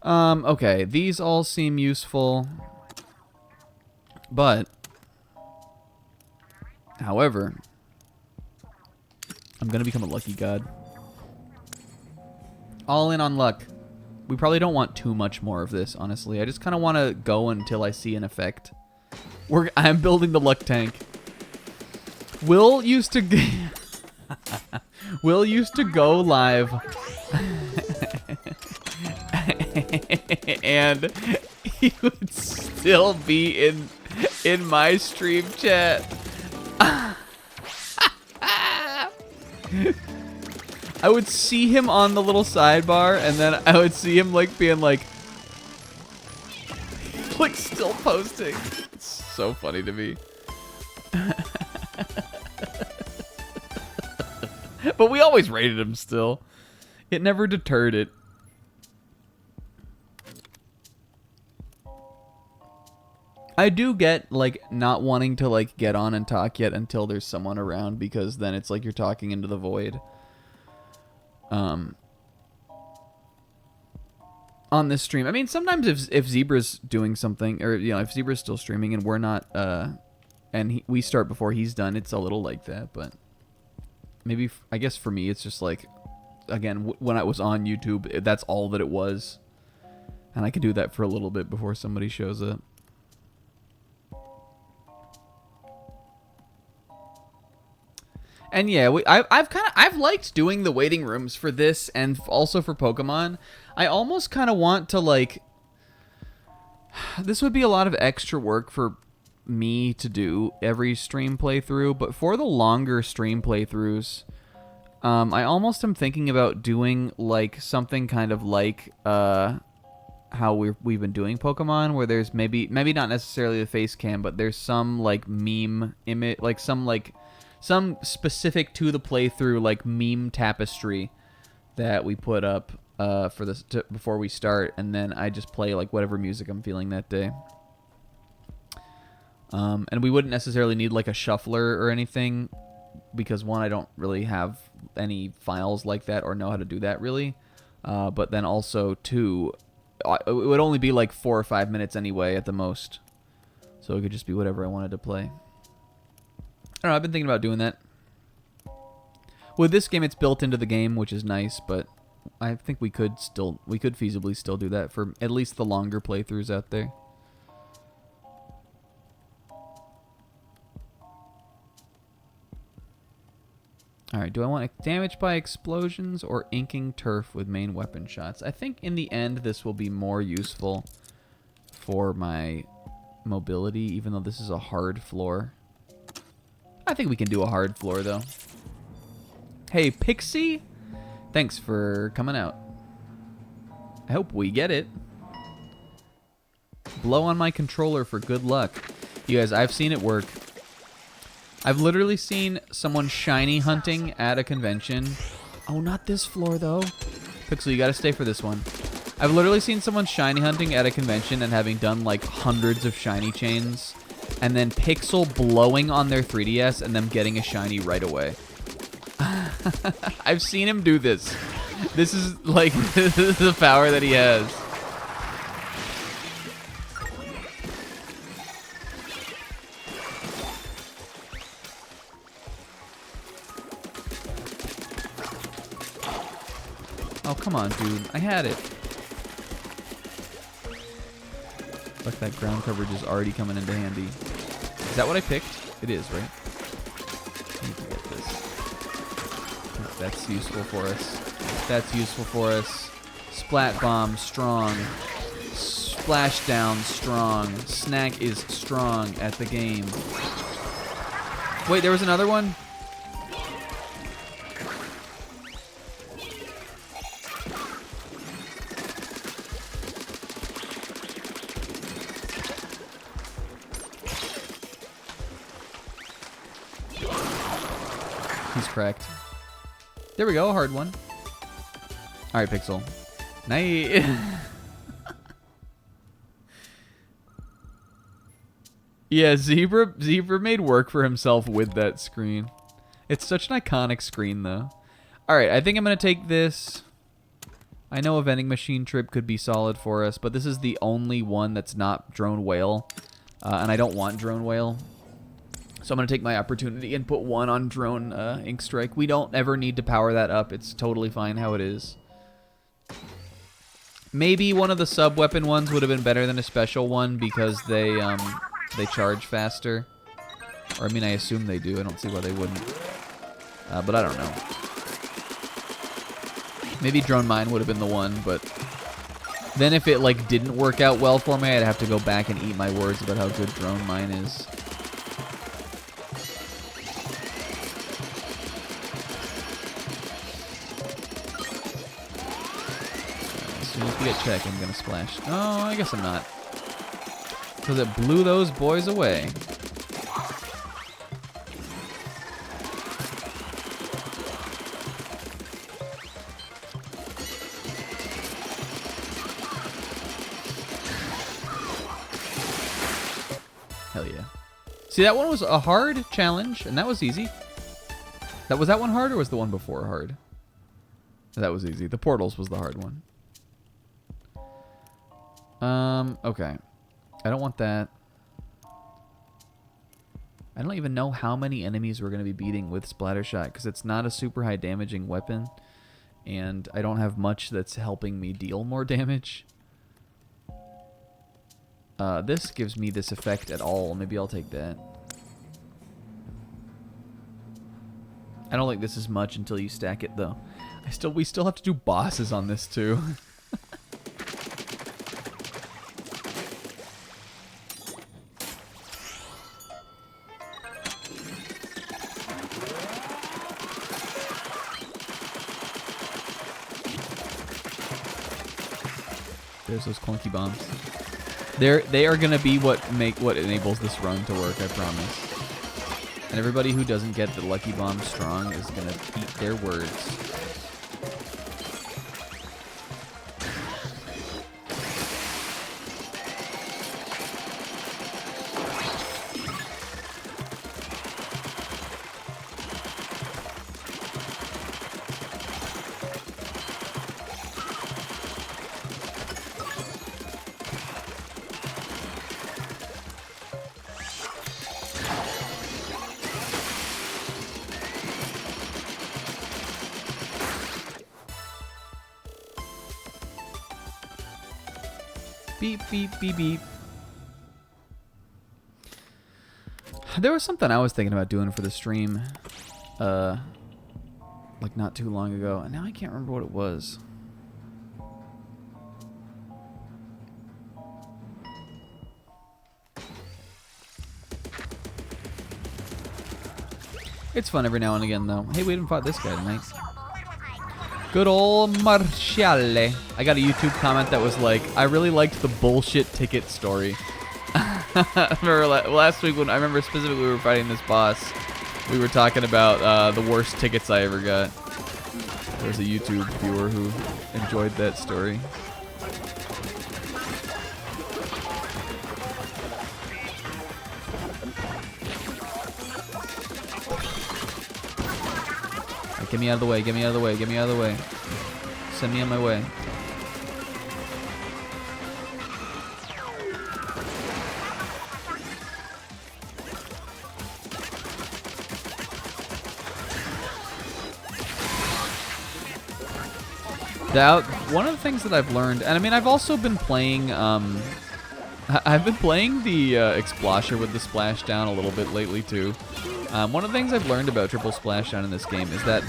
B: Okay, these all seem useful. But however, I'm gonna become a lucky god. All in on luck. We probably don't want too much more of this, honestly. I just kind of want to go until I see an effect. I'm building the luck tank. Will used to Will used to go live and he would still be in my stream chat. I would see him on the little sidebar, and then I would see him like being like still posting. It's so funny to me. But we always rated him still. It never deterred it. I do get like not wanting to like get on and talk yet until there's someone around, because then it's like you're talking into the void. On this stream, I mean, sometimes if Zebra's doing something, or you know, if Zebra's still streaming and we're not, and we start before he's done, it's a little like that. But maybe I guess for me, it's just like, again, when I was on YouTube, that's all that it was, and I could do that for a little bit before somebody shows up. And yeah, I've liked doing the waiting rooms for this and also for Pokemon. I almost kind of want to like, this would be a lot of extra work for me to do every stream playthrough, but for the longer stream playthroughs, I almost am thinking about doing like something kind of like how we've been doing Pokemon, where there's maybe not necessarily a face cam, but there's some like meme image, like some specific to the playthrough like meme tapestry that we put up for this before we start, and then I just play like whatever music I'm feeling that day. And we wouldn't necessarily need like a shuffler or anything, because one, I don't really have any files like that or know how to do that really. But then also two, it would only be like 4 or 5 minutes anyway at the most, so it could just be whatever I wanted to play. I don't know, I've been thinking about doing that. With this game, it's built into the game, which is nice, but I think we could feasibly still do that for at least the longer playthroughs out there. Alright, do I want damage by explosions or inking turf with main weapon shots? I think in the end this will be more useful for my mobility, even though this is a hard floor. I think we can do a hard floor, though. Hey, Pixie! Thanks for coming out. I hope we get it. Blow on my controller for good luck. You guys, I've seen it work. I've literally seen someone shiny hunting at a convention. Oh, not this floor, though. Pixel, you gotta stay for this one. I've literally seen someone shiny hunting at a convention and having done, like, hundreds of shiny chains, and then Pixel blowing on their 3DS and them getting a shiny right away. I've seen him do this. This is, like, this is the power that he has. Oh, come on, dude. I had it. Look, that ground coverage is already coming into handy. Is that what I picked? It is, right? I need to get this. That's useful for us. That's useful for us. Splat bomb, strong. Splashdown, strong. Snack is strong at the game. Wait, there was another one? He's cracked. There we go, hard one. All right, Pixel. Nice. Yeah, Zebra made work for himself with that screen. It's such an iconic screen, though. All right, I think I'm going to take this. I know a vending machine trip could be solid for us, but this is the only one that's not Drone Whale, and I don't want Drone Whale. So I'm going to take my opportunity and put one on Drone Ink Strike. We don't ever need to power that up. It's totally fine how it is. Maybe one of the sub-weapon ones would have been better than a special one because they charge faster. Or, I mean, I assume they do. I don't see why they wouldn't. But I don't know. Maybe Drone Mine would have been the one, but then if it, like, didn't work out well for me, I'd have to go back and eat my words about how good Drone Mine is. As soon as we get check, I'm gonna splash. Oh, I guess I'm not. Because it blew those boys away. Hell yeah. See, that one was a hard challenge, and that was easy. Was that one hard, or was the one before hard? That was easy. The portals was the hard one. Okay. I don't want that. I don't even know how many enemies we're going to be beating with Splattershot, because it's not a super high damaging weapon, and I don't have much that's helping me deal more damage. This gives me this effect at all. Maybe I'll take that. I don't think this is much until you stack it, though. We still have to do bosses on this, too. There's those clunky bombs. They are gonna be what enables this run to work, I promise. And everybody who doesn't get the lucky bomb strong is gonna eat their words. Beep, beep, beep, beep. There was something I was thinking about doing for the stream, like not too long ago, and now I can't remember what it was. It's fun every now and again, though. Hey, we haven't fought this guy tonight. Good old Marshale. I got a YouTube comment that was like, I really liked the bullshit ticket story. I remember last week when I remember specifically we were fighting this boss. We were talking about the worst tickets I ever got. There was a YouTube viewer who enjoyed that story. Get me out of the way, get me out of the way, get me out of the way. Send me on my way. One of the things that I've learned, and I mean I've also been playing, I've been playing the Explasher with the splashdown a little bit lately too. One of the things I've learned about triple splashdown in this game is that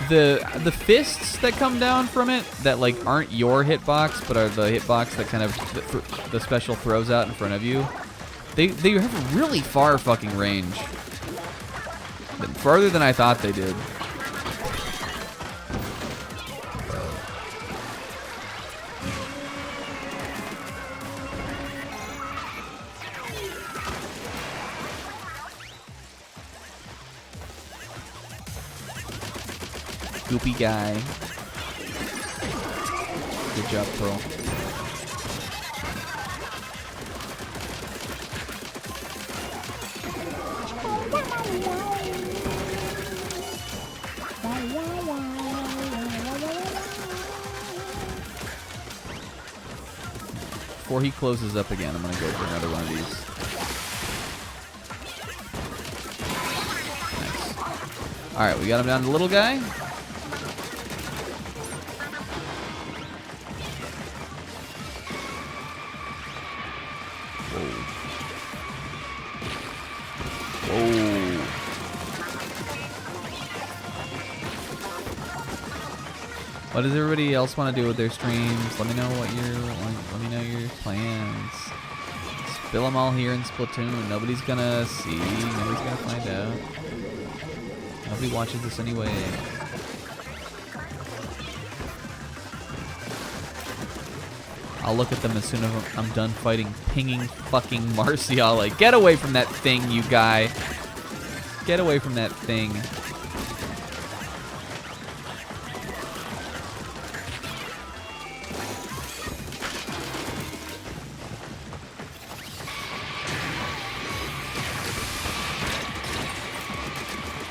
B: the fists that come down from it that like aren't your hitbox but are the hitbox that kind of the special throws out in front of you, they have a really far fucking range, farther than I thought they did. Goopy guy. Good job, Pearl. Before he closes up again, I'm gonna go for another one of these. Nice. Alright, we got him down to the little guy. Whoa. Whoa. What does everybody else want to do with their streams? Let me know what let me know your plans. Spill them all here in Splatoon. Nobody's gonna see. Nobody's gonna find out. Nobody watches this anyway. I'll look at them as soon as I'm done fighting pinging fucking Marciale. Get away from that thing, you guy. Get away from that thing.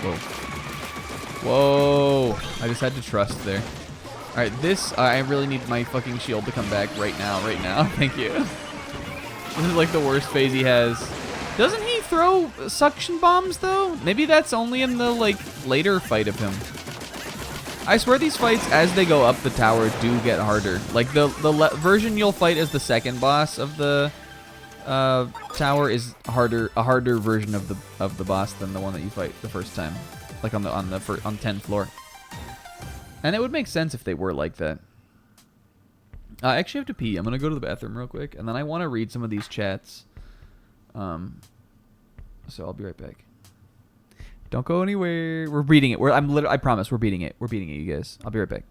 B: Whoa. Whoa. I just had to trust there. Alright, this, I really need my fucking shield to come back right now. Thank you. This is like the worst phase he has. Doesn't he throw suction bombs, though? Maybe that's only in the, like, later fight of him. I swear these fights, as they go up the tower, do get harder. Like, the version you'll fight as the second boss of the tower is a harder version of the boss than the one that you fight the first time. Like, on 10th floor. And it would make sense if they were like that. I actually have to pee. I'm going to go to the bathroom real quick. And then I want to read some of these chats. So I'll be right back. Don't go anywhere. We're beating it. I promise we're beating it. We're beating it, you guys. I'll be right back.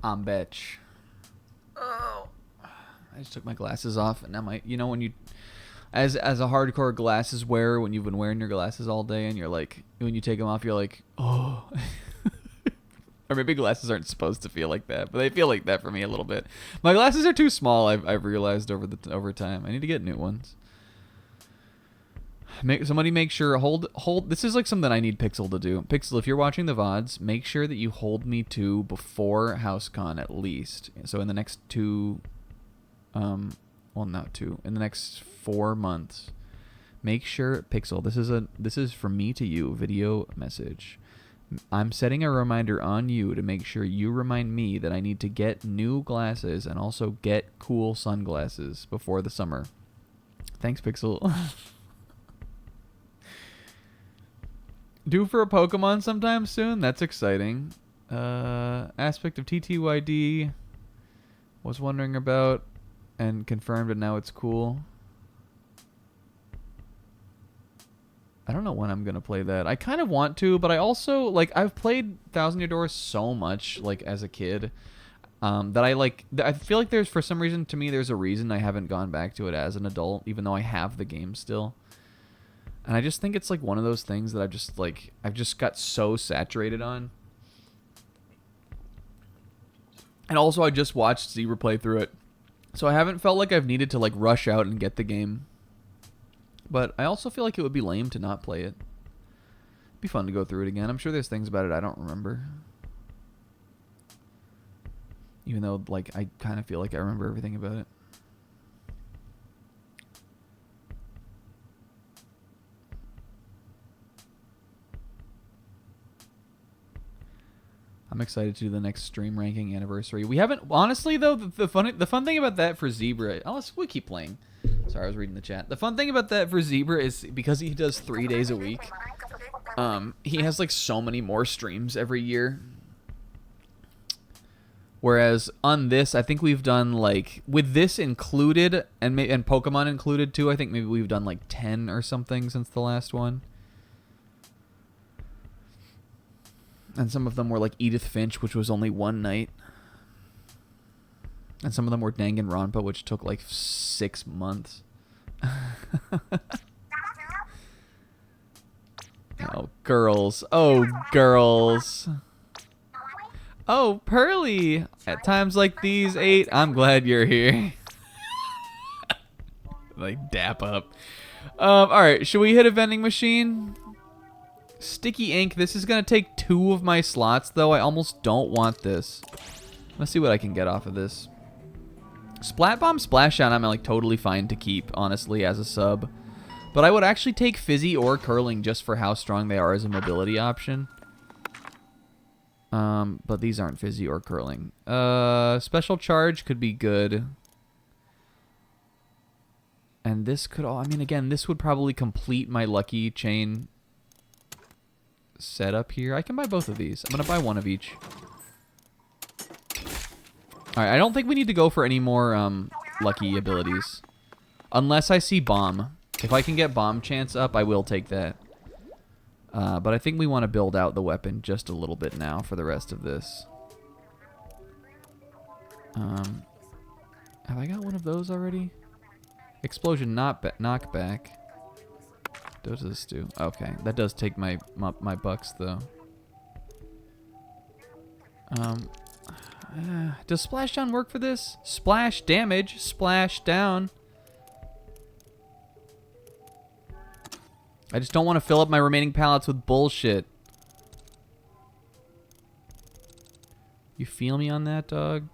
B: Bitch. Oh. I just took my glasses off, and now when you, as a hardcore glasses wearer, when you've been wearing your glasses all day, and you're like, when you take them off, you're like, oh. Or maybe glasses aren't supposed to feel like that, but they feel like that for me a little bit. My glasses are too small. I've realized over time. I need to get new ones. Somebody make sure hold. This is like something I need Pixel to do. Pixel, if you're watching the VODs, make sure that you hold me to before HouseCon at least. So in the next in the next 4 months, make sure Pixel. This is from me to you. Video message. I'm setting a reminder on you to make sure you remind me that I need to get new glasses and also get cool sunglasses before the summer. Thanks, Pixel. Due for a Pokemon sometime soon? That's exciting. Aspect of TTYD was wondering about and confirmed, and now it's cool. I don't know when I'm gonna play that. I kind of want to, but I also, like, I've played Thousand Year Door so much, like, as a kid. that I like. I feel like there's, for some reason, to me, there's a reason I haven't gone back to it as an adult, even though I have the game still. And I just think it's like one of those things that I've just got so saturated on. And also, I just watched Zebra play through it, so I haven't felt like I've needed to like rush out and get the game. But I also feel like it would be lame to not play it. It'd be fun to go through it again. I'm sure there's things about it I don't remember. Even though, like, I kind of feel like I remember everything about it. I'm excited to do the next stream ranking anniversary. We haven't, honestly though, the fun thing about that for Zebra, unless we keep playing. Sorry, I was reading the chat. The fun thing about that for Zebra is because he does 3 days a week. He has like so many more streams every year. Whereas on this, I think we've done like, with this included and Pokemon included too, I think maybe we've done like 10 or something since the last one. And some of them were like Edith Finch, which was only one night. And some of them were Danganronpa, which took like 6 months. Oh, girls. Oh, girls. Oh, Pearly. At times like these, 8, I'm glad you're here. Like, dap up. Alright, should we hit a vending machine? Sticky ink. This is going to take 2 of my slots, though. I almost don't want this. Let's see what I can get off of this. Splat Bomb, Splashdown, I'm like totally fine to keep, honestly, as a sub. But I would actually take Fizzy or Curling just for how strong they are as a mobility option. But these aren't Fizzy or Curling. Special Charge could be good. And this could all, I mean, again, this would probably complete my Lucky Chain setup here. I can buy both of these. I'm going to buy one of each. Alright, I don't think we need to go for any more lucky abilities. Unless I see Bomb. If I can get Bomb Chance up, I will take that. But I think we want to build out the weapon just a little bit now for the rest of this. Have I got one of those already? Explosion knockback. What does this do? Okay, that does take my bucks though. Does Splashdown work for this? Splash damage, splash down. I just don't want to fill up my remaining pallets with bullshit. You feel me on that, dog?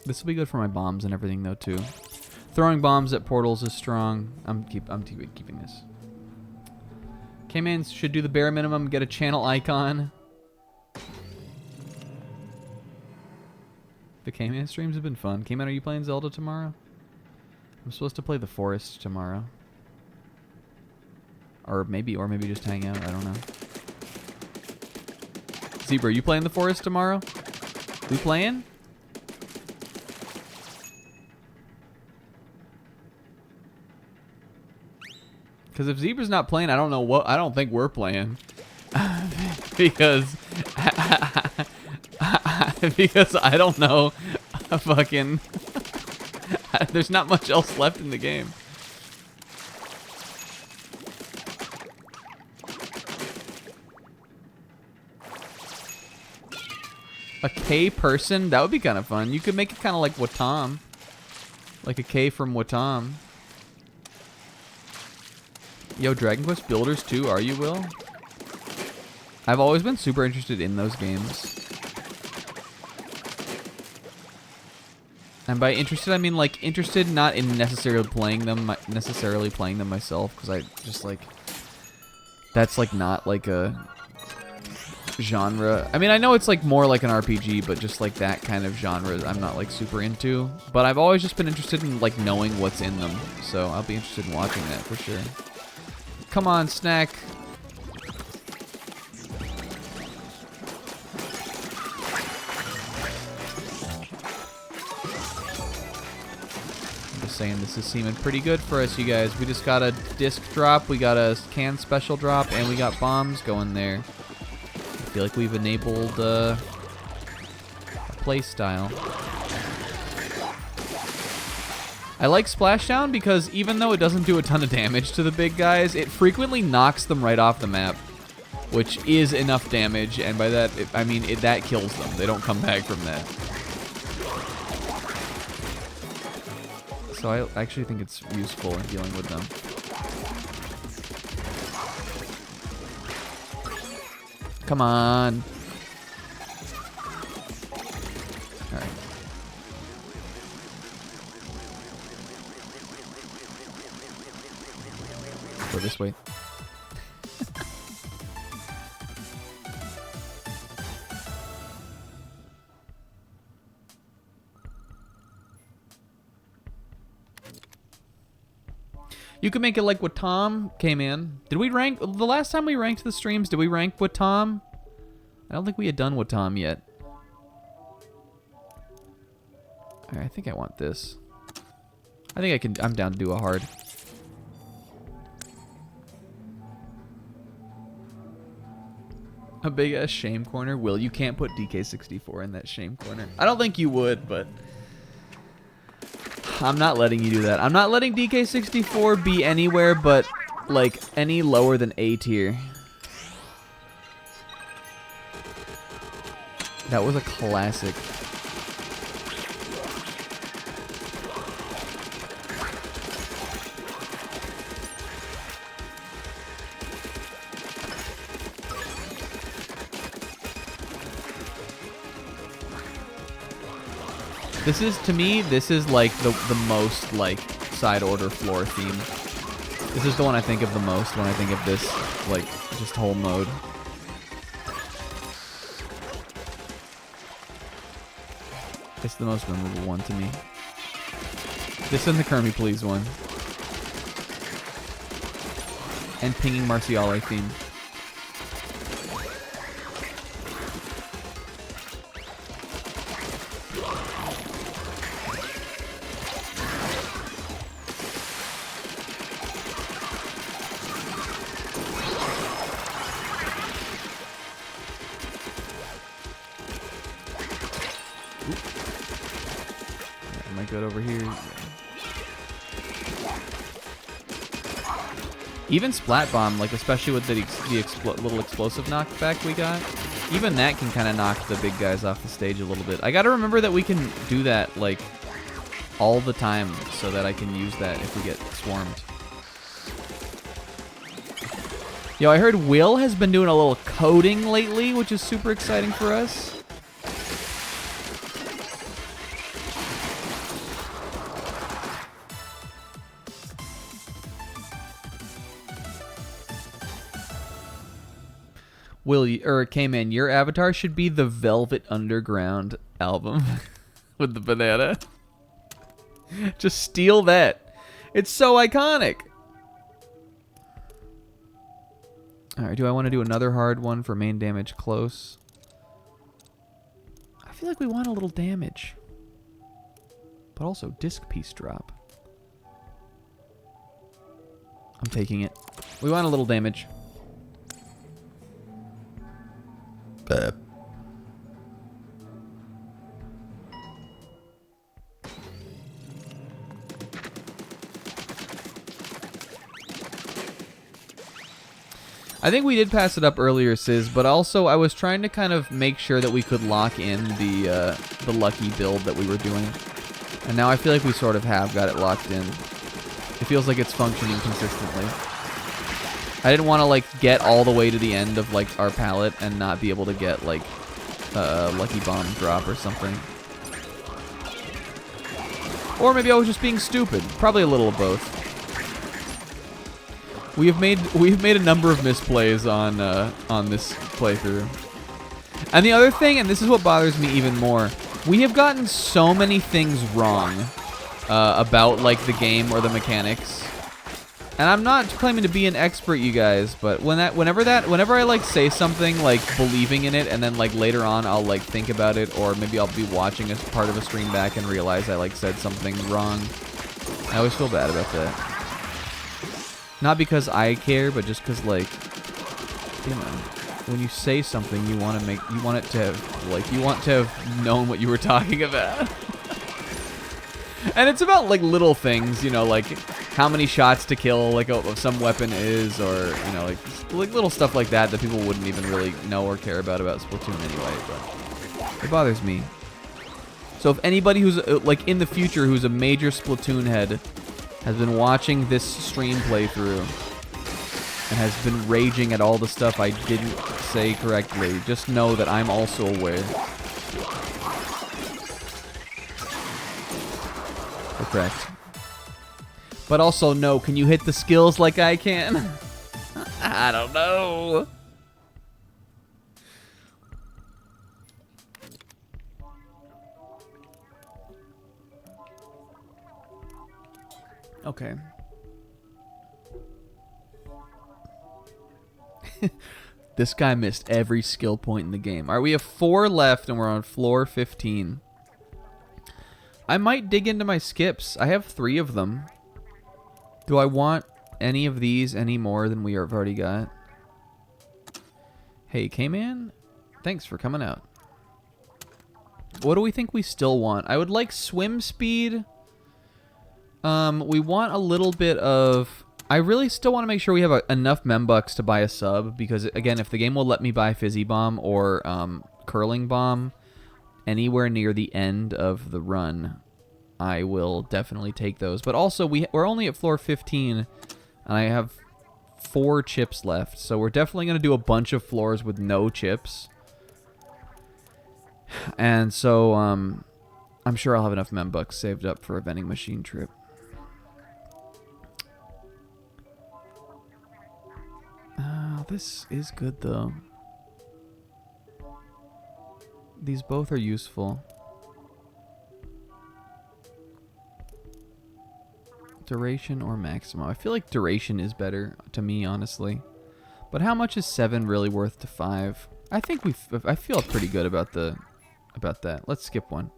B: This will be good for my bombs and everything, though, too. Throwing bombs at portals is strong. I'm keeping this. K-Man should do the bare minimum, get a channel icon. The K-Man streams have been fun. K-Man, are you playing Zelda tomorrow? I'm supposed to play the forest tomorrow. Or maybe just hang out. I don't know. Zebra, are you playing the forest tomorrow? We playing? Because if Zebra's not playing, I don't know what. I don't think we're playing. because I don't know. Fucking. There's not much else left in the game. A K person? That would be kind of fun. You could make it kind of like Watam. Like a K from Watam. Yo, Dragon Quest Builders 2, are you, Will? I've always been super interested in those games. And by interested, I mean like interested not in necessarily playing them myself, because I just like that's like not like a genre. I mean, I know it's like more like an RPG, but just like that kind of genre I'm not like super into. But I've always just been interested in like knowing what's in them, so I'll be interested in watching that for sure. Come on, snack. just saying this is seeming pretty good for us, you guys. We just got a disc drop, we got a can special drop, and we got bombs going there. I feel like we've enabled a play style. I like Splashdown because even though it doesn't do a ton of damage to the big guys, it frequently knocks them right off the map, which is enough damage, and by that, I mean that kills them. They don't come back from that. So I actually think it's useful in dealing with them. Come on. All right. Go this way. You can make it like what Tom came in. Did we rank? The last time we ranked the streams, did we rank with Tom? I don't think we had done with Tom yet. All right, I think I want this. I think I can. I'm down to do a hard. A big ass shame corner. Will, you can't put DK64 in that shame corner. I don't think you would, but I'm not letting you do that. I'm not letting DK64 be anywhere but, like, any lower than A tier. That was a classic. This is, to me, this is like the most like side order floor theme. This is the one I think of the most when I think of this, like, just whole mode. It's the most memorable one to me. This and the Kermie Please one. And Pinging Marciale theme. Am I good over here? Yeah. Even Splat Bomb, like especially with the little explosive knockback we got, even that can kind of knock the big guys off the stage a little bit. I gotta remember that we can do that like all the time so that I can use that if we get swarmed. Yo, I heard Will has been doing a little coding lately, which is super exciting for us. Will you, or K-Man, your avatar should be the Velvet Underground album with the banana. Just steal that. It's so iconic. All right, do I want to do another hard one for main damage close? I feel like we want a little damage. But also disc piece drop. I'm taking it. We want a little damage. I think we did pass it up earlier, Sizz, but also I was trying to kind of make sure that we could lock in the lucky build that we were doing. And now I feel like we sort of have got it locked in. It feels like it's functioning consistently. I didn't want to like get all the way to the end of like our palette and not be able to get like a lucky bomb drop or something. Or maybe I was just being stupid. Probably a little of both. We've made a number of misplays on this playthrough. And the other thing, and this is what bothers me even more, we have gotten so many things wrong about like the game or the mechanics. And I'm not claiming to be an expert, you guys, but whenever I like say something like believing in it, and then like later on I'll like think about it, or maybe I'll be watching a part of a stream back and realize I like said something wrong. I always feel bad about that. Not because I care, but just because, like, you know, when you say something, you want it to have, like, you want to have known what you were talking about. And it's about, like, little things, you know, like how many shots to kill, like, some weapon is, or, you know, like little stuff like that that people wouldn't even really know or care about Splatoon anyway, but it bothers me. So if anybody who's, like, in the future who's a major Splatoon head has been watching this stream playthrough and has been raging at all the stuff I didn't say correctly, just know that I'm also aware. Correct. But also, no, can you hit the skills like I can? I don't know. Okay. This guy missed every skill point in the game. All right, we have 4 left, and we're on floor 15. I might dig into my skips. I have 3 of them. Do I want any of these any more than we have already got? Hey, K-Man, thanks for coming out. What do we think we still want? I would like swim speed. We want a little bit of... I really still want to make sure we have enough membucks to buy a sub, because, again, if the game will let me buy Fizzy Bomb or Curling Bomb anywhere near the end of the run, I will definitely take those. But also, we're only at floor 15, and I have 4 chips left, so we're definitely going to do a bunch of floors with no chips. And so, I'm sure I'll have enough membucks saved up for a vending machine trip. This is good, though. These both are useful. Duration or maximum? I feel like duration is better to me, honestly. But how much is 7 really worth to 5? I think I feel pretty good about that. Let's skip one.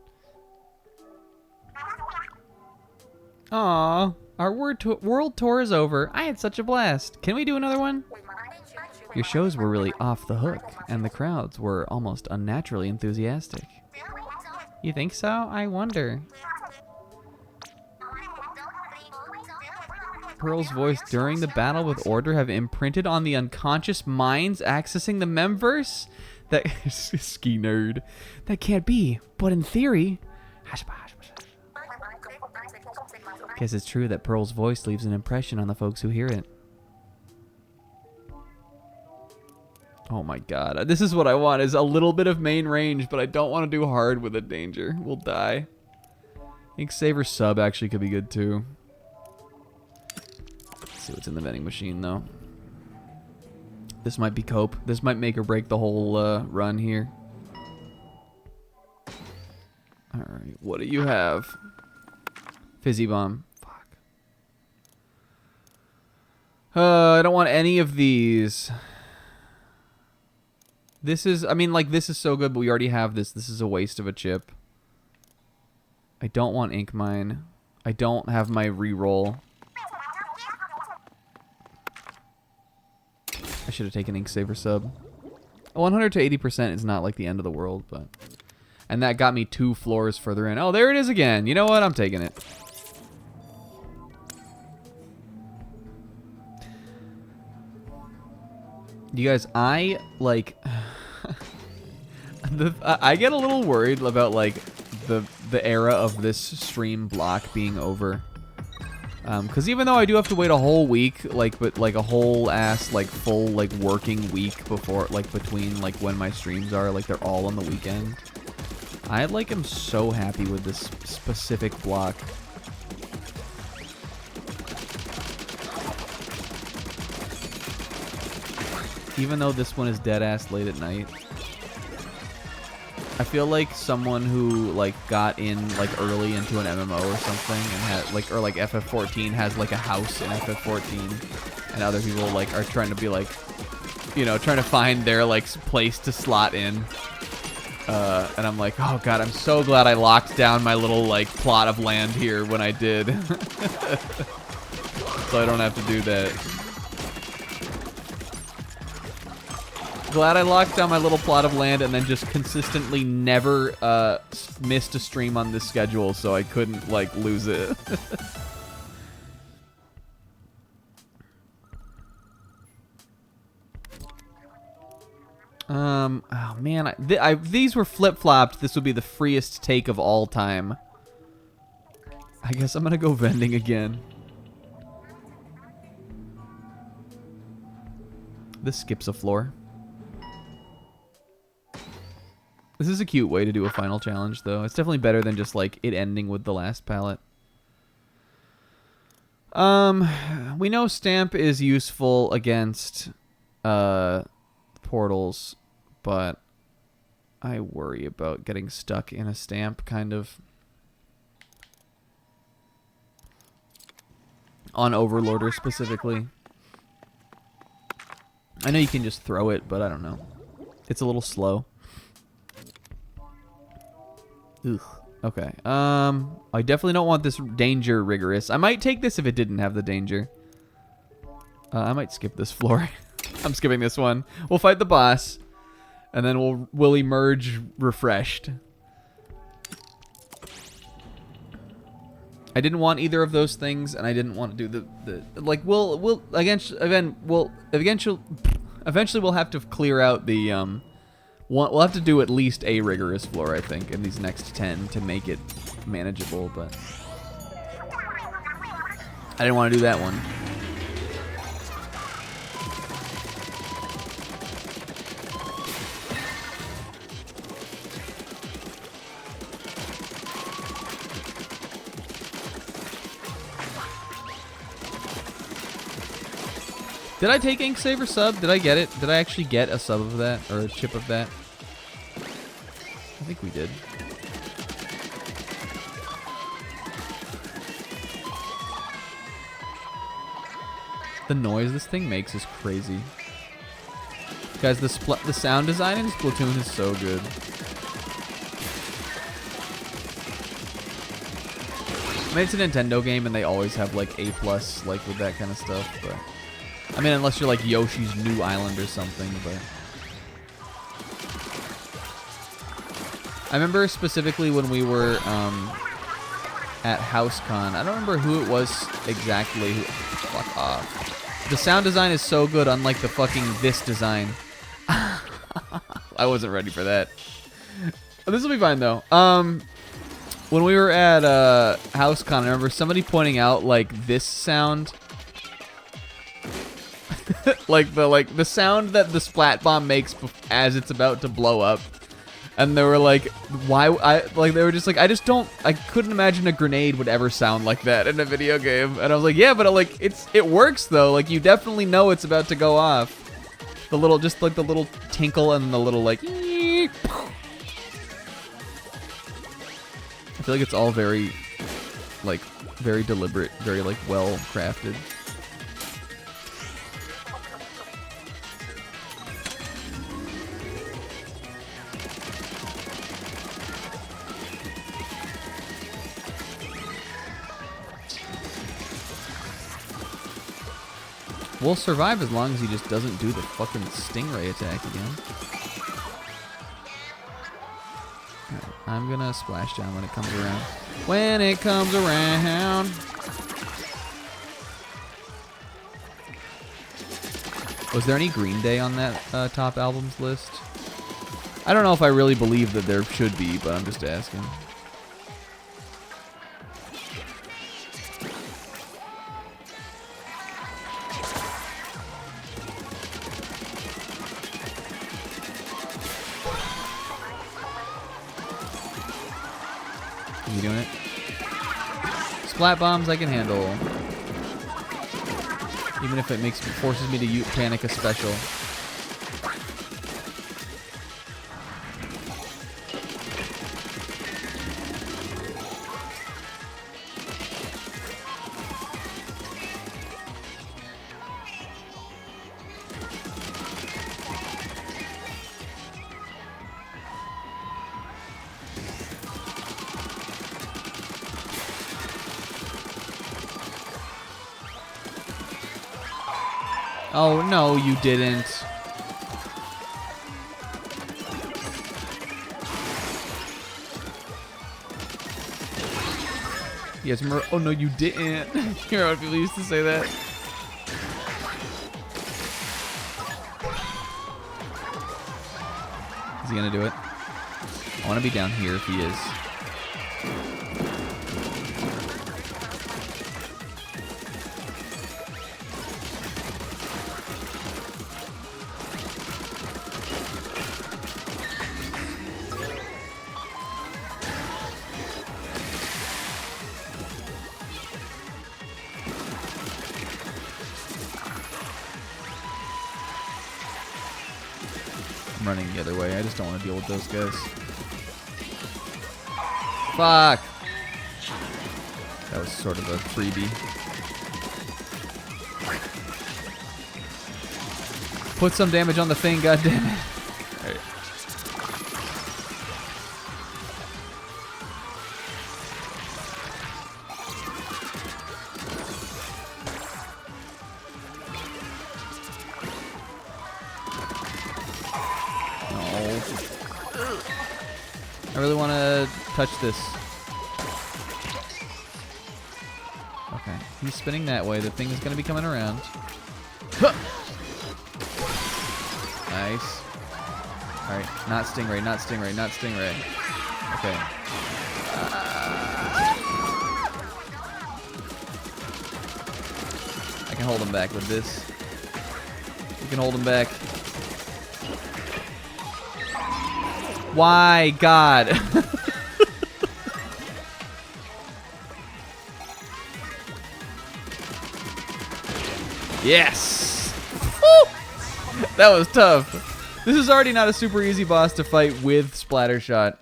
B: Aw, our world tour is over. I had such a blast. Can we do another one? Your shows were really off the hook, and the crowds were almost unnaturally enthusiastic. You think so? I wonder. Pearl's voice during the battle with Order have imprinted on the unconscious minds accessing the memverse? That ski nerd. That can't be, but in theory. Guess it's true that Pearl's voice leaves an impression on the folks who hear it. Oh my god. This is what I want, is a little bit of main range, but I don't want to do hard with it, danger. We'll die. I think Saver sub actually could be good too. Let's see what's in the vending machine though. This might be cope. This might make or break the whole run here. Alright, what do you have? Fizzy Bomb. Fuck. I don't want any of these. This is, I mean, like, this is so good, but we already have this. This is a waste of a chip. I don't want Ink Mine. I don't have my reroll. I should have taken Ink Saver sub. 100 to 80% is not like the end of the world, but... And that got me 2 floors further in. Oh, there it is again. You know what? I'm taking it. You guys, I, like... I get a little worried about, like, the era of this stream block being over. Because even though I do have to wait a whole week, like, but, like, a whole ass, like, full, like, working week before, like, between, like, when my streams are, like, they're all on the weekend. I, like, am so happy with this specific block. Even though this one is dead-ass late at night. I feel like someone who, like, got in, like, early into an MMO or something and had, like, or, like, FF14 has, like, a house in FF14 and other people, like, are trying to be, like, you know, trying to find their, like, place to slot in. And I'm like, oh god, I'm so glad I locked down my little like plot of land here when I did. So I don't have to do that. Glad I locked down my little plot of land and then just consistently never missed a stream on this schedule so I couldn't like lose it. Oh man, these were flip-flopped. This would be the freest take of all time. I guess I'm gonna go vending again. This skips a floor. This is a cute way to do a final challenge, though. It's definitely better than just, like, it ending with the last palette. We know Stamp is useful against, portals, but I worry about getting stuck in a Stamp, kind of. On Overlorder, specifically. I know you can just throw it, but I don't know. It's a little slow. Ugh. Okay. I definitely don't want this danger rigorous. I might take this if it didn't have the danger. I might skip this floor. I'm skipping this one. We'll fight the boss, and then we'll emerge refreshed. I didn't want either of those things, and I didn't want to do the like. Eventually we'll have to clear out the We'll have to do at least a rigorous floor, I think, in these next 10 to make it manageable, but I didn't want to do that one. Did I take Ink Saver sub? Did I get it? Did I actually get a sub of that? Or a chip of that? I think we did. The noise this thing makes is crazy. Guys, the sound design in Splatoon is so good. I mean, it's a Nintendo game and they always have like A+, like with that kind of stuff, but I mean, unless you're like Yoshi's New Island or something, but I remember specifically when we were at HouseCon. I don't remember who it was exactly. Fuck off. The sound design is so good, unlike the fucking this design. I wasn't ready for that. This will be fine though. When we were at HouseCon, I remember somebody pointing out like this sound. like the sound that the splat bomb makes as it's about to blow up, and they were like, why? They were just like, I couldn't imagine a grenade would ever sound like that in a video game. And I was like, yeah, but like it works though. Like you definitely know it's about to go off. The little, just like the little tinkle and the little like. I feel like it's all very deliberate, very like well crafted. We'll survive as long as he just doesn't do the fucking stingray attack again. Right, I'm gonna splash down when it comes around. When it comes around. Was there any Green Day on that top albums list? I don't know if I really believe that there should be, but I'm just asking. You doing it? Splat bombs I can handle. Even if it forces me to panic a special. Oh, no, you didn't. You guys remember? Oh, no, you didn't. You remember when people used to say that? Is he gonna do it? I want to be down here if he is. I'm running the other way. I just don't want to deal with those guys. Fuck! That was sort of a freebie. Put some damage on the thing, goddammit. Alright. I really want to touch this. Okay, he's spinning that way. The thing is going to be coming around. Huh. Nice. Alright, not Stingray, not Stingray, not Stingray. Okay. I can hold him back with this. You can hold him back. Why, God? Yes! Woo! That was tough. This is already not a super easy boss to fight with Splattershot.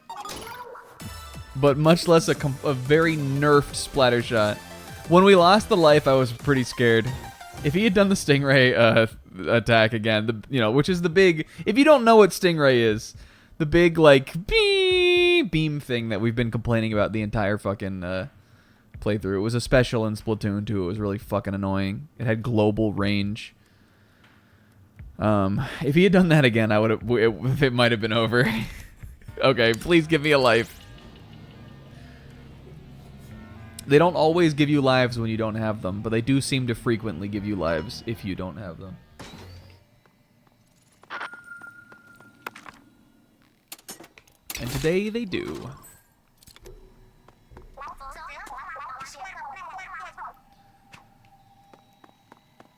B: But much less a very nerfed Splattershot. When we lost the life, I was pretty scared. If he had done the Stingray attack again, which is the big... If you don't know what Stingray is... The big, like, beam thing that we've been complaining about the entire fucking playthrough. It was a special in Splatoon 2. It was really fucking annoying. It had global range. If he had done that again, I would have. It might have been over. Okay, please give me a life. They don't always give you lives when you don't have them, but they do seem to frequently give you lives if you don't have them. And today they do.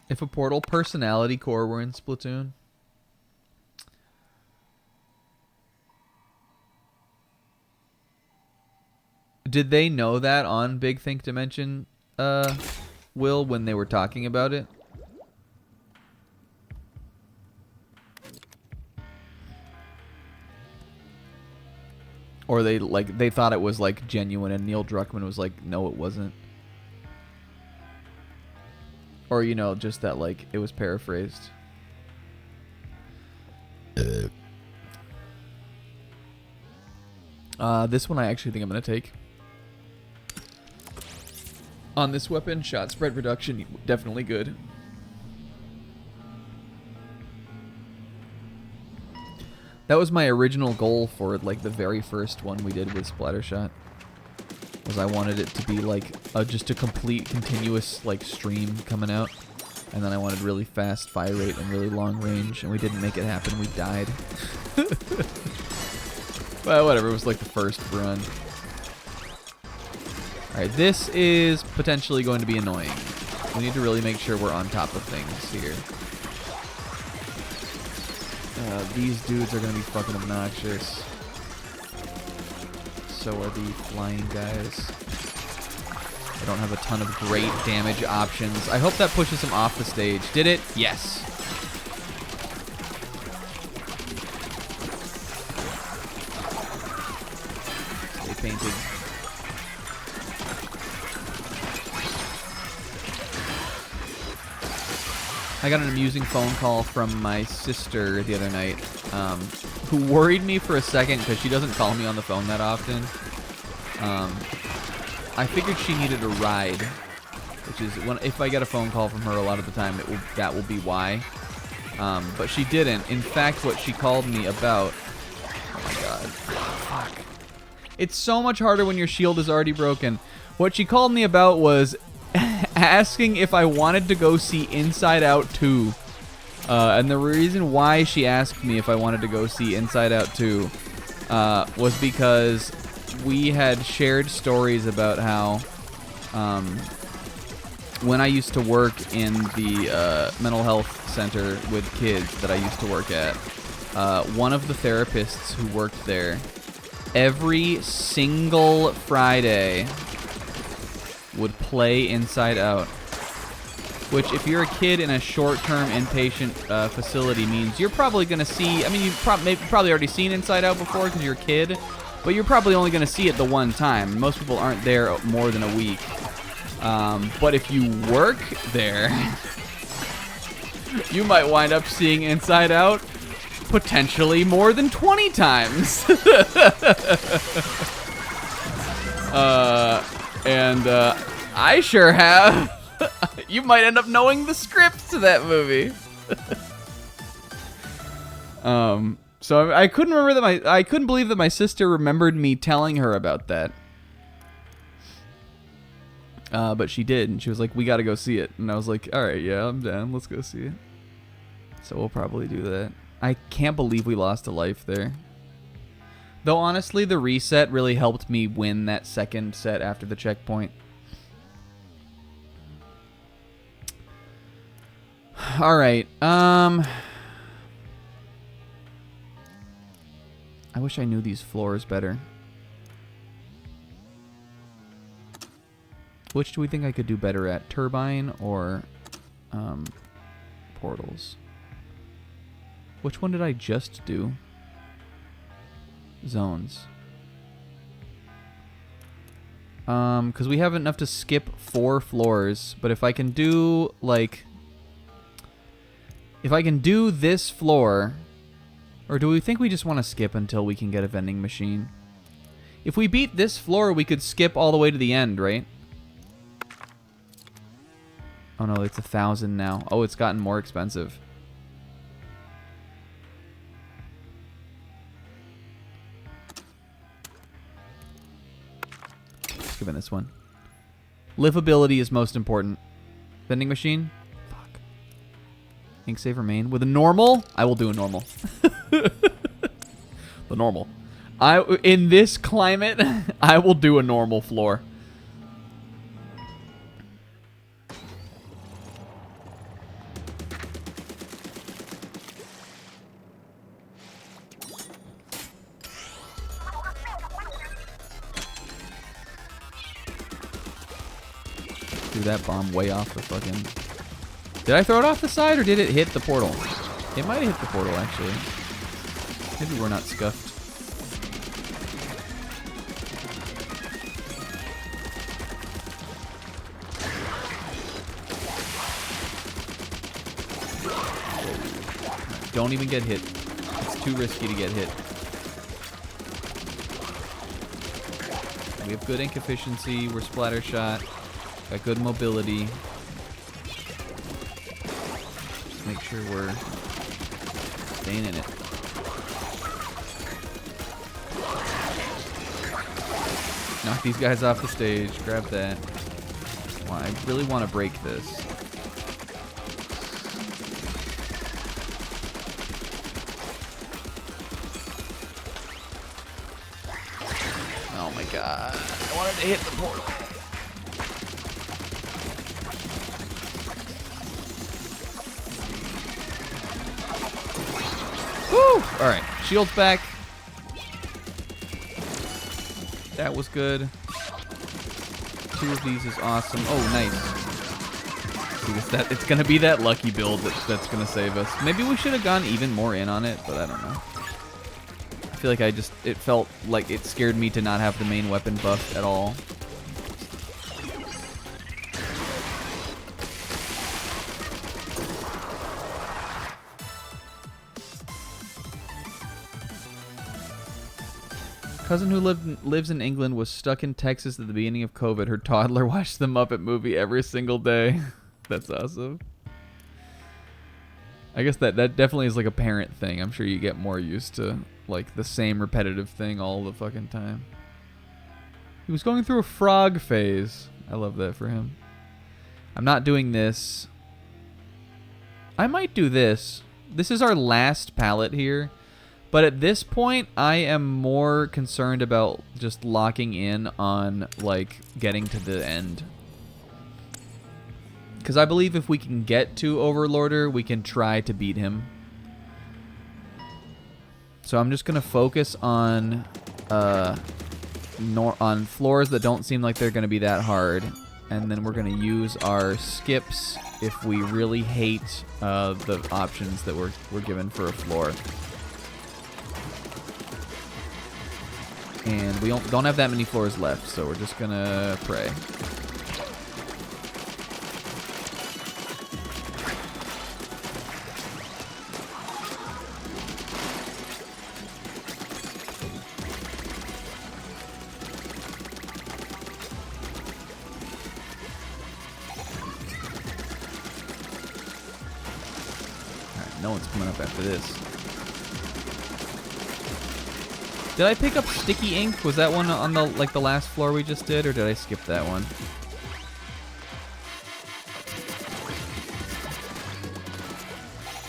B: If a portal personality core were in Splatoon. Did they know that on Big Think Dimension, Will, when they were talking about it? Or they thought it was like genuine and Neil Druckmann was like, no, it wasn't. Or, just that like it was paraphrased. This one I actually think I'm going to take. On this weapon, shot spread reduction, definitely good. That was my original goal for like the very first one we did with Splattershot. Was I wanted it to be like just a complete continuous like stream coming out, and then I wanted really fast fire rate and really long range, and we didn't make it happen. We died. Well, whatever. It was like the first run. All right, this is potentially going to be annoying. We need to really make sure we're on top of things here. These dudes are going to be fucking obnoxious. So are the flying guys. I don't have a ton of great damage options. I hope that pushes him off the stage. Did it? Yes. Stay painted. I got an amusing phone call from my sister the other night, who worried me for a second because she doesn't call me on the phone that often. I figured she needed a ride, which is if I get a phone call from her a lot of the time, that will be why. But she didn't. In fact, what she called me about... Oh my god. Fuck. It's so much harder when your shield is already broken. What she called me about was asking if I wanted to go see Inside Out 2. And the reason why she asked me if I wanted to go see Inside Out 2 was because we had shared stories about how when I used to work in the mental health center with kids that I used to work at, one of the therapists who worked there, every single Friday would play Inside Out. Which, if you're a kid in a short-term inpatient facility, means you're probably going to see... I mean, you've probably already seen Inside Out before because you're a kid, but you're probably only going to see it the one time. Most people aren't there more than a week. But if you work there, you might wind up seeing Inside Out potentially more than 20 times. I sure have. You might end up knowing the script to that movie. So I couldn't remember that I couldn't believe that my sister remembered me telling her about that. But she did, and she was like, "We got to go see it." And I was like, "All right, yeah, I'm down. Let's go see it." So we'll probably do that. I can't believe we lost a life there. Though honestly, the reset really helped me win that second set after the checkpoint. All right. I wish I knew these floors better. Which do we think I could do better at? Turbine or portals? Which one did I just do? Zones. Because we have enough to skip 4 floors, but if I can do, like... If I can do this floor... Or do we think we just want to skip until we can get a vending machine? If we beat this floor, we could skip all the way to the end, right? Oh no, it's 1,000 now. Oh, it's gotten more expensive. Skipping this one. Livability is most important. Vending machine? Fuck. Ink save remain. With a normal? I will do a normal. The normal. In this climate, I will do a normal floor. Threw that bomb way off the fucking... Did I throw it off the side or did it hit the portal? It might have hit the portal, actually. Maybe we're not scuffed. Don't even get hit. It's too risky to get hit. We have good ink efficiency. We're splatter shot. Got good mobility. Just make sure we're staying in it. Knock these guys off the stage. Grab that. Well, I really want to break this. Oh my god. I wanted to hit the portal. Woo! Alright, shield's back. That was good. 2 of these is awesome. Oh, nice. It's gonna be that lucky build that's gonna save us. Maybe we should have gone even more in on it, but I don't know. I feel like it felt like it scared me to not have the main weapon buffed at all. Cousin who lives in England was stuck in Texas at the beginning of COVID. Her toddler watched the Muppet movie every single day. That's awesome. I guess that definitely is like a parent thing. I'm sure you get more used to like the same repetitive thing all the fucking time. He was going through a frog phase. I love that for him. I'm not doing this. I might do this. This is our last palette here. But at this point, I am more concerned about just locking in on, like, getting to the end. Because I believe if we can get to Overlorder, we can try to beat him. So I'm just going to focus on floors that don't seem like they're going to be that hard. And then we're going to use our skips if we really hate the options that we're given for a floor. And we don't have that many floors left, so we're just gonna pray. Alright, no one's coming up after this. Did I pick up sticky ink? Was that one on the last floor we just did, or did I skip that one?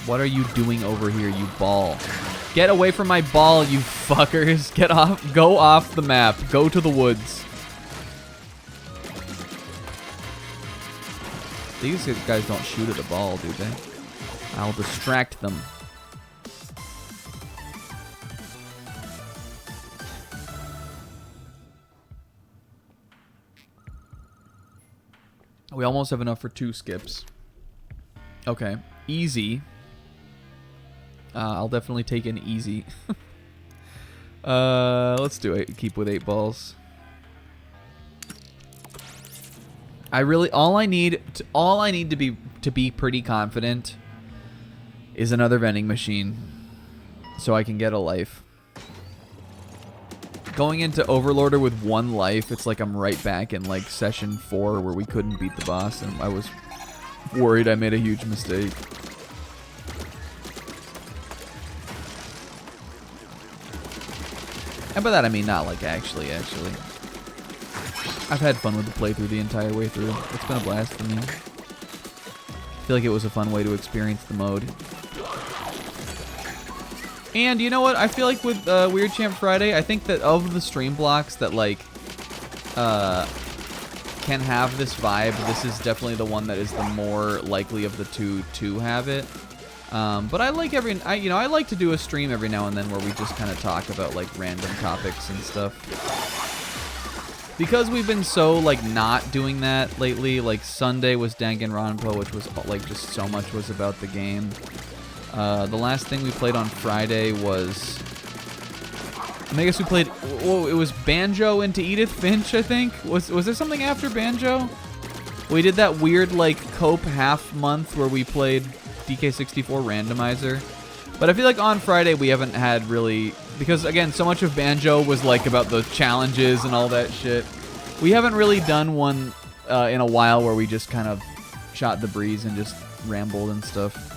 B: What are you doing over here, you ball? Get away from my ball, you fuckers. Get off. Go off the map. Go to the woods. These guys don't shoot at the ball, do they? I'll distract them. We almost have enough for 2 skips. Okay. Easy. I'll definitely take an easy. Let's do it. Keep with 8 balls. All I need to be pretty confident is another vending machine so I can get a life. Going into Overlorder with 1 life, it's like I'm right back in like session 4 where we couldn't beat the boss, and I was worried I made a huge mistake. And by that I mean not like actually. I've had fun with the playthrough the entire way through. It's been a blast for me. I feel like it was a fun way to experience the mode. And you know what? I feel like with Weird Champ Friday, I think that of the stream blocks that like can have this vibe, this is definitely the one that is the more likely of the two to have it. But I like I like to do a stream every now and then where we just kind of talk about like random topics and stuff. Because we've been so like not doing that lately. Like Sunday was Danganronpa, which was like just so much was about the game. The last thing we played on Friday was, I guess we played, it was Banjo into Edith Finch, I think. Was there something after Banjo? We did that weird like Cope half month where we played DK64 Randomizer. But I feel like on Friday we haven't had really, because again, so much of Banjo was like about the challenges and all that shit. We haven't really done one in a while where we just kind of shot the breeze and just rambled and stuff.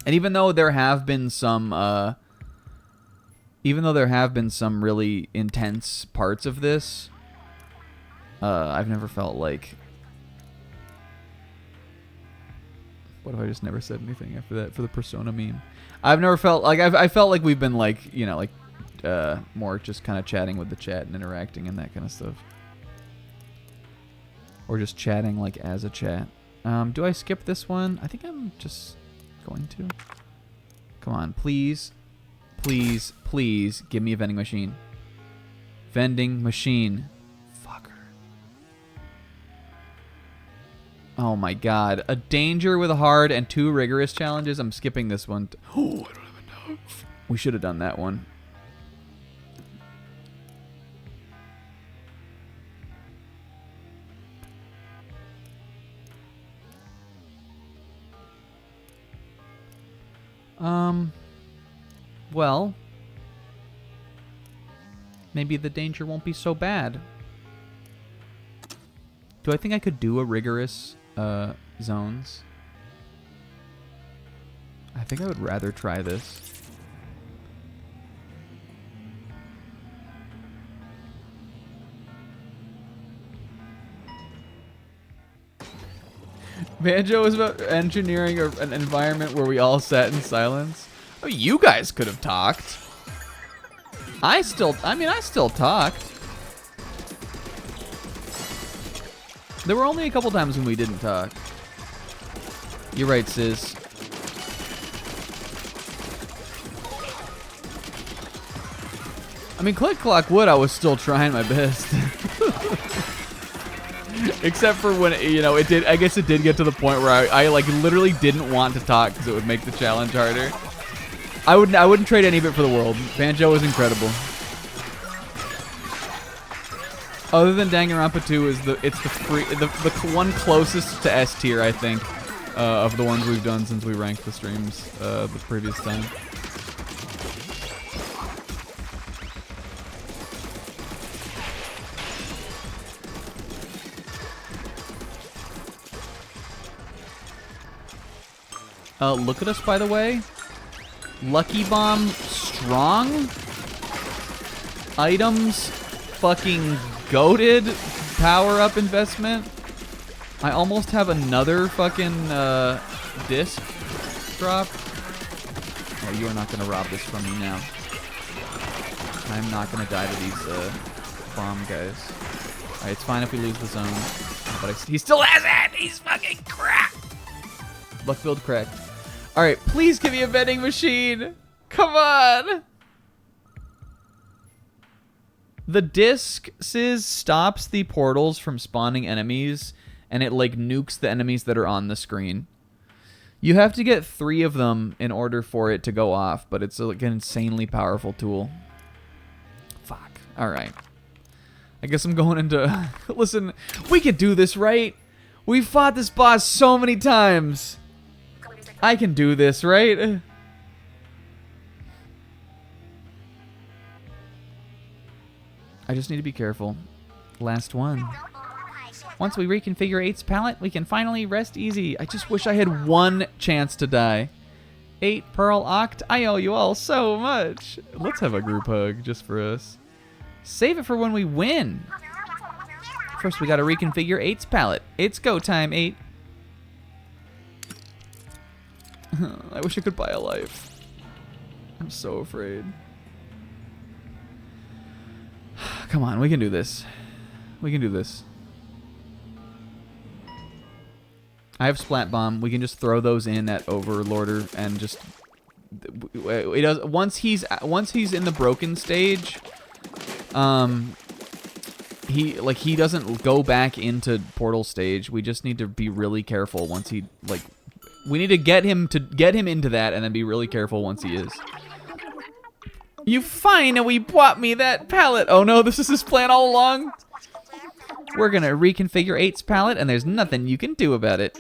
B: And even though there have been some really intense parts of this, I've never felt like, what if I just never said anything after that for the Persona meme? I've never felt like, I felt like we've been like, you know, like more just kind of chatting with the chat and interacting and that kind of stuff. Or just chatting like as a chat. Do I skip this one? I think I'm just going to. Come on, please. Please, please give me a vending machine. Vending machine. Fucker. Oh my god. A danger with a hard and 2 rigorous challenges. I'm skipping this one. Oh, I don't have enough. We should have done that one. Well, maybe the danger won't be so bad. Do I think I could do a rigorous zones? I think I would rather try this. Banjo is about engineering an environment where we all sat in silence. Oh, you guys could have talked. I still talked. There were only a couple times when we didn't talk. You're right, sis. I mean, Click Clock Wood, I was still trying my best. Except for when, you know, it did, I guess it did get to the point where I like literally didn't want to talk because it would make the challenge harder. I wouldn't trade any of it for the world. Banjo is incredible. Other than Danganronpa 2 is the one closest to S tier, I think, of the ones we've done since we ranked the streams the previous time. Look at us, by the way. Lucky Bomb strong. Items fucking goated. Power up investment. I almost have another fucking disc drop. Oh, you are not gonna rob this from me now. I'm not gonna die to these bomb guys. Alright, it's fine if we lose the zone. But he still has it! He's fucking cracked! Luck build cracked. Alright, please give me a vending machine! Come on! The disc stops the portals from spawning enemies, and it like nukes the enemies that are on the screen. You have to get 3 of them in order for it to go off, but it's like an insanely powerful tool. Fuck. Alright. I guess I'm going into... Listen, we can do this, right? We've fought this boss so many times. I can do this, right? I just need to be careful. Last one. Once we reconfigure 8's palette, we can finally rest easy. I just wish I had one chance to die. 8 Pearl Oct, I owe you all so much. Let's have a group hug just for us. Save it for when we win. First, we gotta reconfigure 8's palette. It's go time, 8. I wish I could buy a life. I'm so afraid. Come on, we can do this. We can do this. I have Splat Bomb. We can just throw those in at Overlorder and just... It does, once he's in the broken stage, he doesn't go back into portal stage. We just need to be really careful once he like... We need to get him into that and then be really careful once he is. You finally bought me that palette. Oh no, this is his plan all along. We're gonna reconfigure 8's palette and there's nothing you can do about it.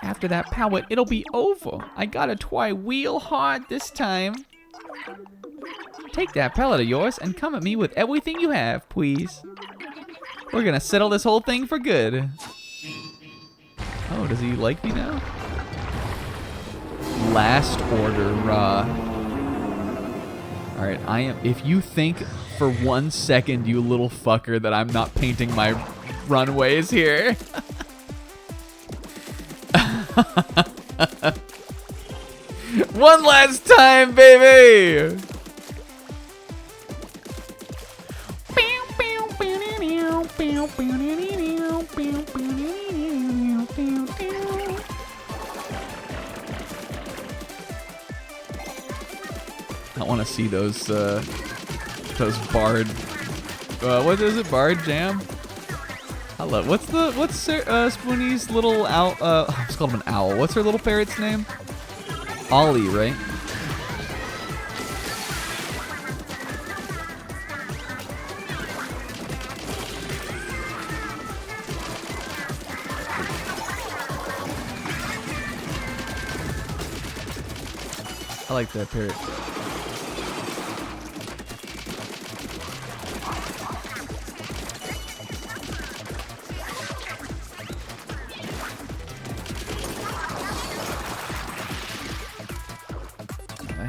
B: After that palette, it'll be over. I gotta try real hard this time. Take that palette of yours and come at me with everything you have, please. We're gonna settle this whole thing for good. Oh, does he like me now? Last order, raw. Alright, I am... If you think for 1 second, you little fucker, that I'm not painting my runways here. One last time, baby! I want to see those Bard. What is it? Bard Jam? I love. What's Spoonie's little owl? Let's call him an owl. What's her little parrot's name? Ollie, right? I like that parrot.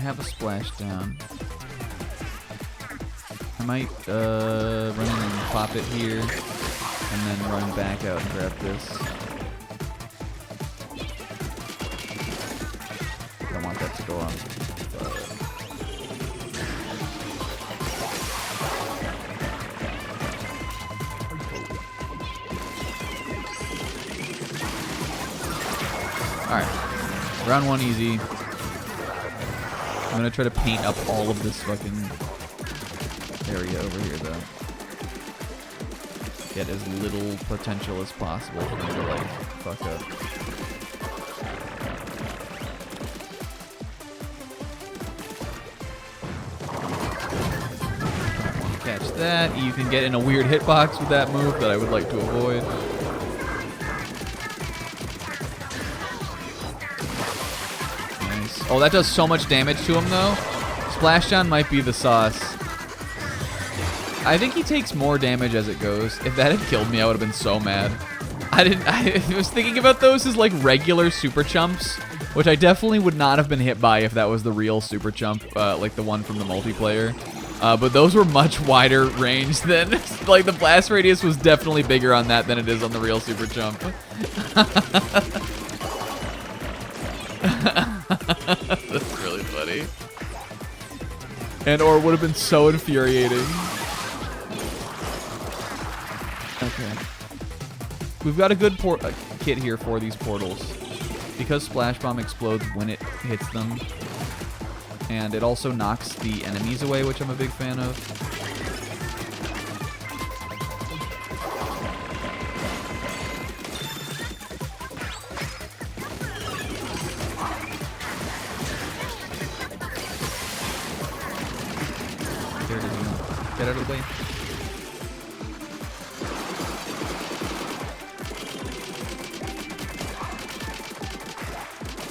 B: have a splashdown. I might run in and pop it here, and then run back out and grab this. I don't want that to go on. Alright, round one easy. I'm gonna try to paint up all of this fucking area over here, though. Get as little potential as possible for me to, like, fuck up. Catch that. You can get in a weird hitbox with that move that I would like to avoid. Nice. Oh, that does so much damage to him, though. Splashdown might be the sauce. I think he takes more damage as it goes. If that had killed me, I would have been so mad. I was thinking about those as like regular super chumps, which I definitely would not have been hit by if that was the real super chump, like the one from the multiplayer. But those were much wider range than, like, the blast radius was definitely bigger on that than it is on the real super chump. That's really funny. And or would have been so infuriating. Okay. We've got a good kit here for these portals. Because Splash Bomb explodes when it hits them. And it also knocks the enemies away, which I'm a big fan of. There it is. Get out of the way.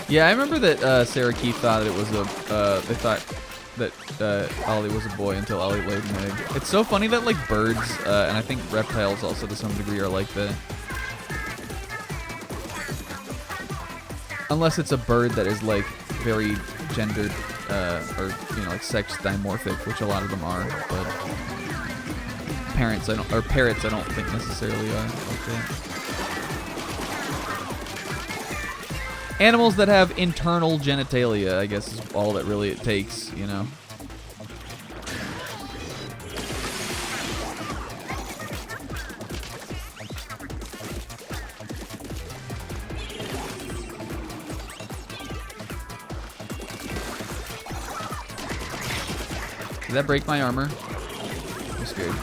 B: Yeah, I remember that Sarah Keith thought it was they thought that Ollie was a boy until Ollie laid an egg. It's so funny that, like, birds, and I think reptiles also to some degree are like that. Unless it's a bird that is, like, very gendered, or, you know, like, sex dimorphic, which a lot of them are, but parrots I don't think necessarily are like that. Animals that have internal genitalia, I guess, is all that really it takes, you know? Did that break my armor? I'm scared.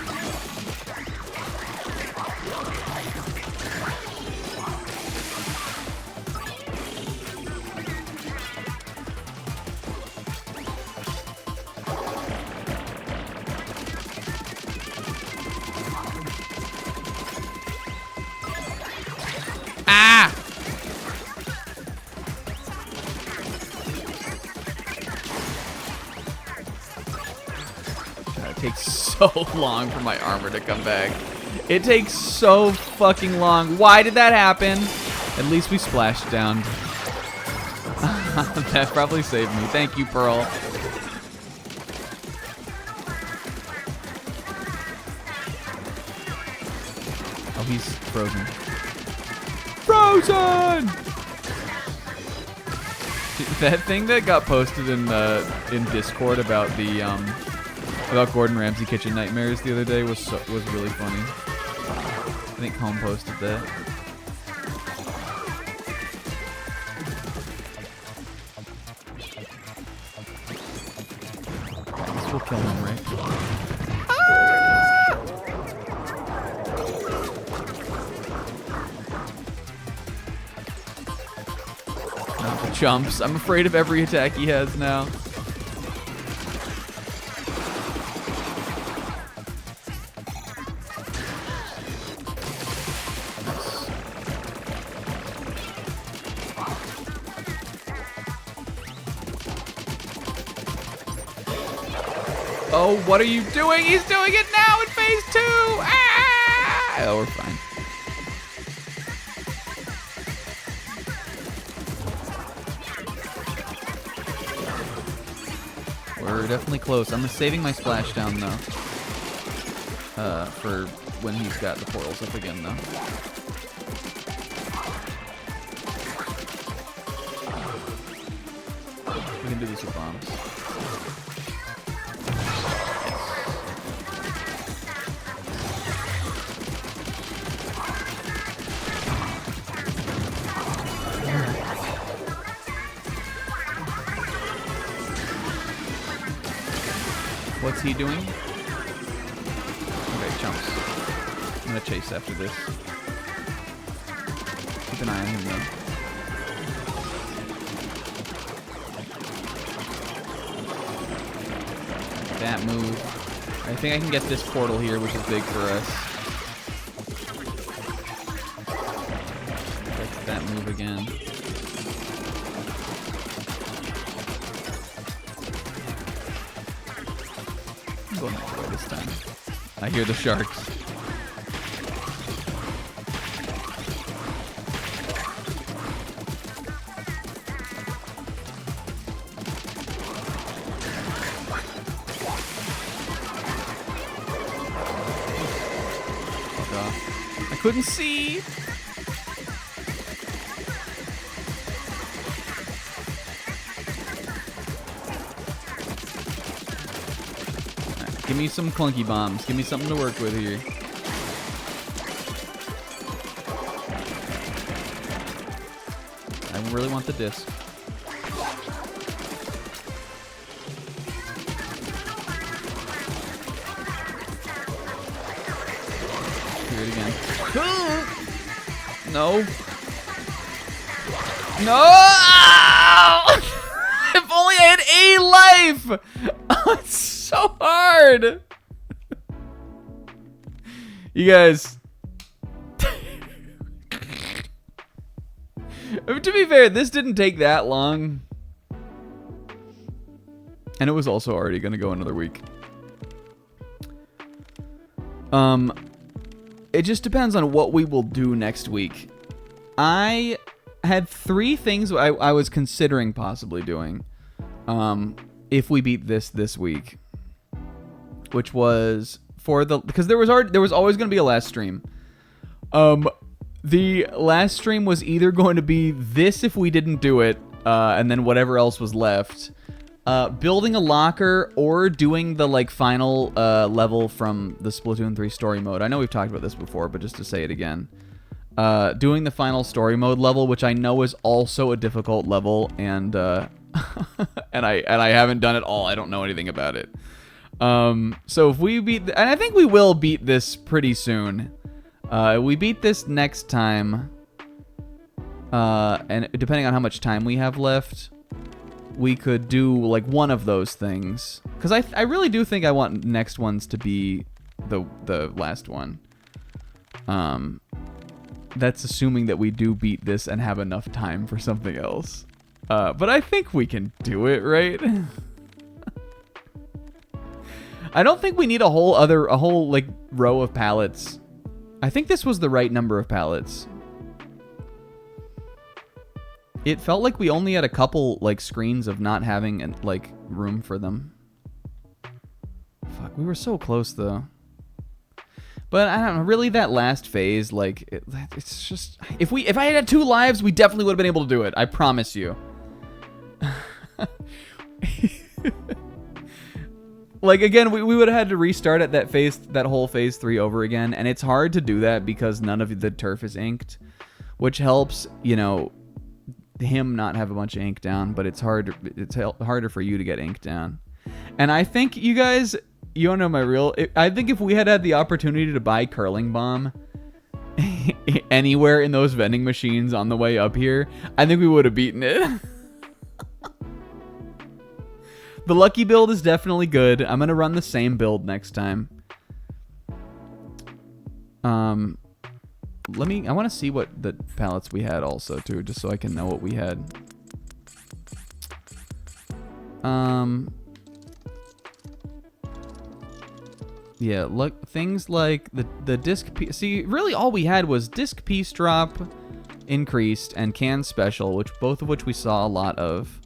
B: It takes so long for my armor to come back. It takes so fucking long. Why did that happen? At least we splashed down. That probably saved me. Thank you, Pearl. Oh, he's frozen. Frozen! That thing that got posted in Discord about the about Gordon Ramsay kitchen nightmares the other day was really funny. I think Home posted that. This will kill him, right? Not the chumps. I'm afraid of every attack he has now. Oh, what are you doing? He's doing it now in phase 2! Ah! Oh, we're fine. We're definitely close. I'm saving my splashdown though. For when he's got the portals up again though. We can do this with bombs. What's he doing? Okay, chumps. I'm gonna chase after this. Keep an eye on him though. That move. I think I can get this portal here, which is big for us. That's that move again. I'm going that way this time. I hear the sharks. I couldn't see. Right, give me some clunky bombs. Give me something to work with here. I really want the disc. It again. No. No! If only I had a life! Oh, it's so hard! You guys. To be fair, this didn't take that long. And it was also already going to go another week. It just depends on what we will do next week. I had 3 things I was considering possibly doing if we beat this week, which was because there was always going to be a last stream. The last stream was either going to be this if we didn't do it, and then whatever else was left. Building a locker or doing the final level from the Splatoon 3 story mode. I know we've talked about this before, but just to say it again. Doing the final story mode level, which I know is also a difficult level, and and I haven't done it all. I don't know anything about it. So if we beat, and I think we will beat this pretty soon. We beat this next time, and depending on how much time we have left, we could do one of those things, because I really do think I want next ones to be the last one. That's assuming that we do beat this and have enough time for something else. But I think we can do it, right? I don't think we need a whole row of pallets. I think this was the right number of pallets. It felt like we only had a couple screens of not having room for them. Fuck, we were so close though. But I don't know, really that last phase, it's just if I had 2 lives, we definitely would have been able to do it. I promise you. Again, we would have had to restart at that whole phase 3 over again, and it's hard to do that because none of the turf is inked, which helps, him not have a bunch of ink down, but it's harder for you to get ink down. And I think you guys, you don't know my real, I think if we had the opportunity to buy curling bomb anywhere in those vending machines on the way up here, I think we would have beaten it. The lucky build is definitely good. I'm gonna run the same build next time. I want to see what the pallets we had also too, just so I can know what we had. Yeah, look, things like the disc. See, really all we had was disc piece drop increased and can special, both of which we saw a lot of.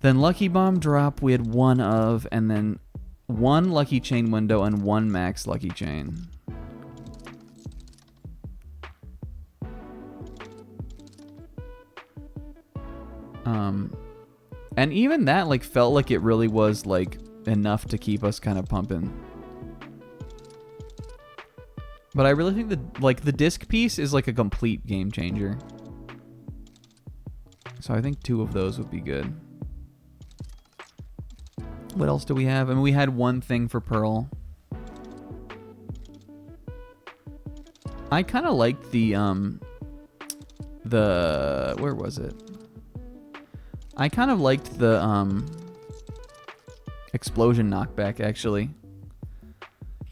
B: Then Lucky Bomb drop we had one of, and then one Lucky Chain window and one max Lucky Chain. And even that like felt like it really was like enough to keep us kind of pumping. But I really think that like the disc piece is like a complete game changer. So I think 2 of those would be good. What else do we have? I mean, we had one thing for Pearl. I kind of liked the where was it? I kind of liked the explosion knockback actually.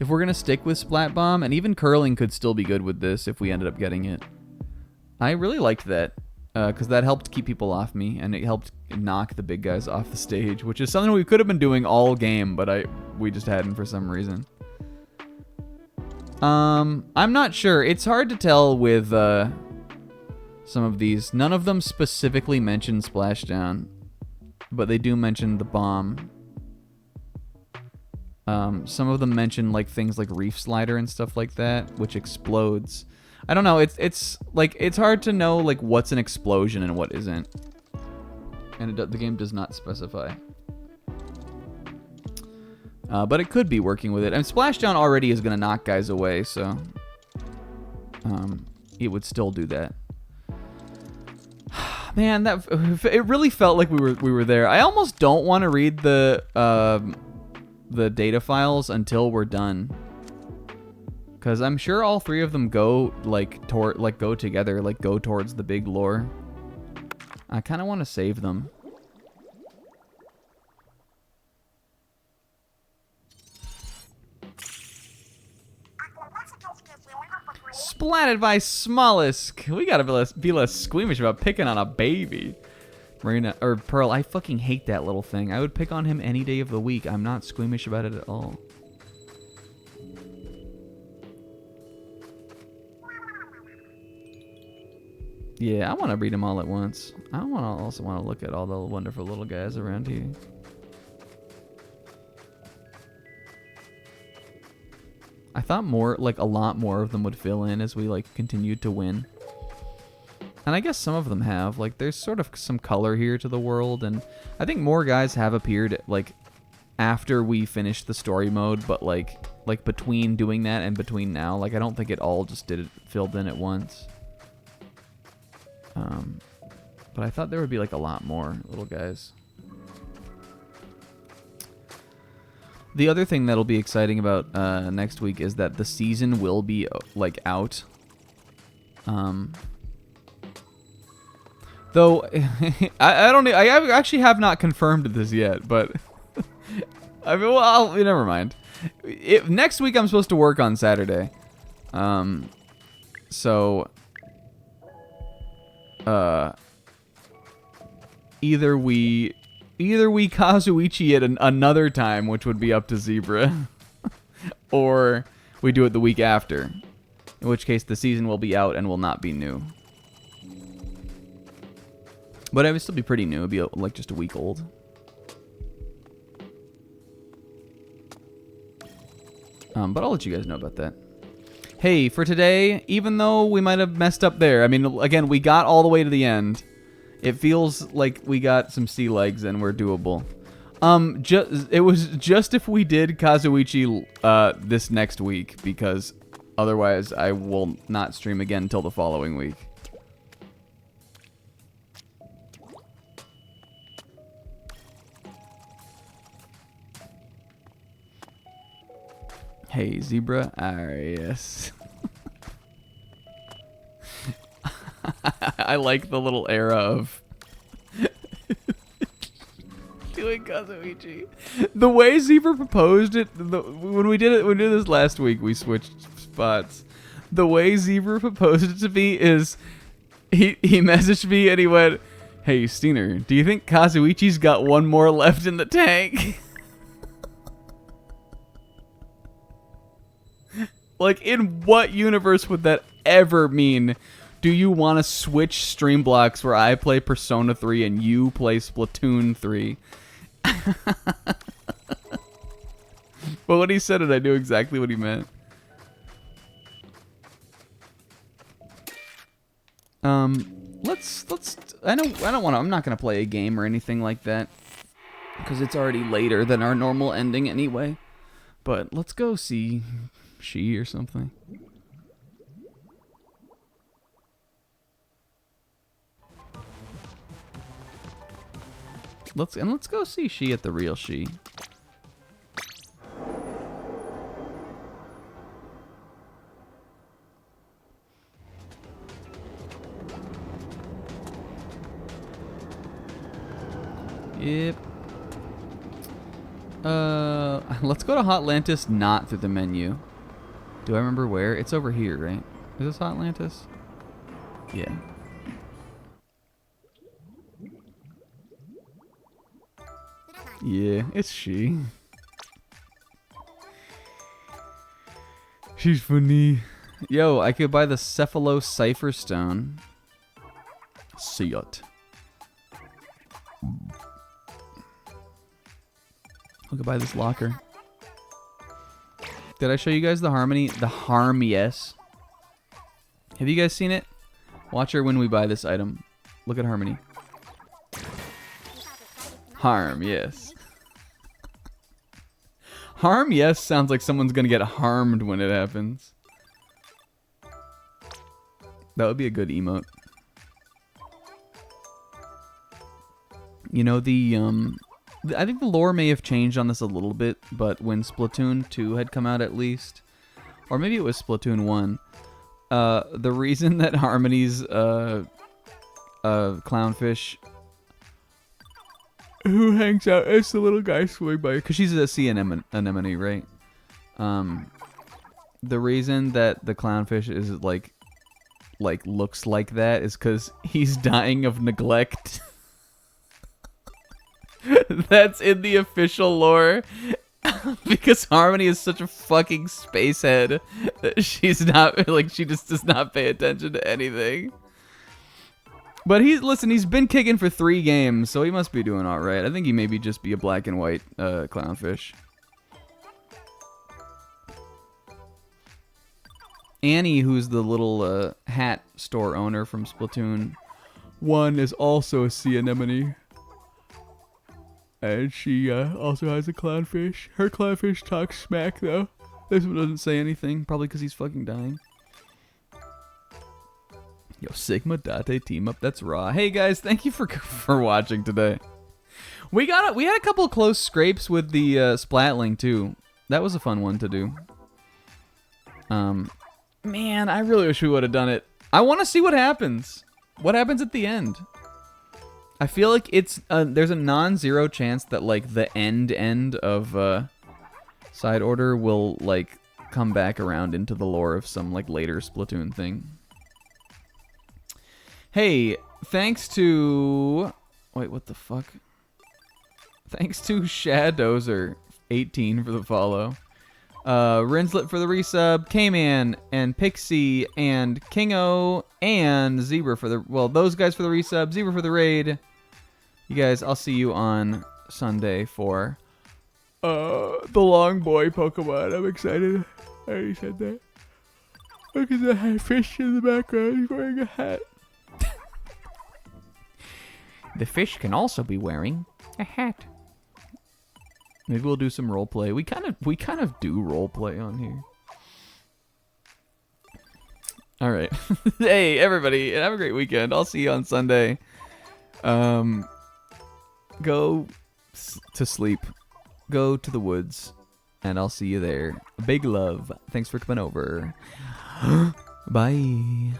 B: If we're gonna stick with Splat Bomb, and even curling could still be good with this if we ended up getting it. I really liked that because that helped keep people off me, and it helped knock the big guys off the stage, which is something we could have been doing all game, but we just hadn't for some reason. I'm not sure. It's hard to tell with some of these. None of them specifically mention Splashdown, but they do mention the bomb. Some of them mention like things like Reef Slider and stuff like that, which explodes. I don't know. It's like it's hard to know like what's an explosion and what isn't, and the game does not specify. But it could be working with it. And Splashdown already is gonna knock guys away, so it would still do that. Man, it really felt like we were there. I almost don't want to read the data files until we're done, because I'm sure all 3 of them go go together, like go towards the big lore. I kind of want to save them. Splatted by Smollusk. We gotta be less squeamish about picking on a baby. Marina or Pearl, I fucking hate that little thing. I would pick on him any day of the week. I'm not squeamish about it at all. Yeah, I want to read them all at once. I also want to look at all the wonderful little guys around here. I thought a lot more of them would fill in as we continued to win. And I guess some of them have. Like, there's sort of some color here to the world, and I think more guys have appeared after we finished the story mode, but like between doing that and between now, I don't think it all just filled in at once. But I thought there would be a lot more little guys. The other thing that'll be exciting about next week is that the season will be out. Though I actually have not confirmed this yet, but I mean, well, never mind. Next week I'm supposed to work on Saturday, so either we Kazuichi at another time, which would be up to Zebra, or we do it the week after, in which case the season will be out and will not be new. But it would still be pretty new. It would be just a week old. But I'll let you guys know about that. Hey, for today, even though we might have messed up there, I mean, again, we got all the way to the end. It feels like we got some sea legs and we're doable. It was just if we did Kazuichi this next week, because otherwise I will not stream again until the following week. Hey, Zebra. Yes. I like the little era of doing Kazuichi. The way Zebra proposed it, when we did this last week, we switched spots. The way Zebra proposed it to me is, he messaged me and he went, "Hey, Steiner, do you think Kazuichi's got one more left in the tank?" In what universe would that ever mean Do you want to switch stream blocks where I play Persona 3 and you play Splatoon 3? But when he said it, I knew exactly what he meant. I don't want to. I'm not gonna play a game or anything like that because it's already later than our normal ending anyway. But let's go see She or something. Let's go see She at the real She. Yep. Let's go to Hotlantis not through the menu. Do I remember where? It's over here, right? Is this Hotlantis? Yeah. Yeah, it's She. She's funny. Yo, I could buy the Cephalo Cipher Stone. See it. I could buy this locker. Did I show you guys the Harmony? The Harm, yes. Have you guys seen it? Watch her when we buy this item. Look at Harmony. Harm, yes. Harm, yes sounds like someone's gonna get harmed when it happens. That would be a good emote. You know, I think the lore may have changed on this a little bit, but when Splatoon 2 had come out at least, or maybe it was Splatoon 1, the reason that Harmony's clownfish who hangs out as the little guy swimming by, because she's a sea anemone, right? The reason that the clownfish is like looks like that is because he's dying of neglect. That's in the official lore. Because Harmony is such a fucking spacehead that she's not, like, she just does not pay attention to anything. But he's been kicking for 3 games, so he must be doing alright. I think he maybe just be a black and white clownfish. Annie, who's the little hat store owner from Splatoon 1, is also a sea anemone. And she also has a clownfish. Her clownfish talks smack, though. This one doesn't say anything, probably because he's fucking dying. Yo, Sigma Date team up, that's raw. Hey guys, thank you for watching today. We had a couple of close scrapes with the Splatling too. That was a fun one to do. Man, I really wish we would have done it. I want to see what happens. What happens at the end? I feel like it's there's a non-zero chance that like the end of Side Order will like come back around into the lore of some like later Splatoon thing. Hey, thanks to... Wait, what the fuck? Thanks to Shadowzer18 for the follow. Rinslet for the resub. K-Man and Pixie and Kingo and Zebra for the... Well, those guys for the resub. Zebra for the raid. You guys, I'll see you on Sunday for the Long Boy Pokemon. I'm excited. I already said that. Look at the fish in the background. He's wearing a hat. The fish can also be wearing a hat. Maybe we'll do some roleplay. We kind of do roleplay on here. All right. Hey everybody, have a great weekend. I'll see you on Sunday. Go to sleep. Go to the woods, and I'll see you there. Big love. Thanks for coming over. Bye.